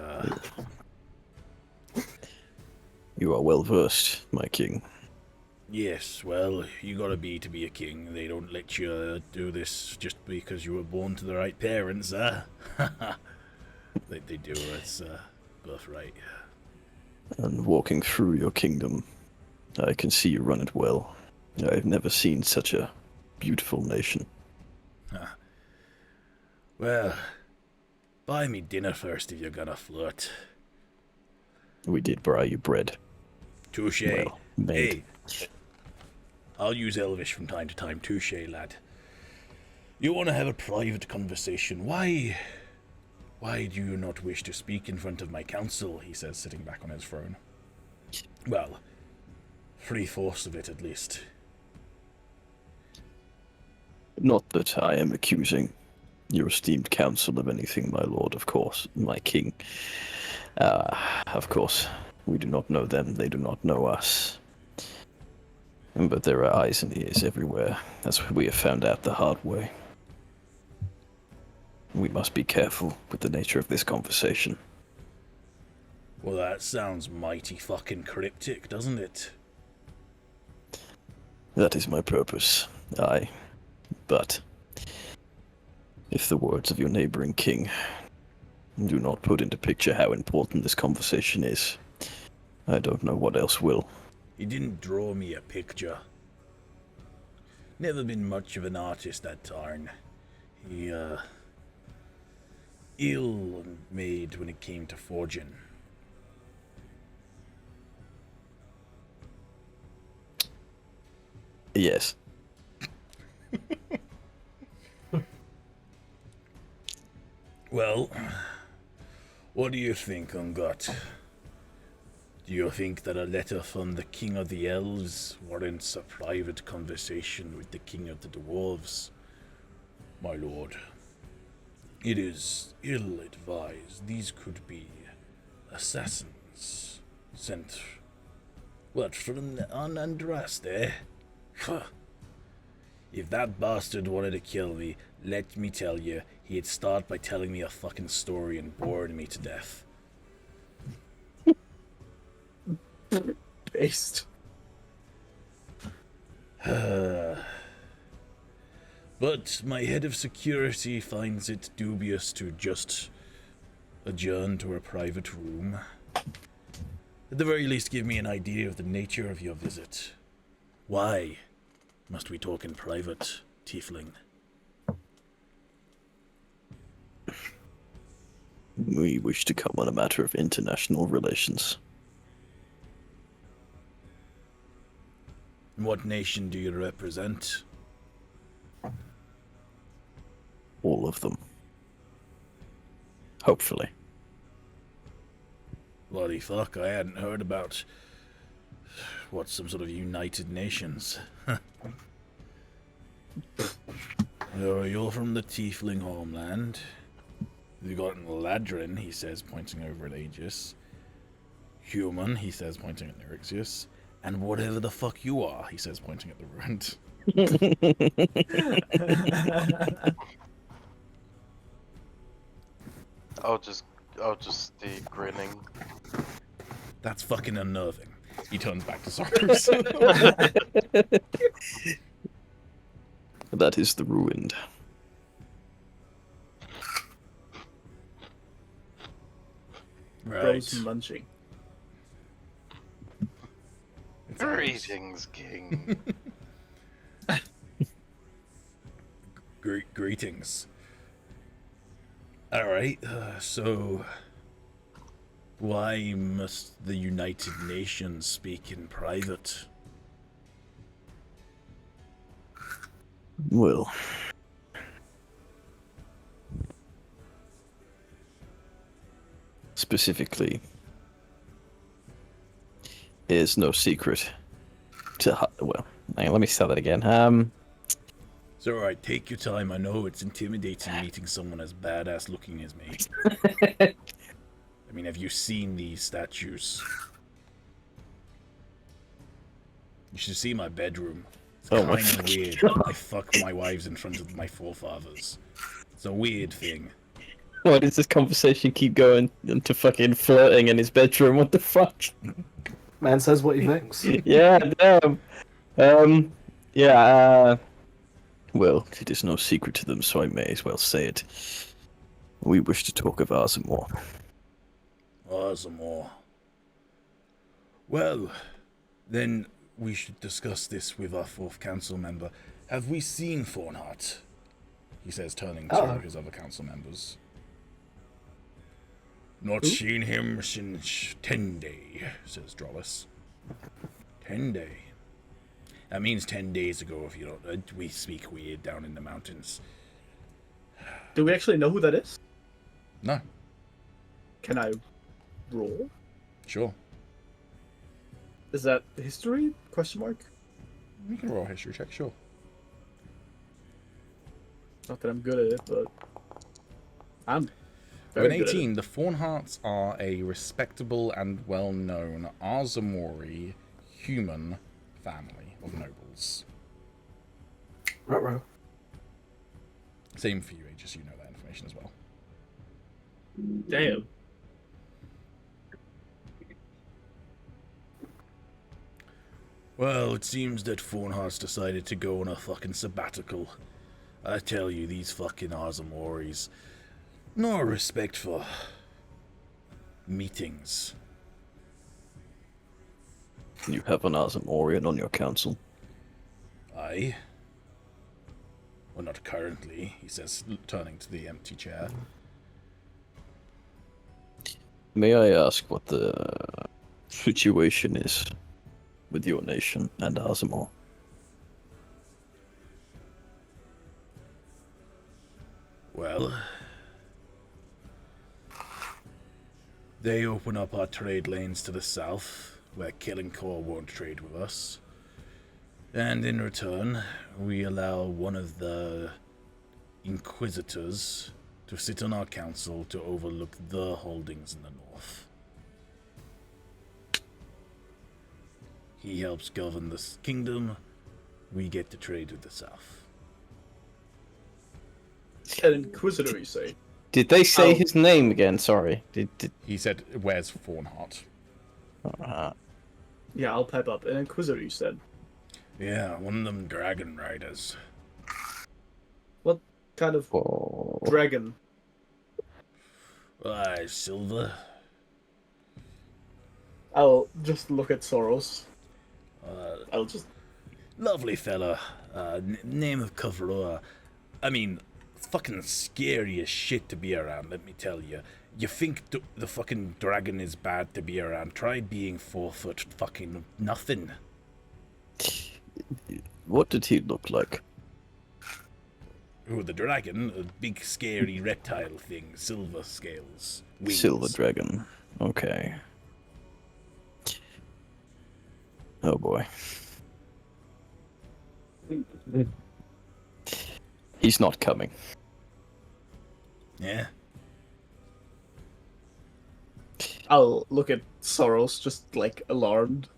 You are well versed, my king. Yes, well, you gotta be to be a king. They don't let you do this just because you were born to the right parents, huh? they do, it's, birthright. And walking through your kingdom, I can see you run it well. I've never seen such a beautiful nation. Well, buy me dinner first if you're gonna flirt. We did buy you bread. Touche. Well made. Hey, I'll use Elvish from time to time. Touche, lad. You want to have a private conversation? Why do you not wish to speak in front of my council? He says, sitting back on his throne. Well, 3/4 of it at least. Not that I am accusing your esteemed council of anything, my lord, of course, my king. Of course, we do not know them, they do not know us. But there are eyes and ears everywhere, as we have found out the hard way. We must be careful with the nature of this conversation. Well, that sounds mighty fucking cryptic, doesn't it? That is my purpose, aye. But if the words of your neighboring king do not put into picture how important this conversation is, I don't know what else will. He didn't draw me a picture. Never been much of an artist, that Tarn. He, ill-made when it came to forging. Yes. Well, what do you think, Ungot? Do you think that a letter from the King of the Elves warrants a private conversation with the King of the Dwarves? My lord, it is ill-advised. These could be assassins sent, what, from unaddressed, eh? If that bastard wanted to kill me, let me tell you, he'd start by telling me a fucking story and boring me to death. Based. But my head of security finds it dubious to just adjourn to a private room. At the very least, give me an idea of the nature of your visit. Why must we talk in private, tiefling? We wish to come on a matter of international relations. What nation do you represent? All of them. Hopefully. Bloody fuck, I hadn't heard about, what, some sort of United Nations. You're from the Tiefling homeland. You got Ladrin, he says, pointing over at Agis. Human, he says, pointing at Norixious. And whatever the fuck you are, he says, pointing at the runt. I'll just stay grinning. That's fucking unnerving. He turns back to Soros. That is the ruined. bros munching. It's Agis. Greetings, King. Greetings. Alright, so... Why must the United Nations speak in private? Well, specifically, is no secret to well. Hang on, let me start that again. It's alright, take your time. I know it's intimidating meeting someone as badass looking as me. I mean, have you seen these statues? You should see my bedroom. It's Oh my kind of fucking weird. God. I fuck my wives in front of my forefathers. It's a weird thing. Why does this conversation keep going into fucking flirting in his bedroom? What the fuck? Man says what he thinks. Yeah, damn. Yeah, well, it is no secret to them, so I may as well say it. We wish to talk of Arzamor. Arzamor. Well, then we should discuss this with our fourth council member. Have we seen Thornheart? He says, turning to his other council members. Not seen him since 10 day, says Drollus. 10 day. That means 10 days ago, if you don't... we speak weird down in the mountains. Do we actually know who that is? No. Can I roll? Sure. Is that history? Question mark. You can roll a history check, sure. Not that I'm good at it, but I'm With very an good at 18, the Thornhearts are a respectable and well-known Arzamori human family of nobles. Ruh-roh. Same for you, Agis, you know that information as well. it. Damn. Well, it seems that Thornheart's decided to go on a fucking sabbatical. I tell you, these fucking Arzamoris. No respect for meetings. You have an Arzamorian on your council. Aye. Well, not currently, he says, turning to the empty chair. May I ask what the situation is with your nation and Arzamor? Well, they open up our trade lanes to the south, where Killing Core won't trade with us. And in return, we allow one of the Inquisitors to sit on our council to overlook the holdings in the north. He helps govern this kingdom, we get to trade with the south. An inquisitor, you say? Did they say Oh. his name again? Sorry. Did He said, where's Thornheart? Yeah, I'll pipe up. An inquisitor, you said. Yeah, one of them Dragonriders. What kind of Oh. dragon? Aye, silver. I'll just look at Soros. I'll just... Lovely fella. Name of Coveror. I mean, fucking scary as shit to be around, let me tell you. You think the fucking dragon is bad to be around? Try being 4 foot fucking nothing. What did he look like? Oh, the dragon? A big scary reptile thing. Silver scales. Wings. Silver dragon. Okay. Oh boy. He's not coming. Yeah? I'll look at Soros, just, like, alarmed.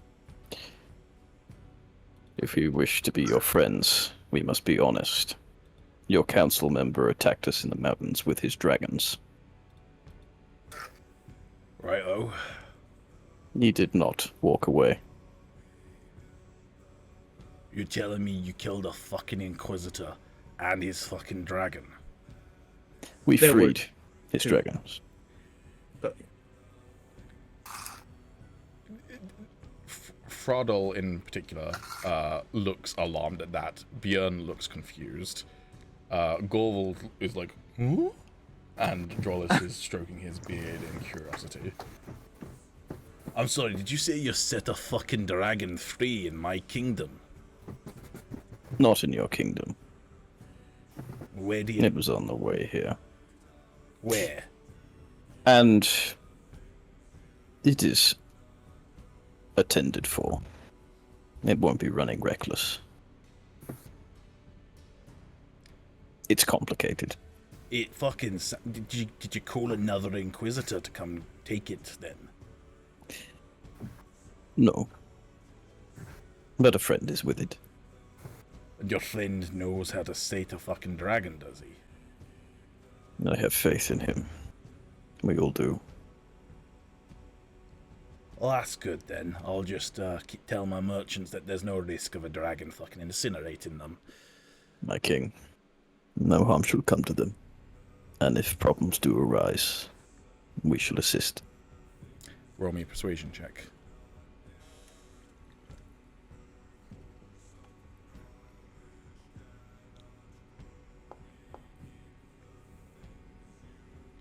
If we wish to be your friends, we must be honest. Your council member attacked us in the mountains with his dragons. Righto. He did not walk away. You're telling me you killed a fucking Inquisitor and his fucking dragon? We There were freed his two. dragons. But Fradol in particular looks alarmed at that. Björn looks confused. Gorval is like, huh? And Drollis is stroking his beard in curiosity. I'm sorry, did you say you set a fucking dragon free in my kingdom? Not in your kingdom. Where do you... It was on the way here. Where? And it is attended for. It won't be running reckless. It's complicated. It fucking... Did you call another Inquisitor to come take it, then? No. But a friend is with it. And your friend knows how to sate a fucking dragon, does he? I have faith in him. We all do. Well, that's good, then. I'll just tell my merchants that there's no risk of a dragon fucking incinerating them. My king, no harm shall come to them. And if problems do arise, we shall assist. Roll me a persuasion check.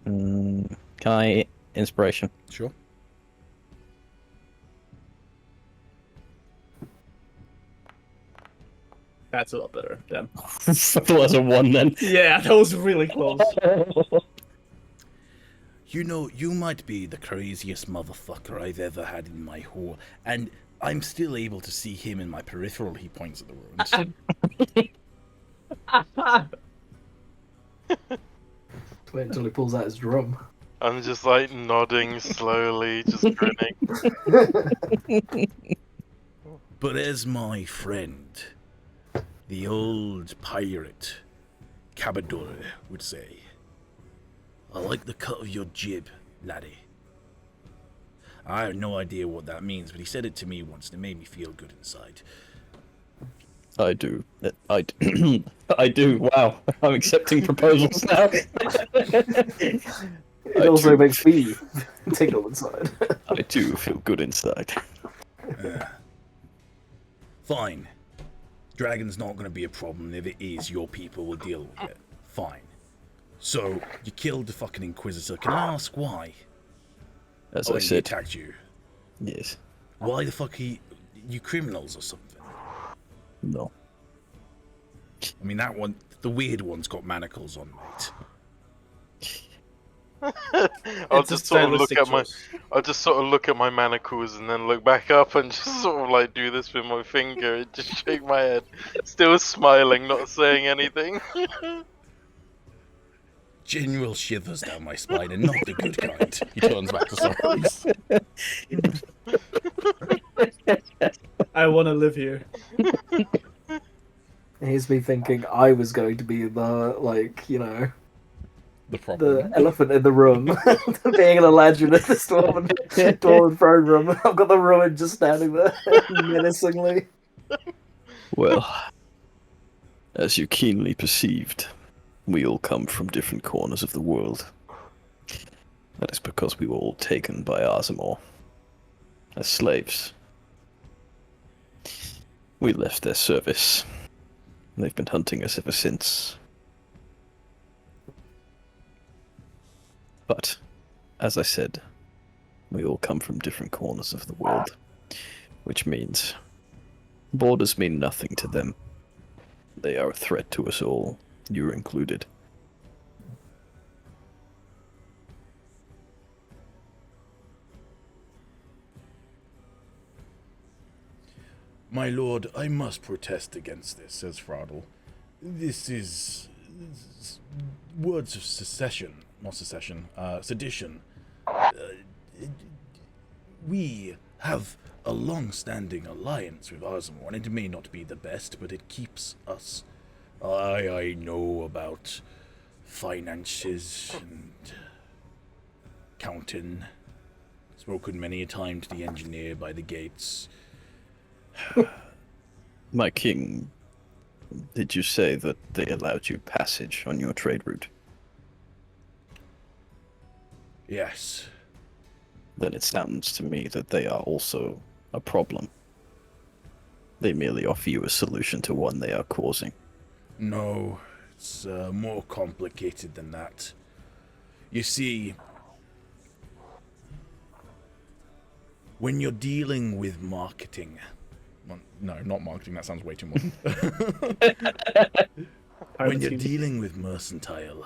Can I inspiration? Sure. That's a lot better. Damn. That was a 1 then. Yeah, that was really close. You know, you might be the craziest motherfucker I've ever had in my whole... And I'm still able to see him in my peripheral. He points at the ruins. Wait until he pulls out his drum. I'm just like nodding slowly, just grinning. But as my friend, the old pirate, Cabador, would say, I like the cut of your jib, laddie. I have no idea what that means, but he said it to me once and it made me feel good inside. I do. I do. Wow. I'm accepting proposals now. It also makes me tingle inside. I do feel good inside. Fine. Dragon's not going to be a problem. If it is, your people will deal with it. Fine. So, you killed the fucking Inquisitor. Can I ask why? As Oh, I and he said, attacked you. yes. Why the fuck you criminals or something? No. I mean, that one, the weird one's got manacles on, mate. I'll It's a just sort of look stylistic at my, choice. I'll just sort of look at my manacles and then look back up and just sort of like do this with my finger and just shake my head, still smiling, not saying anything. General shivers down my spine, and not the good kind. He turns back to Sorrows. I want to live here. Here's me thinking I was going to be the, like, you know, The problem. the elephant in the room. Being an legend in this dwarven throne room. I've got the ruin just standing there menacingly. Well, as you keenly perceived, we all come from different corners of the world. That is because we were all taken by Arzamor as slaves. We left their service. They've been hunting us ever since. But, as I said, we all come from different corners of the world, which means borders mean nothing to them. They are a threat to us all, you included. My lord, I must protest against this, says Fradel. This is words of secession, not secession, sedition. We have a long-standing alliance with Arzamor, and it may not be the best, but it keeps us. I know about finances and counting. Spoken many a time to the engineer by the gates. My king, did you say that they allowed you passage on your trade route? Yes. Then it sounds to me that they are also a problem. They merely offer you a solution to one they are causing. No, it's more complicated than that. You see, when you're dealing with marketing... Well, no, not marketing, that sounds way too modern. When you're dealing with mercantile,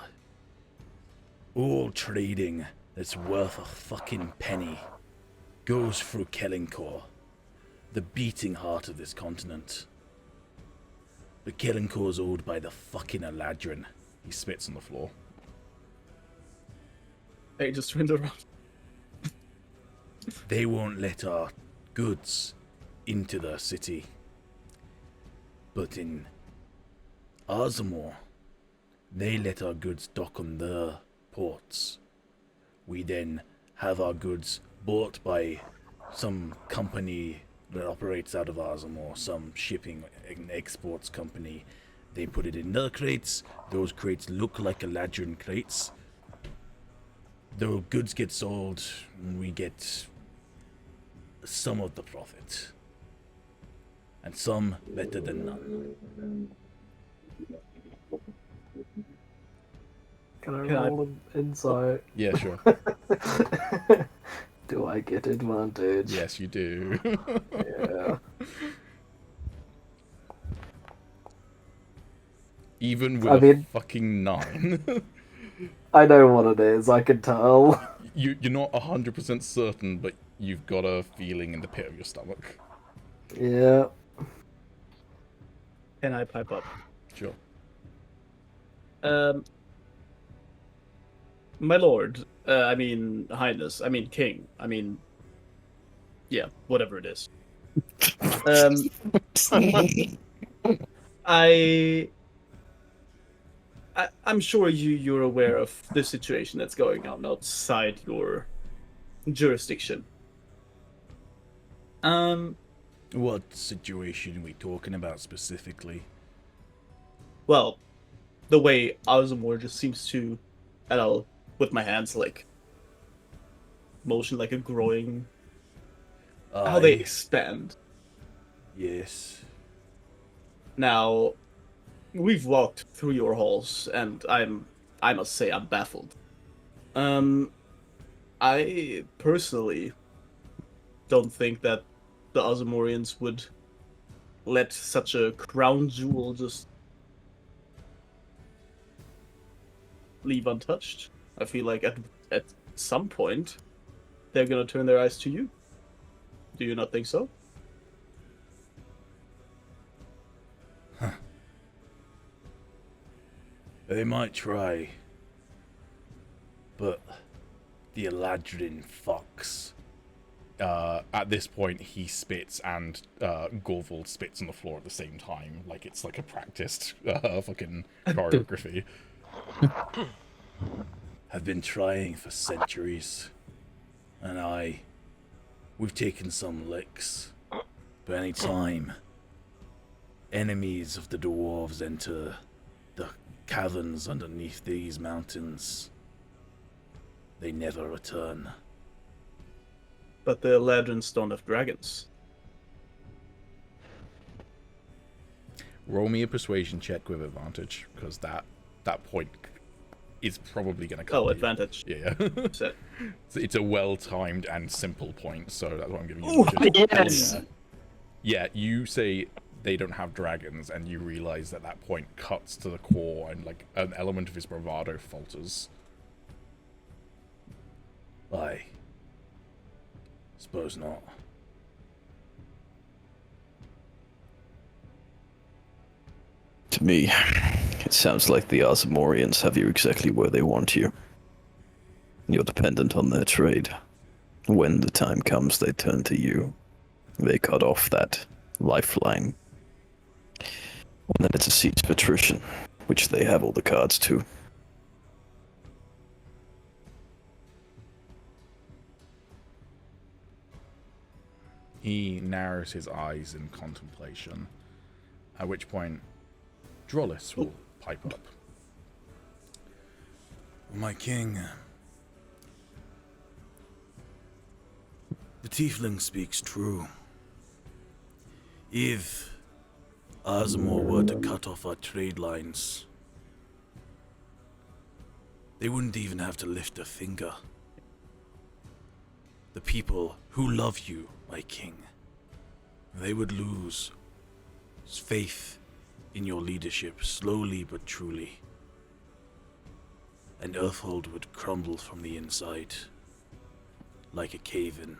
all trading that's worth a fucking penny goes through Kellincor, the beating heart of this continent. But Kellincor's owned by the fucking Eladrin. He spits on the floor. Hey, just turned around. They won't let our goods into their city. But in Arzamor, they let our goods dock on their ports. We then have our goods bought by some company that operates out of Arzamor, some shipping and exports company. They put it in their crates. Those crates look like Eladrin crates. The goods get sold, and we get some of the profit. And some better than none. Can I roll an insight? Yeah, sure. Do I get advantage? Yes, you do. Yeah. Even with a fucking 9. I know what it is, I can tell. You're not 100% certain, but you've got a feeling in the pit of your stomach. Yeah. Can I pipe up? Sure. My lord, I mean highness, I mean king, I mean, yeah, whatever it is. I'm sure you're aware of the situation that's going on outside your jurisdiction. What situation are we talking about specifically? Well, the way Ozmore just seems to, and I'll with my hands like motion like a growing. How they expand. Yes. Now, we've walked through your halls, and I must say, I'm baffled. I personally don't think that the Ozmorians would let such a crown jewel just leave untouched. I feel like at some point, they're gonna turn their eyes to you. Do you not think so? Huh. They might try, but the Eladrin fucks. At this point, he spits and Gorvald spits on the floor at the same time, like it's like a practiced fucking choreography. Have been trying for centuries, and we've taken some licks, but any time enemies of the Dwarves enter the caverns underneath these mountains, they never return. But the Eladrins don't have dragons. Roll me a persuasion check with advantage, because that point is probably going to come. Oh, advantage. Yeah. Set. It's a well-timed and simple point, so that's what I'm giving you. Ooh, yes! Yeah, you say they don't have dragons, and you realize that point cuts to the core, and like an element of his bravado falters. I suppose not. To me, it sounds like the Ozmorians have you exactly where they want you. You're dependent on their trade. When the time comes, they turn to you. They cut off that lifeline. And then it's a siege of attrition, which they have all the cards to. He narrows his eyes in contemplation, at which point Drollis will pipe up. My king, the tiefling speaks true. If Aasimar were to cut off our trade lines, they wouldn't even have to lift a finger. The people who love you, my king, they would lose faith in your leadership slowly but truly. And Earthhold would crumble from the inside, like a cave-in.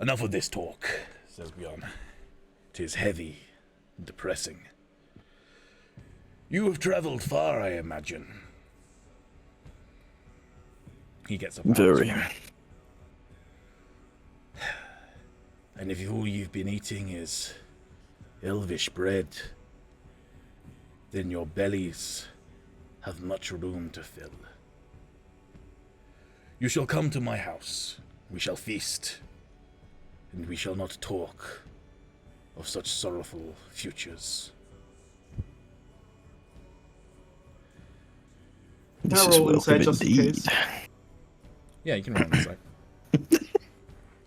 Enough of this talk, says Bjorn. 'Tis heavy and depressing. You have traveled far, I imagine. He gets up. Very. And if all you've been eating is elvish bread, then your bellies have much room to fill. You shall come to my house. We shall feast, and we shall not talk of such sorrowful futures. This I'll is roll welcome inside just in indeed. case. Yeah, you can roll this.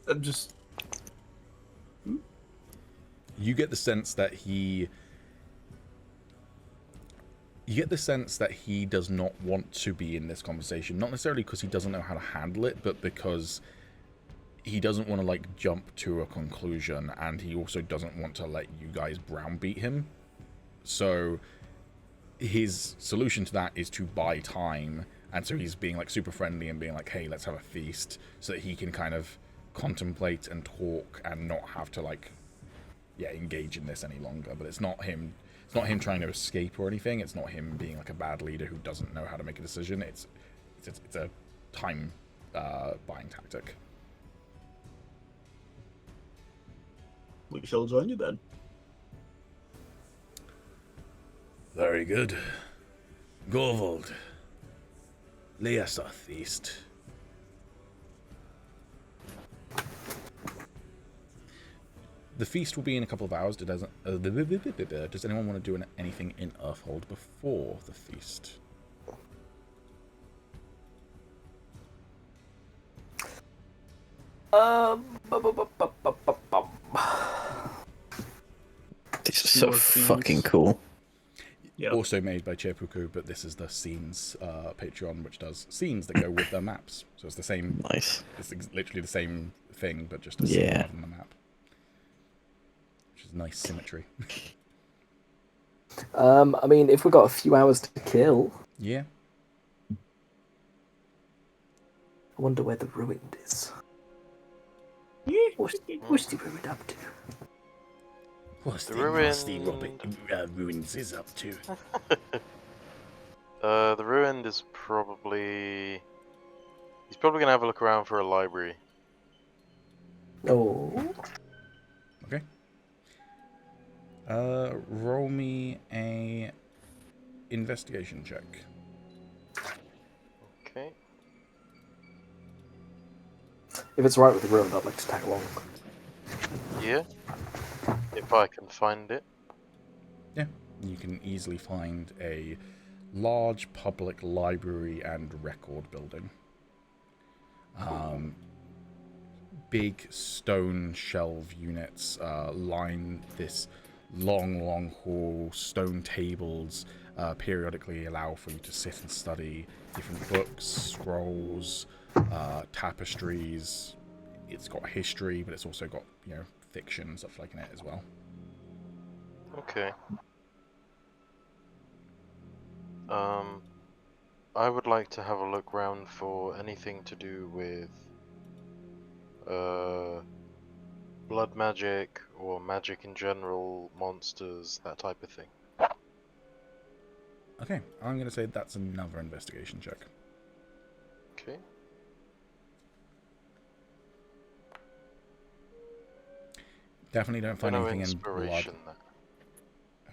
I'm just. You get the sense that he does not want to be in this conversation, not necessarily because he doesn't know how to handle it, but because he doesn't want to like jump to a conclusion, and he also doesn't want to let you guys browbeat him. So his solution to that is to buy time, and so he's being like super friendly and being like, hey, let's have a feast, so that he can kind of contemplate and talk and not have to like engage in this any longer. But it's not him trying to escape or anything. It's not him being like a bad leader who doesn't know how to make a decision. It's a time buying tactic. We shall join you then. Very good. Gorvold, lay us a feast. The feast will be in a couple of hours. Does anyone want to do anything in Earthhold before the feast? This is so More fucking scenes. cool. Yeah. Also made by Chepuku, but this is the scenes Patreon, which does scenes that go with their maps. So it's the same. Nice. It's literally the same thing, but just a scene Yeah. rather than a map. Which is nice symmetry. I mean, if we've got a few hours to kill, Yeah. I wonder where the ruined is. What's the ruined up to? What's The the nasty ruined- ruins is up to? The ruined is probably. He's probably gonna have a look around for a library. Oh, Okay. Roll me a investigation check. Okay. if it's right with the ruined, I'd like to tag along. Yeah. If I can find it. Yeah, you can easily find a large public library and record building. Big stone shelve units line this long hall. Stone tables periodically allow for you to sit and study different books, scrolls, tapestries. It's got history, but it's also got, fiction, stuff like in it as well. Okay. I would like to have a look round for anything to do with blood magic or magic in general, monsters, that type of thing. Okay, I'm going to say that's another investigation check. Okay. Definitely don't find I'm gonna anything in blood. inspiration that.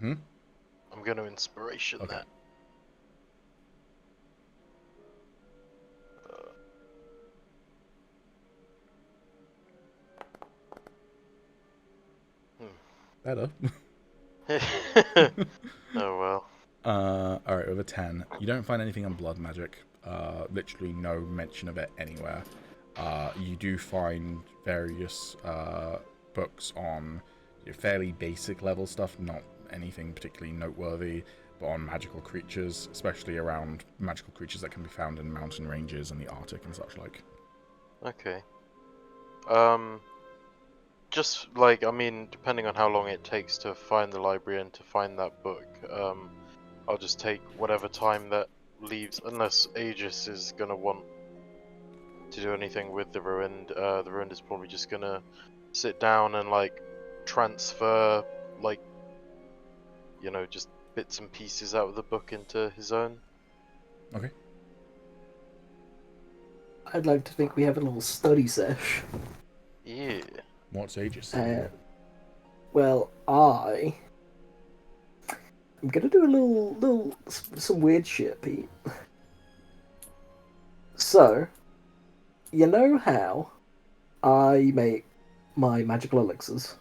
Hmm? I'm gonna inspiration Okay. that. Better. Oh well. Alright, with a 10. You don't find anything on blood magic. Literally no mention of it anywhere. You do find various books on fairly basic level stuff, not anything particularly noteworthy, but on magical creatures, especially around magical creatures that can be found in mountain ranges and the Arctic and such like. Okay. Just like, I mean, depending on how long it takes to find the library and to find that book, I'll just take whatever time that leaves, unless Agis is gonna want to do anything with the ruined. The ruined is probably just gonna sit down and like transfer, like, you know, just bits and pieces out of the book into his own. Okay. I'd like to think we have a little study sesh. Yeah. What's Agis? Well, I'm gonna do some weird shit, Pete. So, you know how I make my magical elixirs,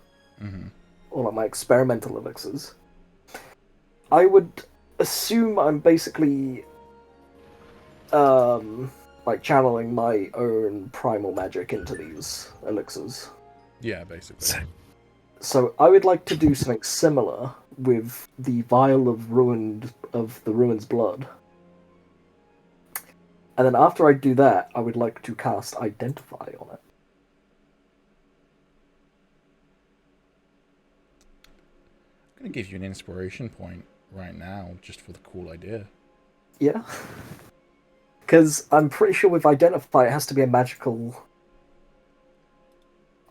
or like my experimental elixirs? I would assume I'm basically, like channeling my own primal magic into these elixirs. Yeah, basically. So I would like to do something similar with the vial of the ruin's blood. And then after I do that, I would like to cast Identify on it. I'm going to give you an inspiration point right now, just for the cool idea. Yeah. Because I'm pretty sure with Identify it has to be a magical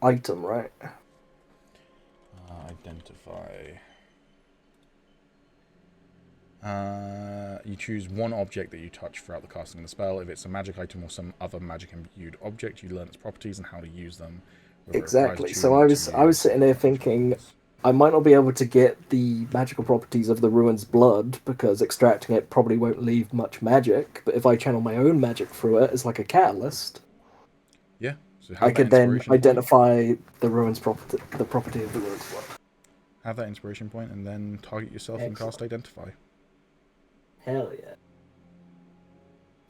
item, right? Identify. You choose one object that you touch throughout the casting of the spell. If it's a magic item or some other magic imbued object, you learn its properties and how to use them. Exactly. So I was sitting there thinking, I might not be able to get the magical properties of the ruin's blood because extracting it probably won't leave much magic. But if I channel my own magic through it as like a catalyst, yeah. So I could then identify the ruin's property, the property of the ruin's blood. Have that inspiration point and then target yourself and cast Identify. Hell yeah.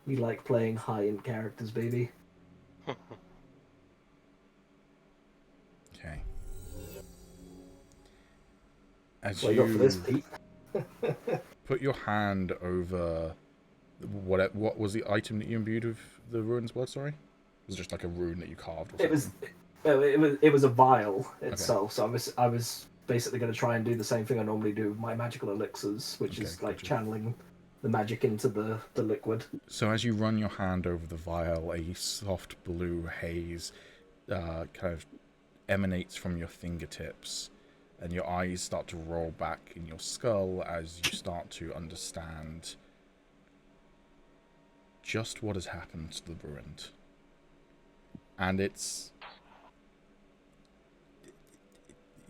We like playing high-end characters, baby. Okay. As What you got for this, Pete? put your hand over what was the item that you imbued with the ruin's blood? Sorry, it was just like a rune that you carved. Or something? It was a vial itself. Okay. So I was basically going to try and do the same thing I normally do with my magical elixirs, which is like channeling the magic into the liquid. So as you run your hand over the vial, a soft blue haze kind of emanates from your fingertips, and your eyes start to roll back in your skull as you start to understand just what has happened to the ruined. And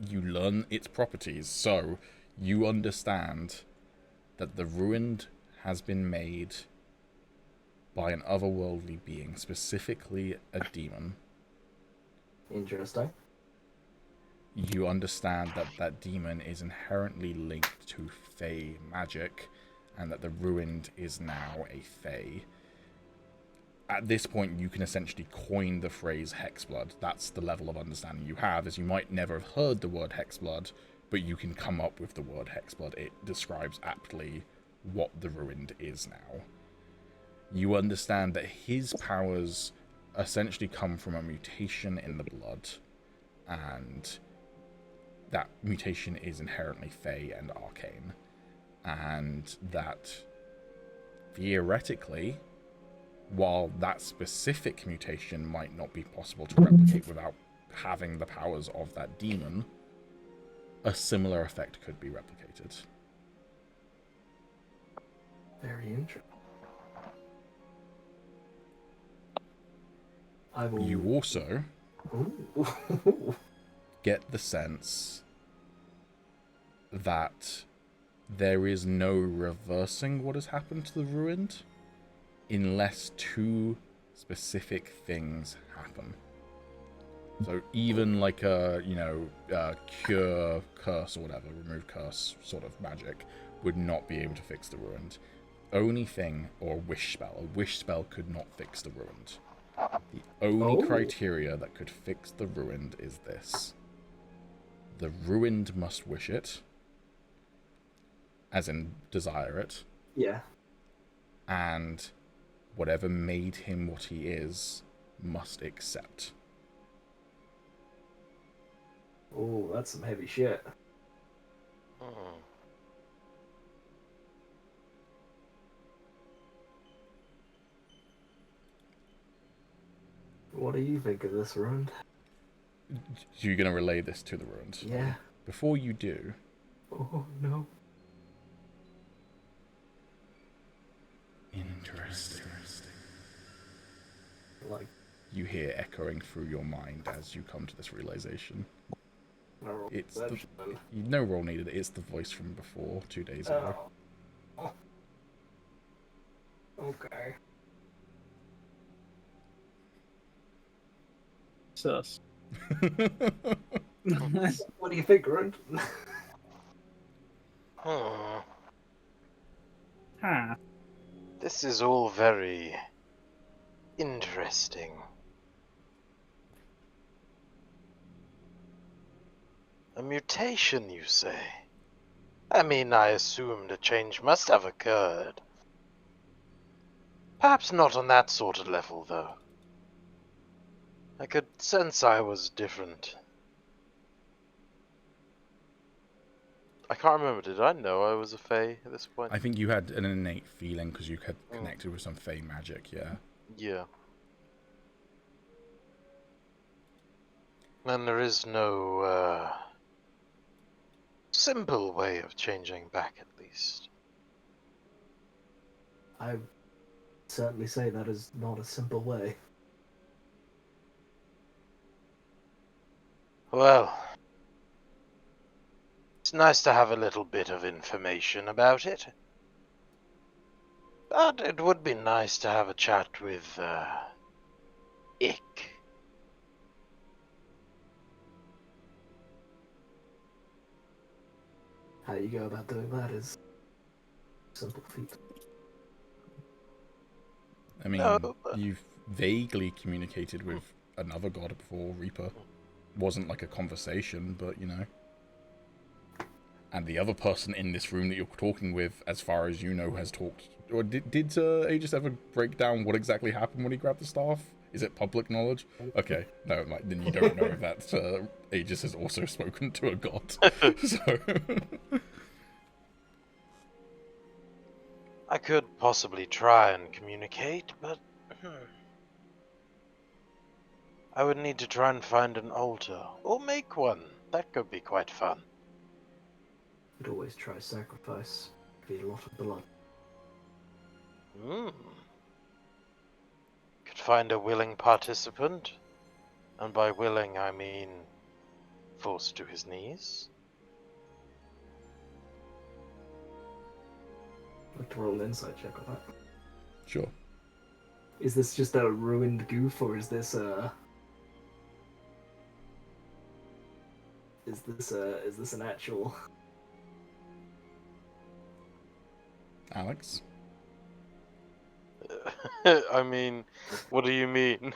you learn its properties, so you understand that the ruined has been made by an otherworldly being, specifically a demon. Interesting. You understand that that demon is inherently linked to Fey magic, and that the ruined is now a Fey. At this point, you can essentially coin the phrase Hexblood. That's the level of understanding you have, as you might never have heard the word Hexblood, but you can come up with the word Hexblood. It describes aptly what the ruined is now. You understand that his powers essentially come from a mutation in the blood, and that mutation is inherently Fey and arcane, and that theoretically, while that specific mutation might not be possible to replicate without having the powers of that demon, a similar effect could be replicated. Very interesting. You also get the sense that there is no reversing what has happened to the ruined unless two specific things happen. So even like a, cure curse or whatever, remove curse sort of magic, would not be able to fix the ruined. Only thing, or a wish spell could not fix the ruined. The only criteria that could fix the ruined is this. The ruined must wish it, as in desire it, Yeah. and whatever made him what he is must accept. Oh, that's some heavy shit. Hmm. What do you think of this ruined? You're going to relay this to the ruined. Yeah. Before you do, Oh, no. interesting. Like, You hear echoing through your mind as you come to this realization. It's the, no roll needed. It's the voice from before, 2 days ago. Oh. Okay. Sus. What do you think, ruined? Hmm. Huh. This is all very interesting. A mutation, you say? I mean, I assumed a change must have occurred. Perhaps not on that sort of level, though. I could sense I was different. I can't remember, did I know I was a Fae at this point? I think you had an innate feeling because you had connected with some Fey magic, yeah. Yeah. And there is no, simple way of changing back, at least. I certainly say that is not a simple way. Well, it's nice to have a little bit of information about it. But it would be nice to have a chat with, Ick. How you go about doing that is a simple feat. I mean, No, but- you've vaguely communicated with another god before, Reaper. Wasn't like a conversation, but you know. And the other person in this room that you're talking with, as far as you know, has talked. Or did Agis ever break down what exactly happened when he grabbed the staff? Is it public knowledge? Okay, no, like, then you don't know if that Agis has also spoken to a god. So. I could possibly try and communicate, but I would need to try and find an altar, or make one. That could be quite fun. You'd always try sacrifice. Be a lot of blood. Could find a willing participant, and by willing I mean forced to his knees. I'd like to roll an insight check on that. Sure. Is this just a ruined goof, or is this is this an actual? Alex? I mean, what do you mean?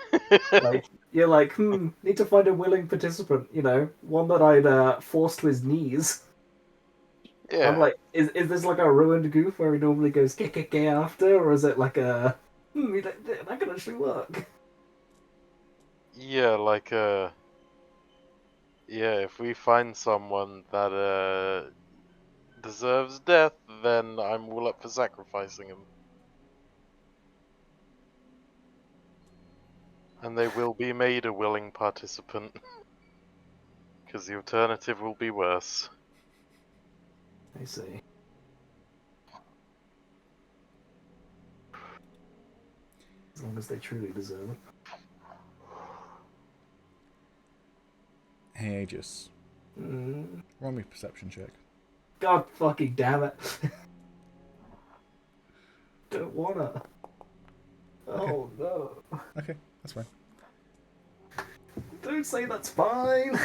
Like, you're like, need to find a willing participant, you know, one that I'd force to his knees. Yeah. I'm like, is this like a ruined goof where he normally goes kick after, or is it like a that could actually work? Yeah, like yeah, if we find someone that deserves death, then I'm all up for sacrificing him. And they will be made a willing participant. Because the alternative will be worse. I see. As long as they truly deserve it. Hey, Agis. Mm. Roll me a perception check. God fucking damn it. Don't wanna. Oh no. Okay, that's fine. Don't say that's fine.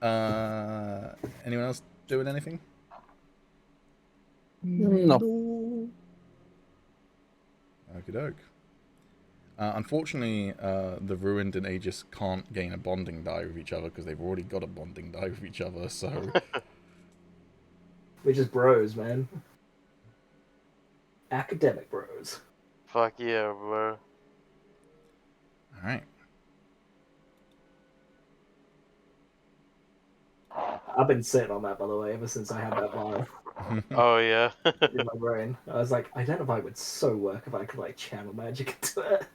Anyone else doing anything? No. Okie doke. Unfortunately, the Ruined and Agis can't gain a bonding die with each other because they've already got a bonding die with each other, so... We're just bros, man. Academic bros. Fuck yeah, bro. Alright. I've been sitting on that, by the way, ever since I had that vial Oh yeah. in my brain. I was like, identify would so work if I could like channel magic into it.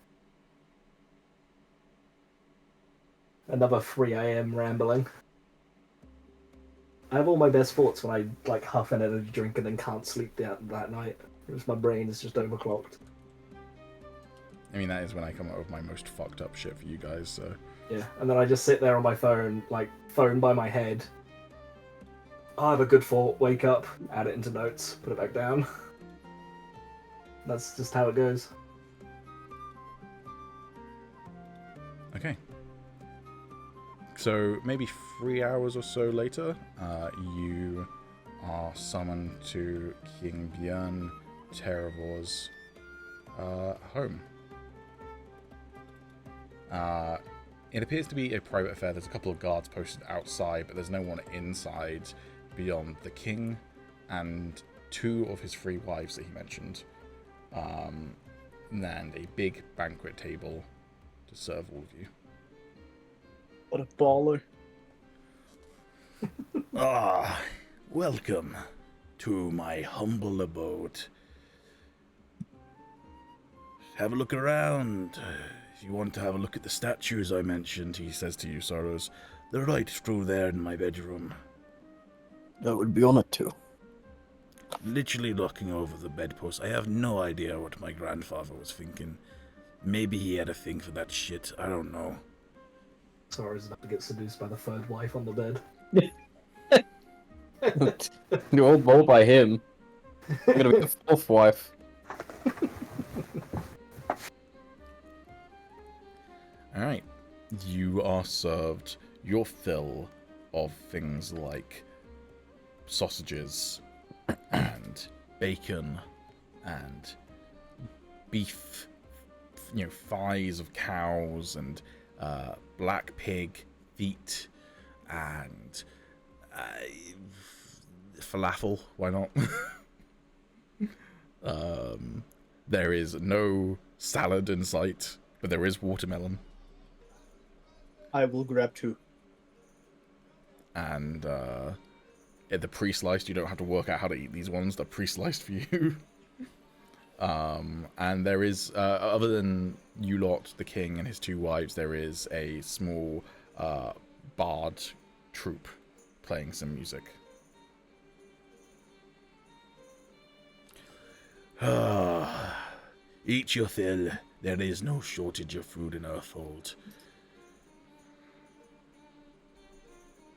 Another 3 AM rambling. I have all my best thoughts when I like huff an energy drink and then can't sleep that night. Because my brain is just overclocked. I mean, that is when I come up with my most fucked up shit for you guys, so... Yeah, and then I just sit there on my phone, like, phone by my head. I have a good thought, wake up, add it into notes, put it back down. That's just how it goes. Okay. So, maybe 3 hours or so later, you are summoned to King Björn Terravor's home. It appears to be a private affair. There's a couple of guards posted outside, but there's no one inside beyond the king and 2 of his 3 wives that he mentioned. And a big banquet table to serve all of you. What a baller. Welcome to my humble abode. Have a look around. If you want to have a look at the statues I mentioned, he says to you, Sorrows, they're right through there in my bedroom. I would be honored to. Literally looking over the bedpost. I have no idea what my grandfather was thinking. Maybe he had a thing for that shit. I don't know. Sorry, about to get seduced by the 3rd wife on the bed. You're all by him. I'm gonna be the 4th wife. Alright. You are served your fill of things like sausages and bacon and beef, thighs of cows and black pig feet and falafel. Why not? There is no salad in sight, but there is watermelon. I will grab 2. And the pre-sliced, you don't have to work out how to eat these ones. They're pre-sliced for you. And there is, other than you lot, the king and his 2 wives, there is a small bard troupe playing some music. Eat your fill. There is no shortage of food in Earthhold.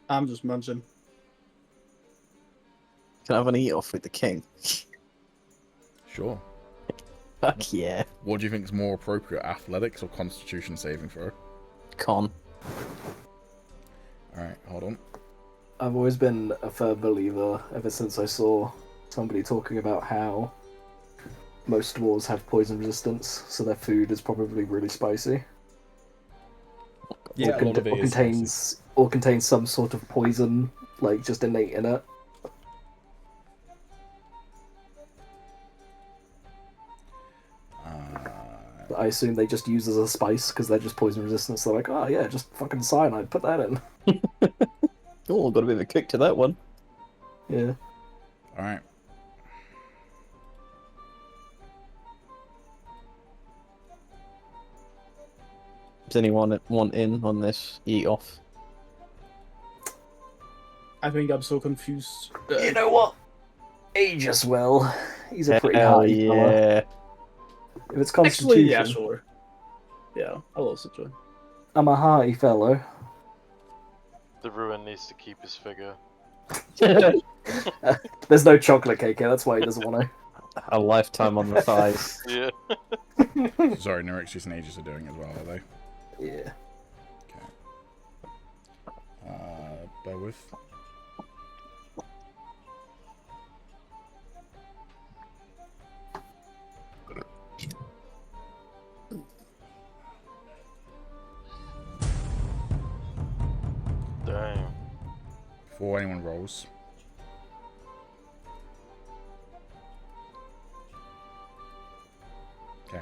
I'm just munching. Can I have an eat off with the king? Sure. Fuck yeah. What do you think is more appropriate, athletics or constitution saving throw? Con. Alright, hold on. I've always been a firm believer ever since I saw somebody talking about how most dwarves have poison resistance, so their food is probably really spicy. Yeah, a lot of it is spicy. Or contains some sort of poison, like just innate in it. I assume they just use as a spice because they're just poison resistant. So they're like, oh yeah, just fucking cyanide, put that in. Oh, got a bit of a kick to that one. Yeah. Alright. Does anyone want in on this eat off? I think I'm so confused. You know what? Agis will. He's a pretty Hell hearty fella. yeah. If it's constitution, Actually, yeah, sure. Yeah, I'll also join. I'm a hearty fellow. The Ruin needs to keep his figure. There's no chocolate cake here, that's why he doesn't want to. A lifetime on the thighs. Yeah. Sorry, Norixious and Agis are doing as well, are they? Yeah. Okay. Bear with. before anyone rolls. Okay.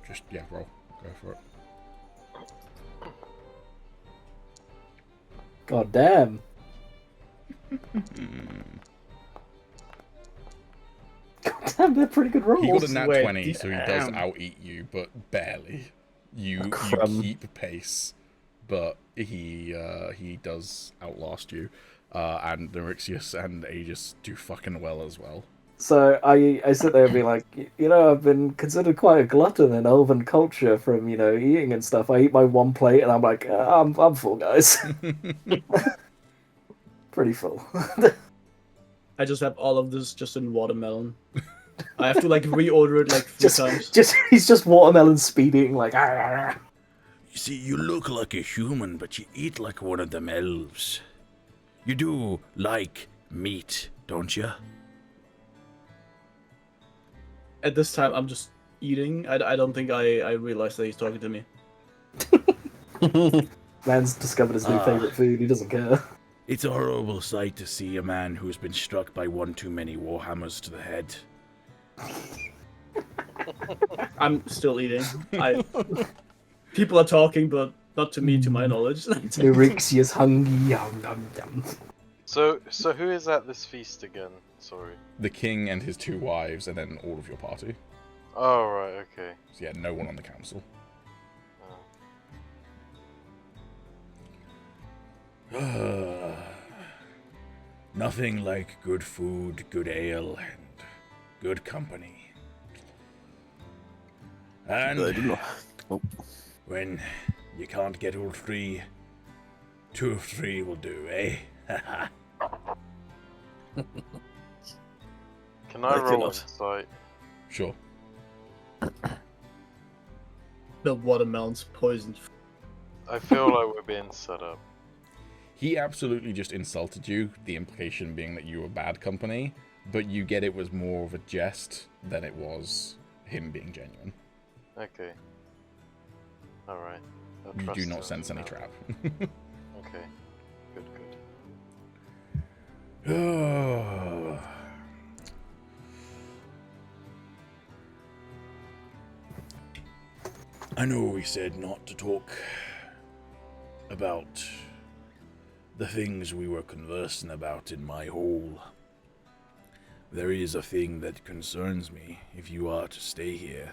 Just, yeah, roll. Go for it. God damn. God damn, they're pretty good rolls. He got a nat Wait, 20, so he does damn. out-eat you, but barely. You crumb. keep pace, but he does outlast you. And Norixious and Agis do fucking well as well. So I sit there and be like, you know, I've been considered quite a glutton in elven culture from, you know, eating and stuff. I eat my one plate and I'm like, I'm full, guys. Pretty full. I just have all of this just in watermelon. I have to like reorder it like 3 times. He's just watermelon speeding like. You see, you look like a human, but you eat like one of them elves. You do like meat, don't you? At this time, I'm just eating. I don't think I realized that he's talking to me. Man's discovered his new favorite food. He doesn't care. It's a horrible sight to see a man who's been struck by one too many warhammers to the head. I'm still eating. People are talking, but not to me, to my knowledge. Norixious hungry. Yum, yum, yum. So who is at this feast again? Sorry. The king and his 2 wives, and then all of your party. Oh, right, okay. So yeah, no one on the council. Nothing like good food, good ale, and good company. And I do not. Oh. when you can't get all 3, 2 of 3 will do, eh? Can I I roll cannot. insight? Sure. The watermelon's poisoned. I feel like we're being set up. He absolutely just insulted you, the implication being that you were bad company, but you get it was more of a jest than it was him being genuine. Okay. Alright. You do not sense any trap. Okay. Good, good. I know we said not to talk about the things we were conversing about in my hole. There is a thing that concerns me if you are to stay here.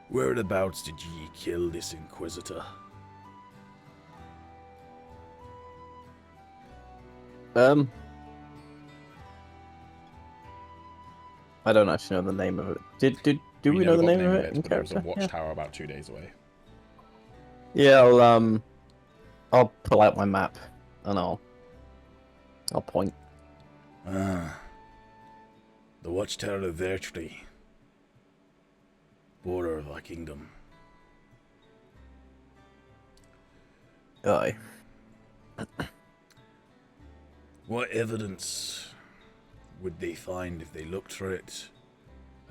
Whereabouts did ye kill this Inquisitor? I don't actually know the name of it. Do we know the name of it in There was a character? Yeah. watchtower about 2 days away. Yeah, I'll pull out my map and I'll point. Ah. The watchtower of Vertree. Border of our kingdom. Aye. What evidence would they find if they looked for it?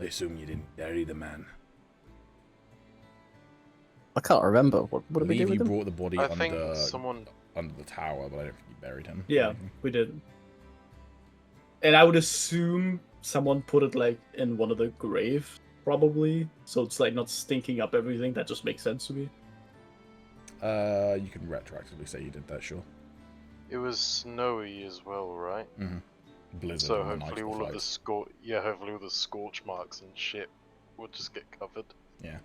I assume you didn't bury the man. I can't remember. What I did we do believe you with him? brought the body I think under someone... the tower, but I don't think you buried him. Yeah, we did. And I would assume someone put it like in one of the graves, probably. So it's like not stinking up everything. That just makes sense to me. You can retroactively say you did that, sure. It was snowy as well, right? Mm-hmm. Blizzard. So on the night hopefully of all of the flight. hopefully all the scorch marks and shit will just get covered. Yeah.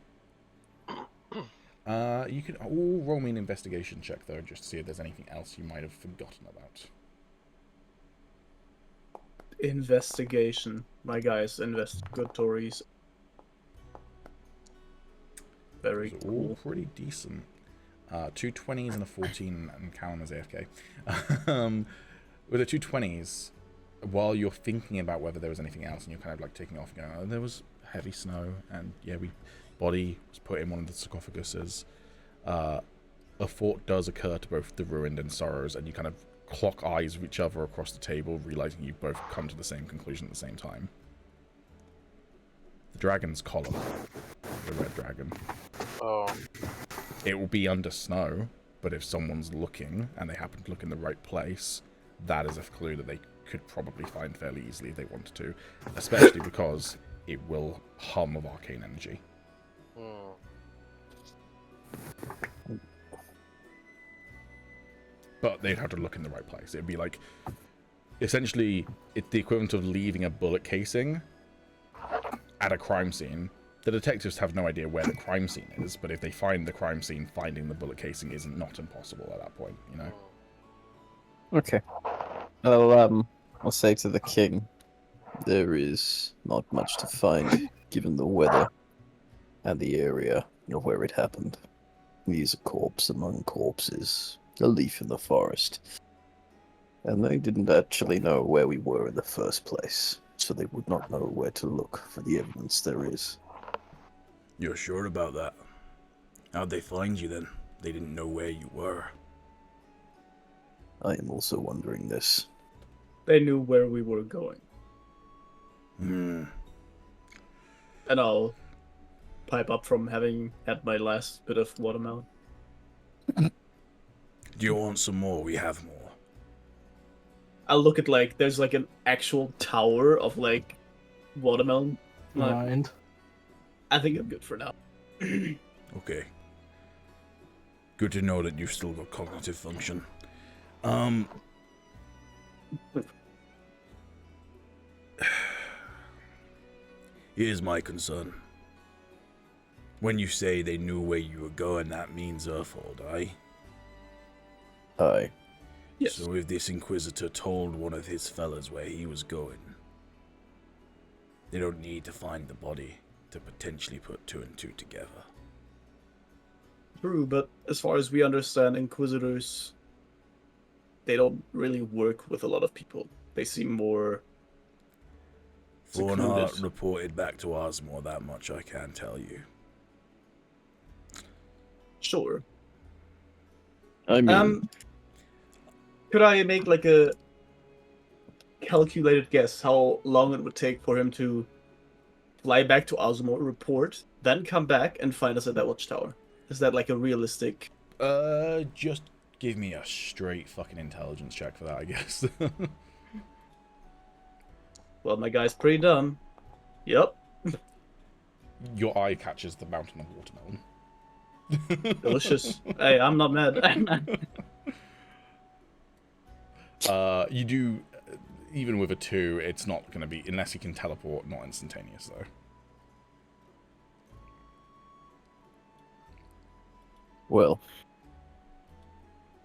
You can all roll me an investigation check though, just to see if there's anything else you might have forgotten about. Investigation. My guys, investigatories. Very Those are all cool. pretty decent. 2 20s and a 14, and Callum is AFK. With the 2 20s, while you're thinking about whether there was anything else, and you're kind of like taking off and going, oh, there was heavy snow, and yeah, body was put in one of the sarcophaguses. A thought does occur to both the ruined and sorrows, and you kind of clock eyes with each other across the table, realizing you've both come to the same conclusion at the same time. The dragon's column, the red dragon. Oh, It will be under snow, but if someone's looking and they happen to look in the right place, that is a clue that they could probably find fairly easily if they wanted to, especially because it will hum of arcane energy. But they'd have to look in the right place. It'd be like, essentially, it's the equivalent of leaving a bullet casing at a crime scene. The detectives have no idea where the crime scene is, but if they find the crime scene, finding the bullet casing is not impossible at that point, you know? Okay. I'll say to the king, there is not much to find, given the weather and the area of where it happened. He's a corpse among corpses, a leaf in the forest. And they didn't actually know where we were in the first place, so they would not know where to look for the evidence there is. You're sure about that? How'd they find you then? They didn't know where you were. I am also wondering this. They knew where we were going. Hmm. And I'll pipe up from having had my last bit of watermelon. Do you want some more? We have more. I'll look at, like, there's like an actual tower of like watermelon. Like, Mind. I think I'm good for now. Okay. Good to know that you've still got cognitive function. Here's my concern. When you say they knew where you were going, that means Earthhold, aye? Aye. Yes. So if this Inquisitor told one of his fellas where he was going, they don't need to find the body to potentially put 2 and 2 together. True, but as far as we understand, Inquisitors, they don't really work with a lot of people. They seem more Thornhart secluded. reported back to Osmore, that much I can tell you. Sure. I mean, Could I make like a calculated guess how long it would take for him to fly back to Osmore, report, then come back and find us at that watchtower? Is that like a realistic? Just give me a straight fucking intelligence check for that, I guess. Well, my guy's pretty dumb. Yep. Your eye catches the mountain of watermelon. Delicious. Hey, I'm not mad. You do, even with a 2, it's not going to be, unless you can teleport, not instantaneous though. well,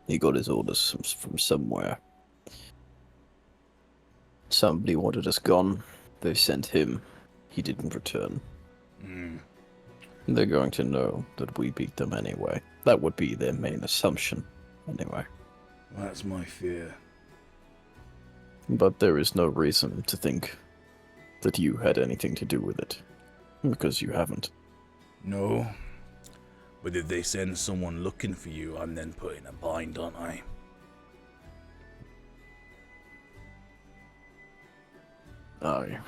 he got his orders from somewhere. Somebody wanted us gone. They sent him. He didn't return. They're going to know that we beat them anyway. That would be their main assumption, anyway. That's my fear. But there is no reason to think that you had anything to do with it. Because you haven't. No. But if they send someone looking for you, I'm then put in a bind, aren't I? Aye.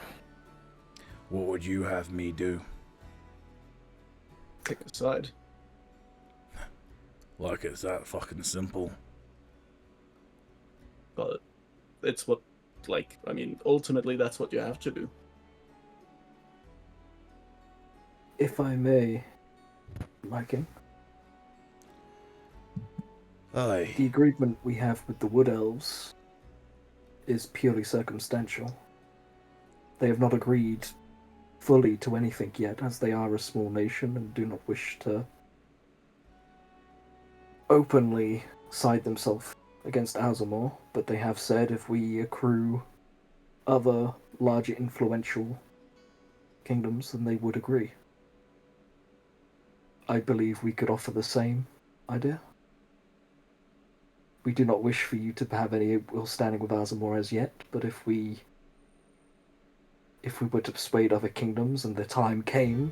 What would you have me do? Pick a side. Like it's that fucking simple. But it's what, like, I mean, ultimately that's what you have to do. If I may, Lycan, Aye. the agreement we have with the Wood Elves is purely circumstantial. They have not agreed fully to anything yet, as they are a small nation and do not wish to openly side themselves against Azamor, but they have said if we accrue other larger influential kingdoms, then they would agree. I believe we could offer the same idea. We do not wish for you to have any ill standing with Azamor as yet, but if we were to persuade other kingdoms and the time came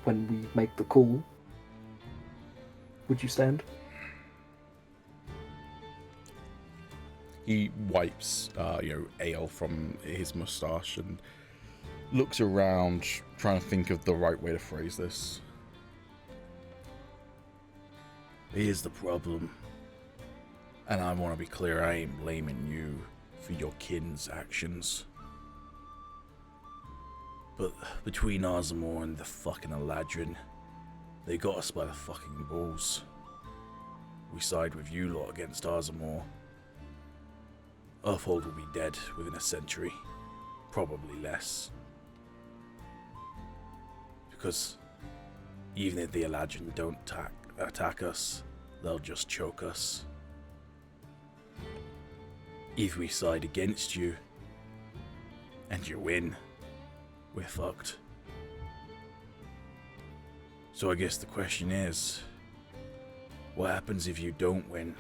when we make the call, would you stand? He wipes, ale from his moustache and looks around, trying to think of the right way to phrase this. Here's the problem. And I want to be clear, I ain't blaming you for your kin's actions. But between Ozamor and the fucking Eladrin, they got us by the fucking balls. We side with you lot against Ozamor. Earthhold will be dead within a century. Probably less. Because even if the Eladrin don't attack us, they'll just choke us. If we side against you, and you win, we're fucked. So I guess the question is, what happens if you don't win?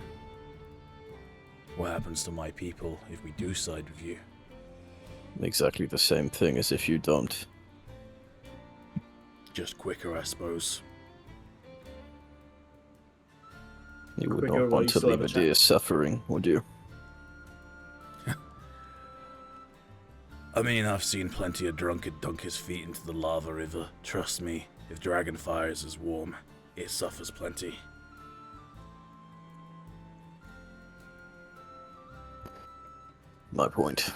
What happens to my people if we do side with you? Exactly the same thing as if you don't. Just quicker, I suppose. You would Quicker not while want you to still leave have a a deer chance. suffering, would you? I mean, I've seen plenty of drunkard dunk his feet into the lava river. Trust me, if dragon fire is as warm, it suffers plenty. My point.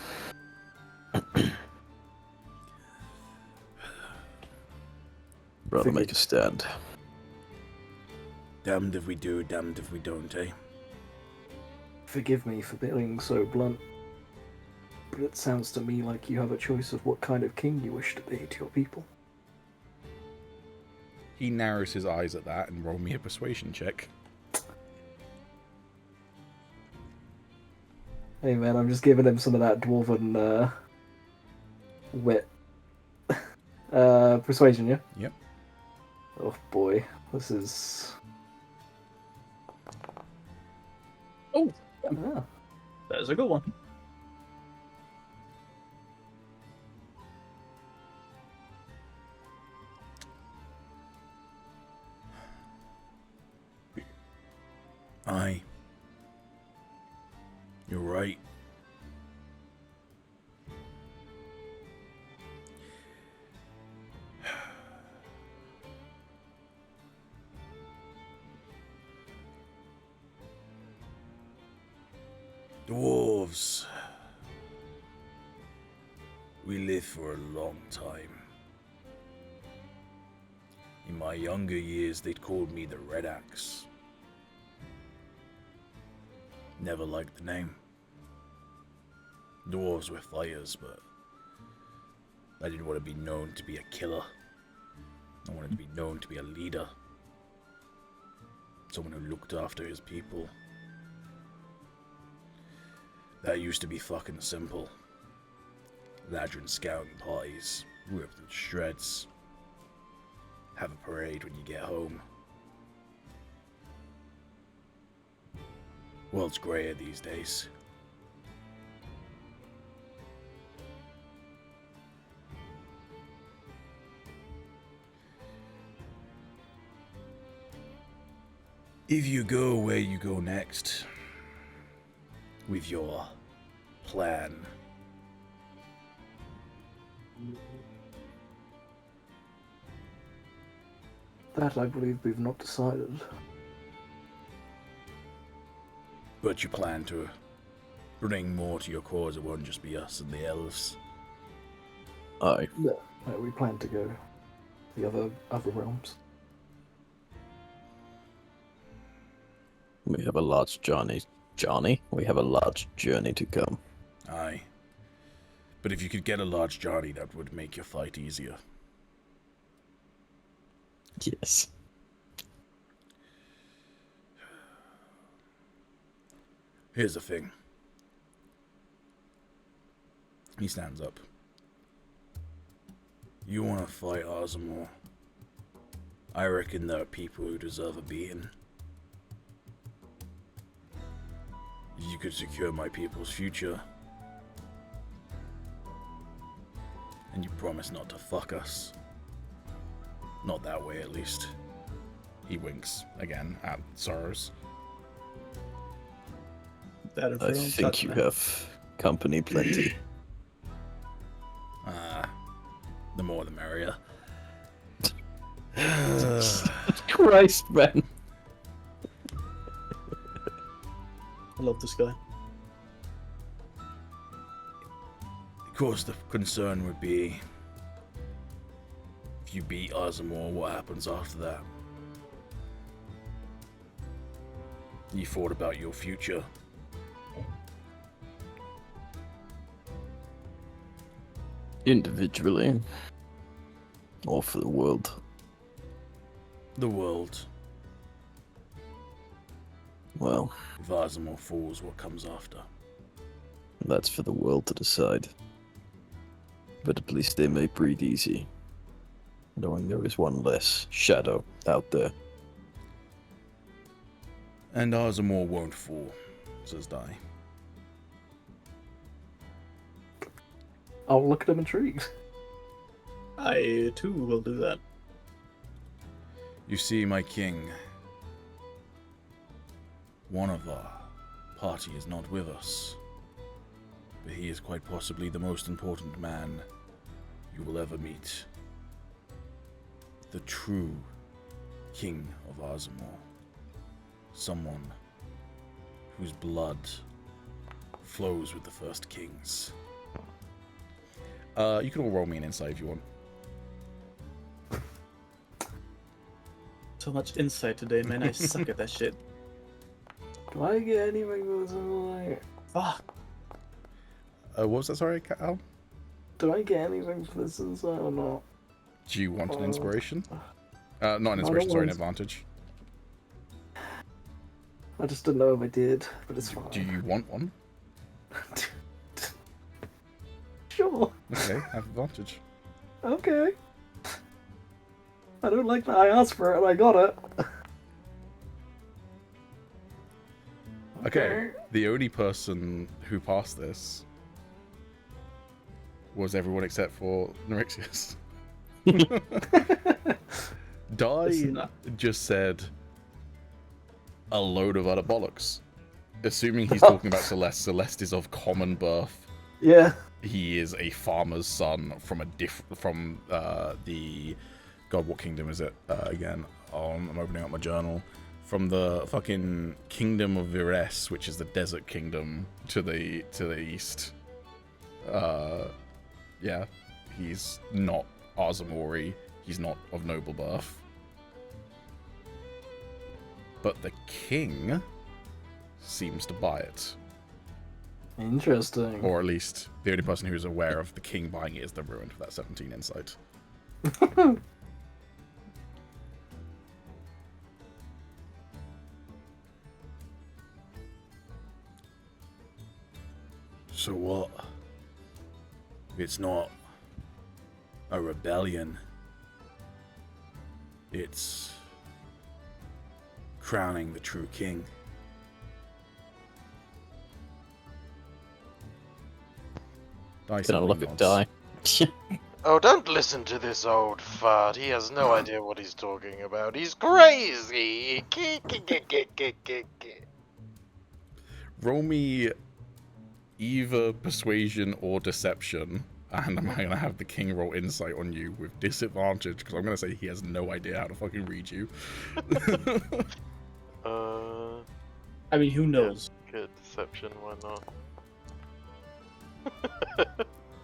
Rather make a stand. Damned if we do, damned if we don't, eh? Forgive me for being so blunt, but it sounds to me like you have a choice of what kind of king you wish to be to your people. He narrows his eyes at that and roll me a persuasion check. Hey man, I'm just giving him some of that dwarven wit. Persuasion, yeah? Yep. Oh boy, this is... Oh, Ah. that is a good one. Aye. You're right. Dwarves. We live for a long time. In my younger years, they'd called me the Red Axe. Never liked the name. Dwarves were fighters, but I didn't want to be known to be a killer. I wanted to be known to be a leader. Someone who looked after his people. That used to be fucking simple. Ladrin scouting parties, rip them to shreds. Have a parade when you get home. World's grayer these days. If you go where you go next, with your plan, That I believe we've not decided. but you plan to bring more to your cause, it won't just be us and the elves. Aye. No, we plan to go to the other realms. We have a large journey. Johnny? We have a large journey to come. Aye. But if you could get a large Johnny, that would make your fight easier. Yes. Here's the thing. He stands up. You want to fight Ozamor? I reckon there are people who deserve a beating. You could secure my people's future. And you promise not to fuck us. Not that way, at least. He winks again at Sorrows. That if I we don't think touch you me. have company plenty. The more the merrier. Christ, man. up the sky. Of course, the concern would be if you beat Ozamor, what happens after that? You thought about your future. Individually, or for the world. The world. Well, If Ozamor falls, what comes after? that's for the world to decide. But at least they may breathe easy, knowing there is one less shadow out there. And Ozamor won't fall, says Dai. I'll look at him intrigued. I too will do that. You see, my king, one of our party is not with us, but he is quite possibly the most important man you will ever meet. The true king of Ozamor. Someone whose blood flows with the first kings. You can all roll me an insight if you want. So much insight today, man. I suck at that shit. Do I get anything for this insight? Fuck. What was that, sorry, Al? Do I get anything for this insight or not? Do you want an inspiration? Not an I inspiration, don't sorry, an want- advantage. I just didn't know if I did, but it's fine. Do you want one? Sure. Okay, have advantage. Okay. I don't like that I asked for it and I got it. Okay, the only person who passed this was everyone except for Norixious. Dai It's not- just said a load of other bollocks. Assuming he's talking about Celeste, Celeste is of common birth. Yeah. He is a farmer's son from the God, what kingdom is it again? I'm opening up my journal. From the fucking kingdom of Vires, which is the desert kingdom to the east. Yeah, he's not Ozamori. He's not of noble birth. But the king seems to buy it. Interesting. Or at least the only person who's aware of the king buying it is the ruined for that 17 insight. So what? It's not a rebellion. It's crowning the true king. Gonna look at Die. Oh, don't listen to this old fart. He has no idea what he's talking about. He's crazy. Roll me either persuasion or deception, and I'm going to have the king roll insight on you with disadvantage, because I'm going to say he has no idea how to fucking read you. I mean, who knows? Good deception, why not?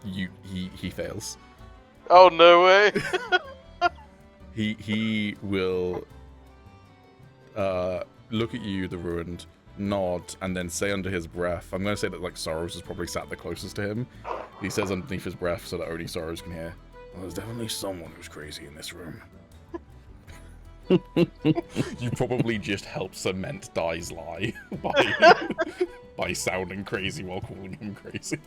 He fails. Oh, no way! He will look at you, the ruined, nod, and then say under his breath, I'm going to say that like Sorrows is probably sat the closest to him. He says underneath his breath so that only Sorrows can hear, well, there's definitely someone who's crazy in this room. You probably just help cement Dai's lie by sounding crazy while calling him crazy.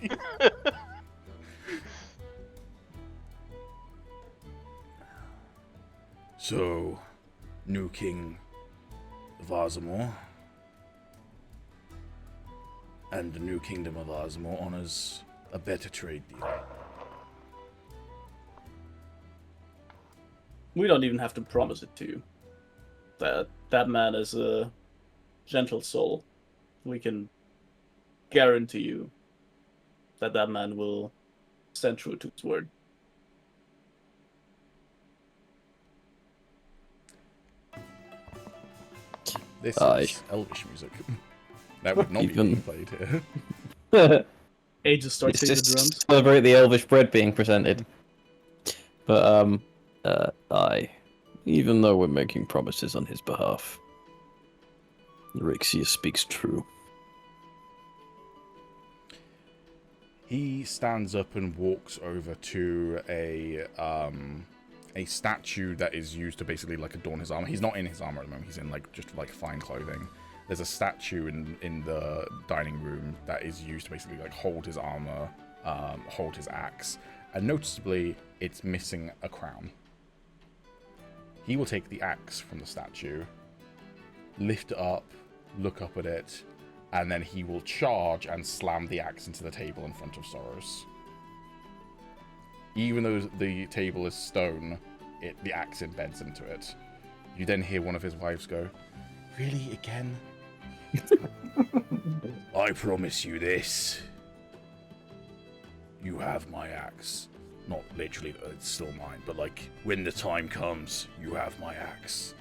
So, new king of Ozamor, and the new kingdom of Ozamor honors a better trade deal. We don't even have to promise it to you. That man is a gentle soul. We can guarantee you that man will stand true to his word. This Aye. is Elvish music. That would not be Even- being played here. Agis starts It's hitting the just drums. celebrate the elvish bread being presented. But even though we're making promises on his behalf, Norixious speaks true. He stands up and walks over to a statue that is used to basically like adorn his armor. He's not in his armor at the moment. He's in like just like fine clothing. There's a statue in the dining room that is used to basically like hold his armor, hold his axe, and noticeably it's missing a crown. He will take the axe from the statue, lift it up, look up at it, and then he will charge and slam the axe into the table in front of Soros. Even though the table is stone, the axe embeds into it. You then hear one of his wives go, "Really, again? I promise you this. You have my axe. Not literally, it's still mine, but like, when the time comes, you have my axe."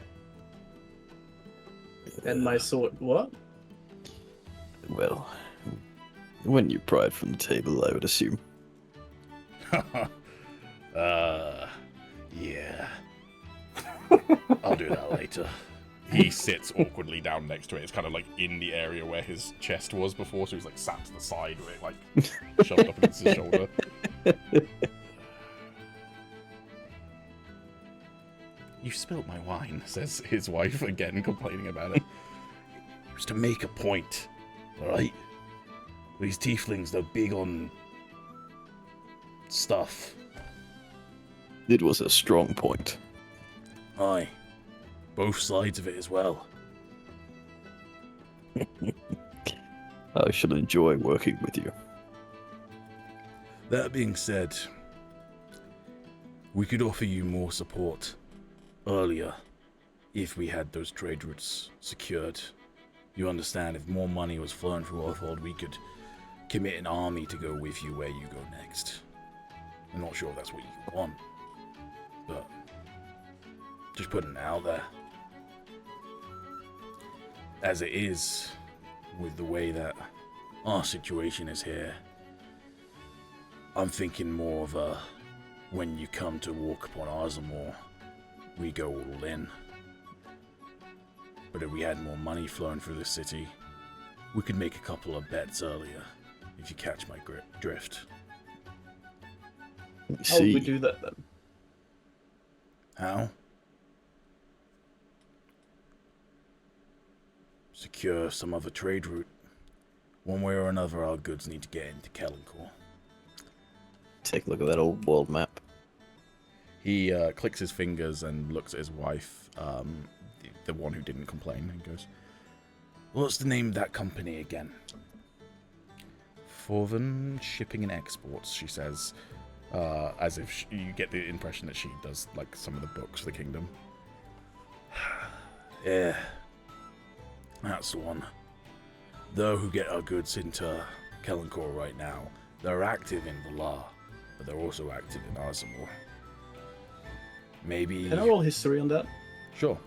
And my sword. What? Well, when you pry it from the table, I would assume. Yeah. I'll do that later. He sits awkwardly down next to it. It's kind of like in the area where his chest was before, so he's like sat to the side with it like shoved up against his shoulder. "You spilt my wine," says his wife, again complaining about it. "It was to make a point, alright? These tieflings, they're big on stuff." It was a strong point. Aye. Both sides of it as well. I shall enjoy working with you. That being said, we could offer you more support earlier if we had those trade routes secured. You understand, if more money was flowing through Earthhold, we could commit an army to go with you where you go next. I'm not sure if that's what you want, but just putting it out there. As it is, with the way that our situation is here, I'm thinking more of a, when you come to walk upon Arzamor, we go all in. But if we had more money flowing through the city, we could make a couple of bets earlier, if you catch my drift. You How would we see, do that then? How? Secure some other trade route. One way or another, our goods need to get into Kellencor. take a look at that old world map. He clicks his fingers and looks at his wife, the one who didn't complain, and goes, "What's the name of that company again?" "Forven Shipping and Exports," she says, as if you get the impression that she does like some of the books for the kingdom. "Yeah, that's the one. Though who get our goods into Kellencor right now, they're active in Valar, but they're also active in Arzamor. Maybe..." Can I roll history on that? Sure.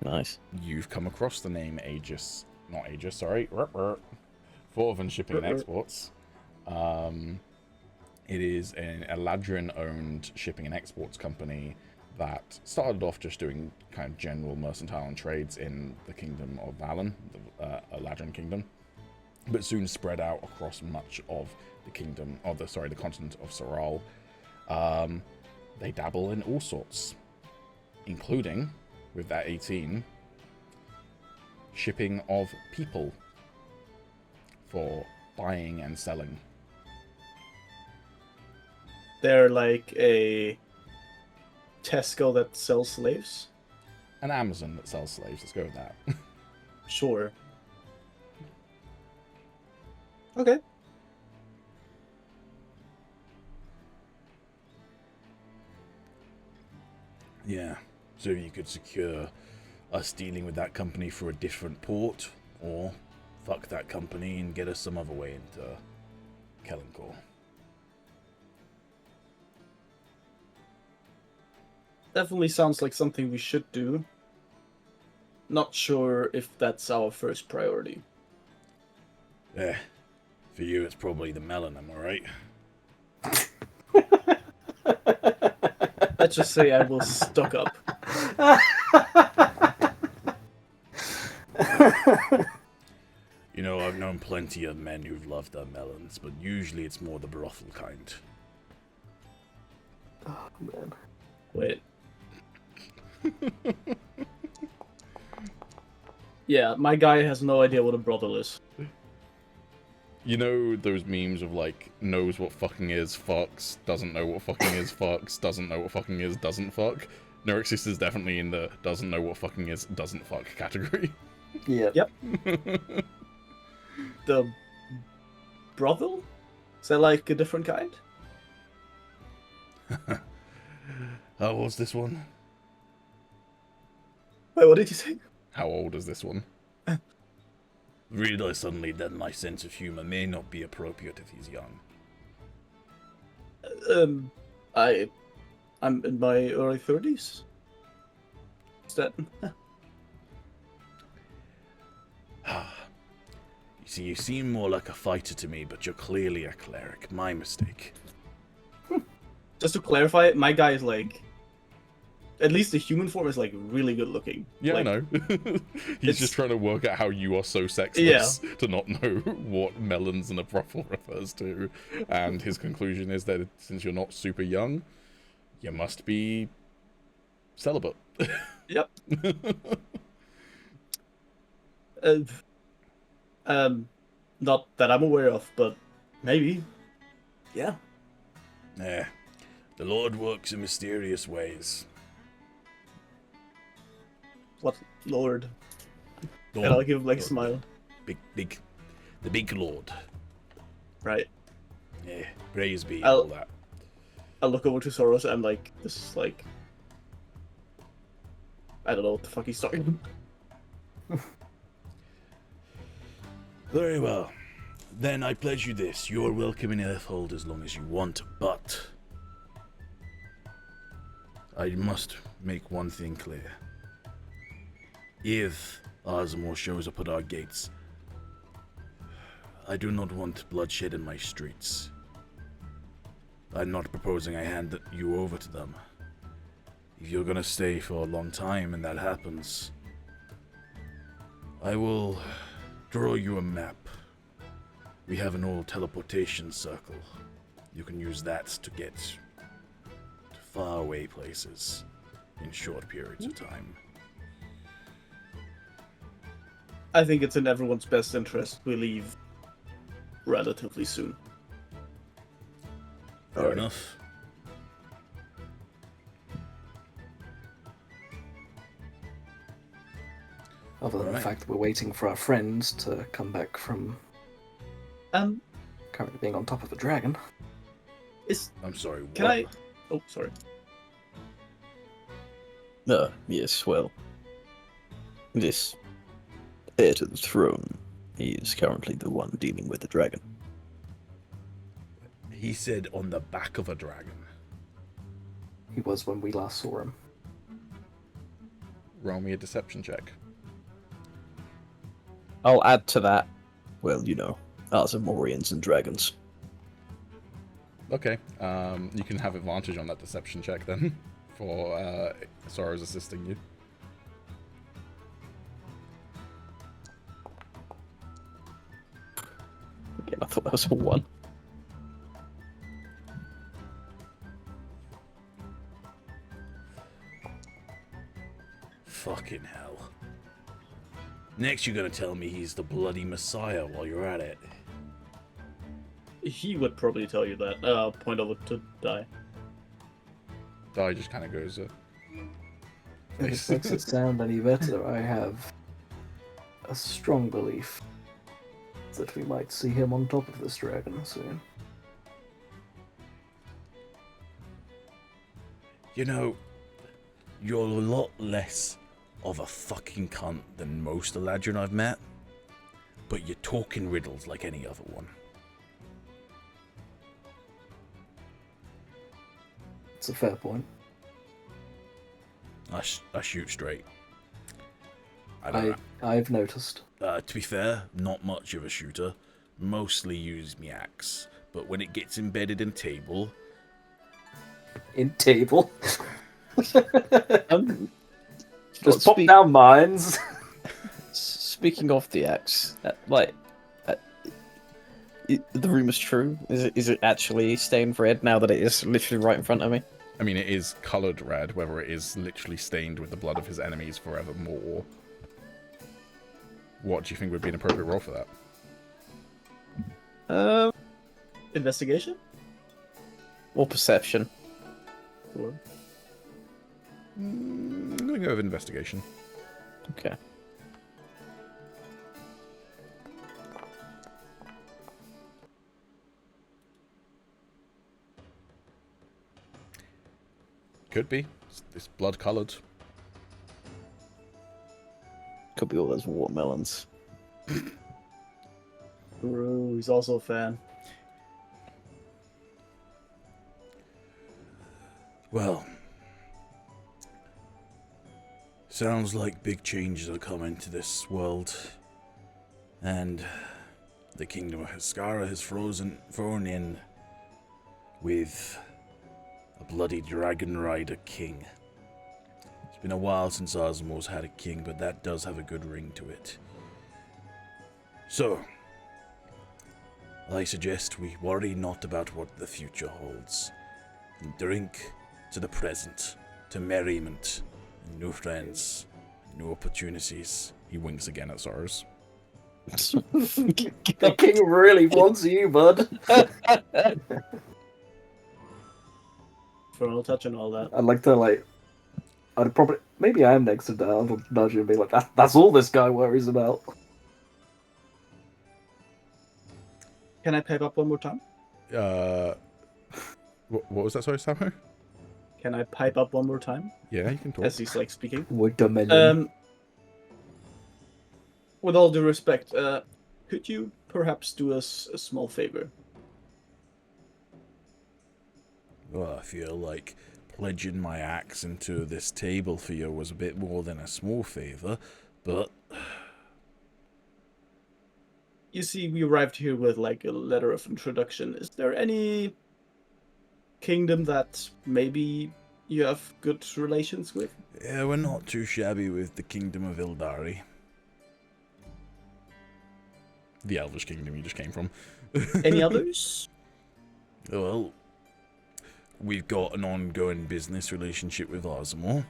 Nice. You've come across the name Agis. Not Agis, sorry. Forven Shipping and Exports. It is an Eladrin-owned shipping and exports company that started off just doing kind of general mercantile and trades in the kingdom of Valen, the Eladrin kingdom, but soon spread out across much of the kingdom, the continent of Terral. They dabble in all sorts, including, with that 18, shipping of people for buying and selling. They're like a Tesco that sells slaves? An Amazon that sells slaves, let's go with that. Sure. Okay. Yeah, so you could secure us dealing with that company for a different port, or fuck that company and get us some other way into Kellencor. Definitely sounds like something we should do. Not sure if that's our first priority. Yeah. For you, it's probably the melon, am I right? Let's just say I will stock up. You know, I've known plenty of men who've loved their melons, but usually it's more the brothel kind. Oh, man. Wait. Yeah, my guy has no idea what a brothel is. You know those memes of like, knows what fucking is, fucks, doesn't know what fucking is, fucks, doesn't know what fucking is, doesn't fuck? Norixious is definitely in the doesn't know what fucking is, doesn't fuck category. Yeah. Yep. The brothel? Is that like a different kind? How old's this one? Wait, what did you say? How old is this one? Realize suddenly that my sense of humor may not be appropriate if he's young. I'm in my early 30s. Is that... You see, you seem more like a fighter to me, but you're clearly a cleric. My mistake. Just to clarify, my guy is like... At least the human form is like really good looking. Yeah, like, I know. He's it's- just trying to work out how you are so sexless to not know what melons and a brothel refers to. And his conclusion is that since you're not super young, you must be celibate. Yep. Not that I'm aware of, but maybe. Yeah. Yeah. The Lord works in mysterious ways. What Lord? Lord, And I'll give him like a Lord. smile. The big Lord. Right. Yeah, praise be, I'll- all that. I look over to Soros and I'm like, this is like... I don't know what the fuck he's talking about. Very well. Then I pledge you this. You're welcome in Earthhold as long as you want, but... I must make one thing clear. If Ozmore shows up at our gates, I do not want bloodshed in my streets. I'm not proposing I hand you over to them. If you're gonna stay for a long time and that happens, I will draw you a map. We have an old teleportation circle. You can use that to get to faraway places in short periods of time. I think it's in everyone's best interest we leave relatively soon. Fair enough. Other than the Alright. fact that we're waiting for our friends to come back from currently being on top of a dragon. Is I'm sorry, can what? I? Oh, sorry. Yes, well, this heir to the throne, he is currently the one dealing with the dragon. He said on the back of a dragon. He was when we last saw him. Roll me a deception check. I'll add to that, well, you know, Azamorians and dragons. Okay, you can have advantage on that deception check then, for Soros assisting you. Again, I thought that was a 1. Fucking hell. Next you're gonna tell me he's the bloody messiah while you're at it. He would probably tell you that. I'll point over to Die. Di just kind of goes, If it makes it sound any better, I have a strong belief that we might see him on top of this dragon soon. you know, you're a lot less of a fucking cunt than most Eladrin I've met, but you're talking riddles like any other one. It's a fair point. I shoot straight. I don't I've noticed. to be fair, not much of a shooter. Mostly use me axe. But when it gets embedded in table... In table. Um, Just pop down mines. Speaking of the axe, the rumor's true. Is it actually stained red now that it is literally right in front of me? I mean, it is coloured red, whether it is literally stained with the blood of his enemies forevermore. What do you think would be an appropriate roll for that? Investigation? Or perception? Or... I'm going to go with investigation. Okay. Could be. It's blood coloured. Could be all those watermelons. Ooh, he's also a fan. Well, sounds like big changes are coming to this world, and the kingdom of Haskara has thrown in with a bloody Dragonrider king. It's been a while since Osmo's had a king, but that does have a good ring to it. So, I suggest we worry not about what the future holds, and drink to the present, to merriment, and new friends, new opportunities. He winks again at Soros. The king really wants you, bud. For no touch and all that. I'd like to, I'd probably... Maybe I am next to Dan. I'll nudge you and be like, that's all this guy worries about. Can I pipe up one more time? What was that, sorry, Samu? Can I pipe up one more time? Yeah, you can talk. As he's, speaking. What dominion? With all due respect, could you perhaps do us a small favor? Well, I feel like pledging my axe into this table for you was a bit more than a small favour, but... You see, we arrived here with, a letter of introduction. Is there any kingdom that maybe you have good relations with? Yeah, we're not too shabby with the kingdom of Ildari. The Elvish kingdom you just came from. Any others? Well, we've got an ongoing business relationship with Osmo.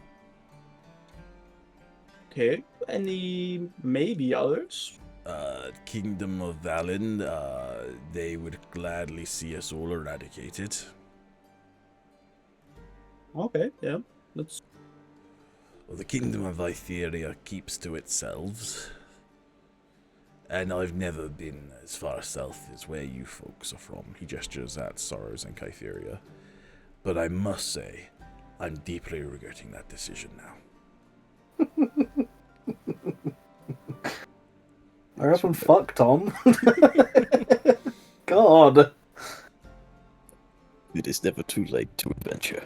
Okay. Any maybe others? Kingdom of Valen, they would gladly see us all eradicated. Okay, yeah. Let's... Well, the kingdom of Itheria keeps to itself. And I've never been as far south as where you folks are from. He gestures at Sorrows and Kytheria. But I must say, I'm deeply regretting that decision now. I haven't fucked, Tom. God. It is never too late to adventure.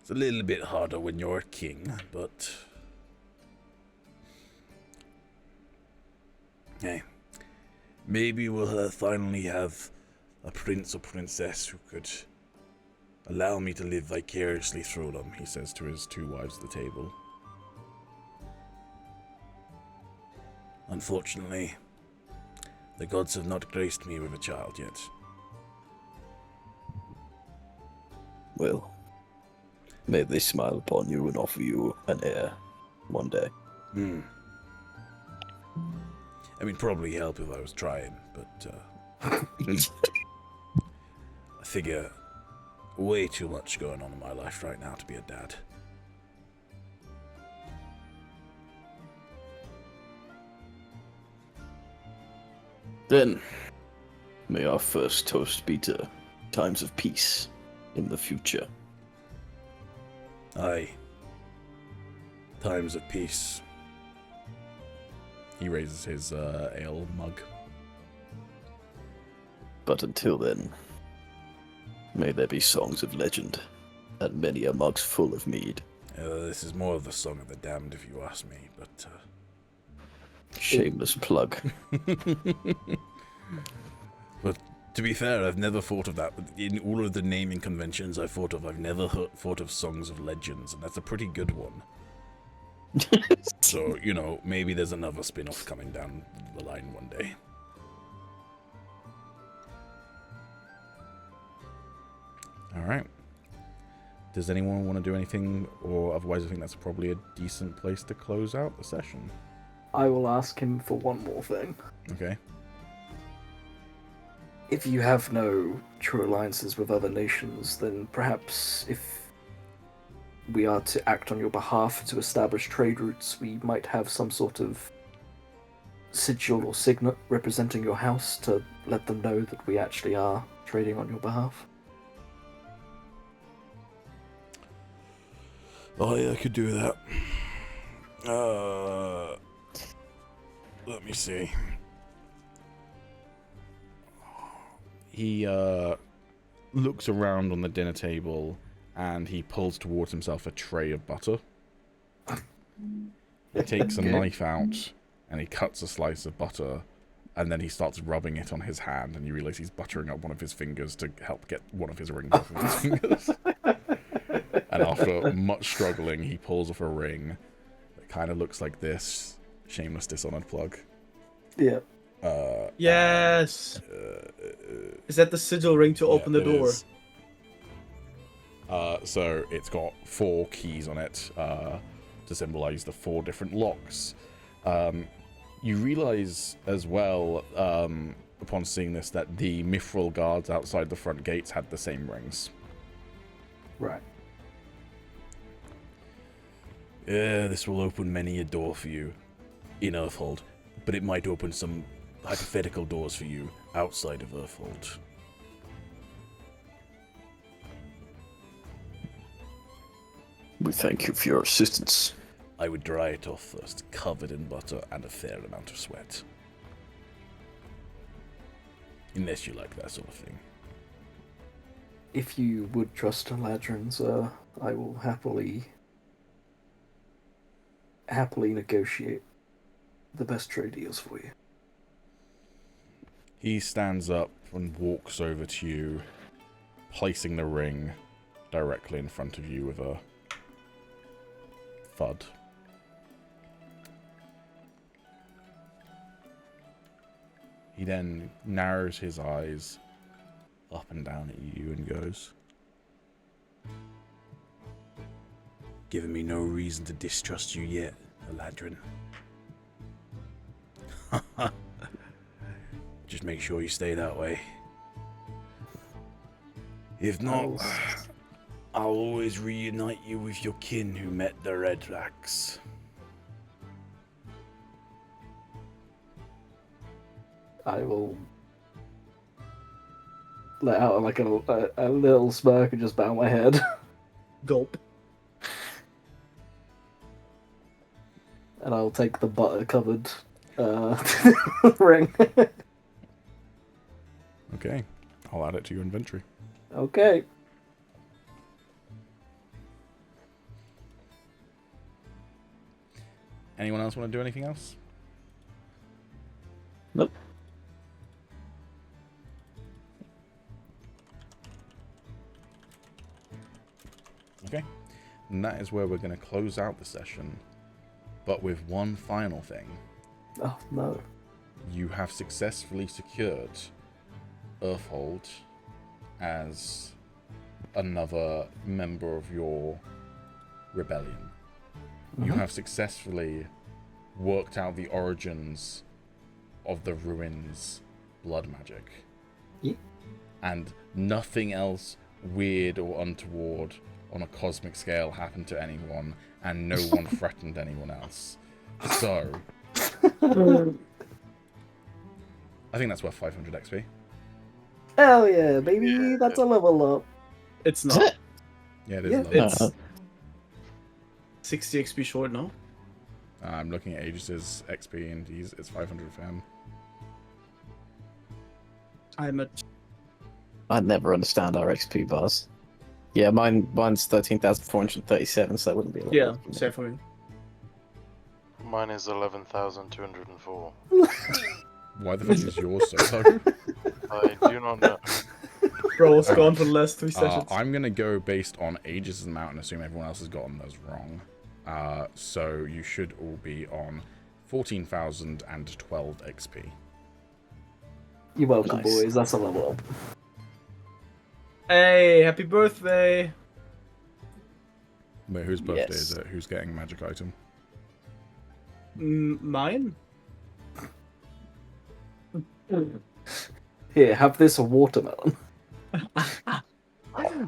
It's a little bit harder when you're a king, but... Hey, maybe we'll finally have a prince or princess who could allow me to live vicariously through them, he says to his two wives at the table. Unfortunately, the gods have not graced me with a child yet. Well, may they smile upon you and offer you an heir one day. I mean, probably help if I was trying, but I figure way too much going on in my life right now to be a dad. Then, may our first toast be to times of peace in the future. Aye. Times of peace. He raises his ale mug. But until then, may there be songs of legend, and many a mugs full of mead This is more of the Song of the Damned, if you ask me, but... Shameless plug. But to be fair, I've never thought of that. In all of the naming conventions I've never thought of Songs of Legends, and that's a pretty good one. So, you know, maybe there's another spin-off coming down the line one day. Alright. Does anyone want to do anything, or otherwise I think that's probably a decent place to close out the session. I will ask him for one more thing. Okay. If you have no true alliances with other nations, then perhaps if we are to act on your behalf to establish trade routes, we might have some sort of sigil or signet representing your house to let them know that we actually are trading on your behalf. Oh yeah, I could do that. Let me see. He looks around on the dinner table and he pulls towards himself a tray of butter. He takes a knife out and he cuts a slice of butter, and then he starts rubbing it on his hand, and you realize he's buttering up one of his fingers to help get one of his rings off of his fingers. And after much struggling, he pulls off a ring that kind of looks like this. Shameless Dishonored plug. Yeah. Yes! Is that the sigil ring to open the it door? is. So it's got 4 keys on it to symbolize the 4 different locks. You realize as well, upon seeing this, that the mithril guards outside the front gates had the same rings. Right. This will open many a door for you in Earthhold, but it might open some hypothetical doors for you outside of Earthhold. We thank you for your assistance. I would dry it off first, covered in butter and a fair amount of sweat. Unless you like that sort of thing. If you would trust Ladrin, sir, I will happily negotiate the best trade deals for you. He stands up and walks over to you, placing the ring directly in front of you with a thud. He then narrows his eyes up and down at you and goes, "Giving me no reason to distrust you yet, Eladrin. Just make sure you stay that way. If not, I'll always reunite you with your kin who met the Red Axe." I will let out like a little smirk and just bow my head. Gulp. And I'll take the butter-covered ring. Okay, I'll add it to your inventory. Okay. Anyone else want to do anything else? Nope. Okay, and that is where we're going to close out the session, but with one final thing. Oh, no. You have successfully secured Earthhold as another member of your rebellion. You have successfully worked out the origins of the ruins' blood magic. Yeah. And nothing else weird or untoward on a cosmic scale happened to anyone, and no one threatened anyone else. So, I think that's worth 500 XP. Hell yeah, baby! That's a level up. It's not. Yeah, it is. Yeah, Lovely. It's 60 XP short now. I'm looking at Agis's XP, and it's 500 for him. I'm at I never understand our XP bars. Yeah, mine's 13,437, so that wouldn't be a lot. Yeah, more for me. same for me. Mine is 11,204. Why the fuck is yours so low? I do not know. Bro, it's gone for the last 3 Uh, sessions. I'm gonna go based on Agis' amount and assume everyone else has gotten those wrong. So you should all be on 14,012 XP. You're welcome, Nice. boys. That's a level up. Hey, happy birthday! Wait, whose birthday Yes. is it? Who's getting a magic item? Mine? Here, have this watermelon.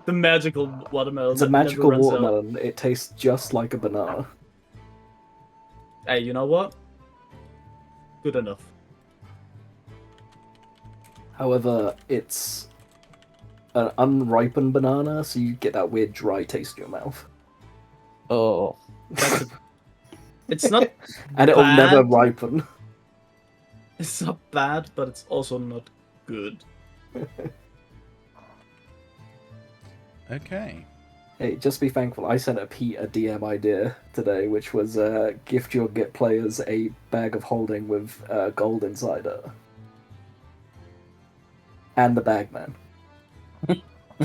The magical watermelon. It's a that never magical runs out. watermelon. It tastes just like a banana. Hey, you know what? Good enough. However, it's an unripened banana, so you get that weird dry taste in your mouth. Oh, It's not And it'll never bad. ripen. It's not bad, but it's also not good. Okay. Hey, just be thankful. I sent Pete a DM idea today, which was gift your Git players a bag of holding with gold inside it. And the bag man.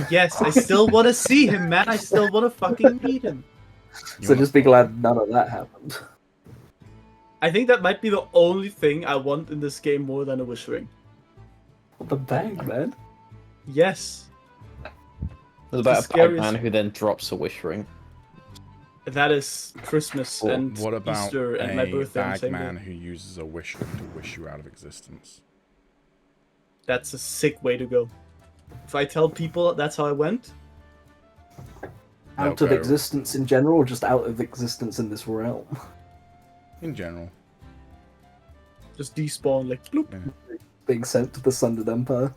Yes, I still want to see him, man. I still want to fucking meet him. So just be glad none of that happened. I think that might be the only thing I want in this game more than a wish ring. The bag man? Yes, there's about a scariest- Pac-Man who then drops a wish ring. that is Christmas Or and what about Easter and my a birthday on the bag same man day. who uses a wish ring to wish you out of existence? That's a sick way to go. If I tell people that's how I went, Out They'll of go- existence in general, or just out of existence in this realm? In general. just despawn like bloop. Being sent to the Sundered Empire.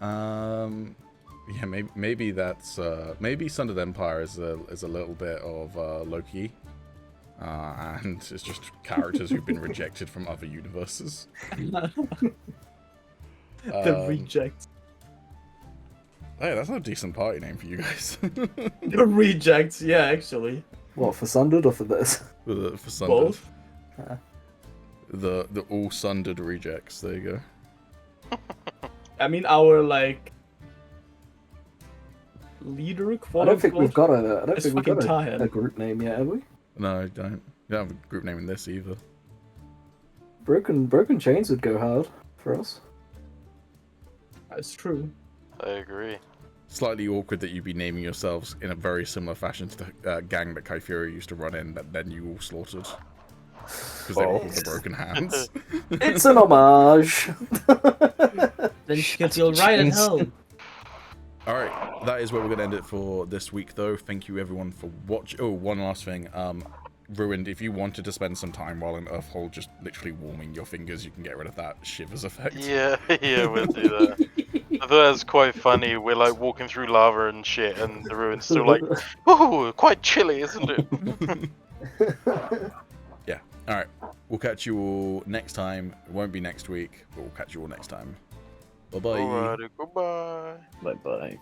Yeah, maybe that's maybe Sundered Empire is a little bit of Loki, and it's just characters who've been rejected from other universes. The rejects. Hey, that's a decent party name for you guys. The rejects, yeah, actually. What, for Sundered or for this? for Sundered. Both. The all Sundered rejects. There you go. I mean, our like leader, I quote don't think we've unquote. got a. I don't It's think we've got fucking Tahan. a group name yet, have we? No, I don't. You don't have a group name in this either. Broken Chains would go hard for us. That's true. I agree. Slightly awkward that you'd be naming yourselves in a very similar fashion to the gang that Kyfury used to run in, that then you all slaughtered. Because they were called the Broken Hands. It's an homage. Then she gets you right at home. Alright, that is where we're going to end it for this week, though. Thank you, everyone, for watching. Oh, one last thing. Ruined, if you wanted to spend some time while in Earthhold just literally warming your fingers, you can get rid of that shivers effect. Yeah, yeah, we'll do that. I thought that was quite funny. We're like walking through lava and shit, and the ruin's still like, oh, quite chilly, isn't it? Yeah, alright. We'll catch you all next time. It won't be next week, but we'll catch you all next time. Bye-bye. Alrighty, goodbye. Bye bye.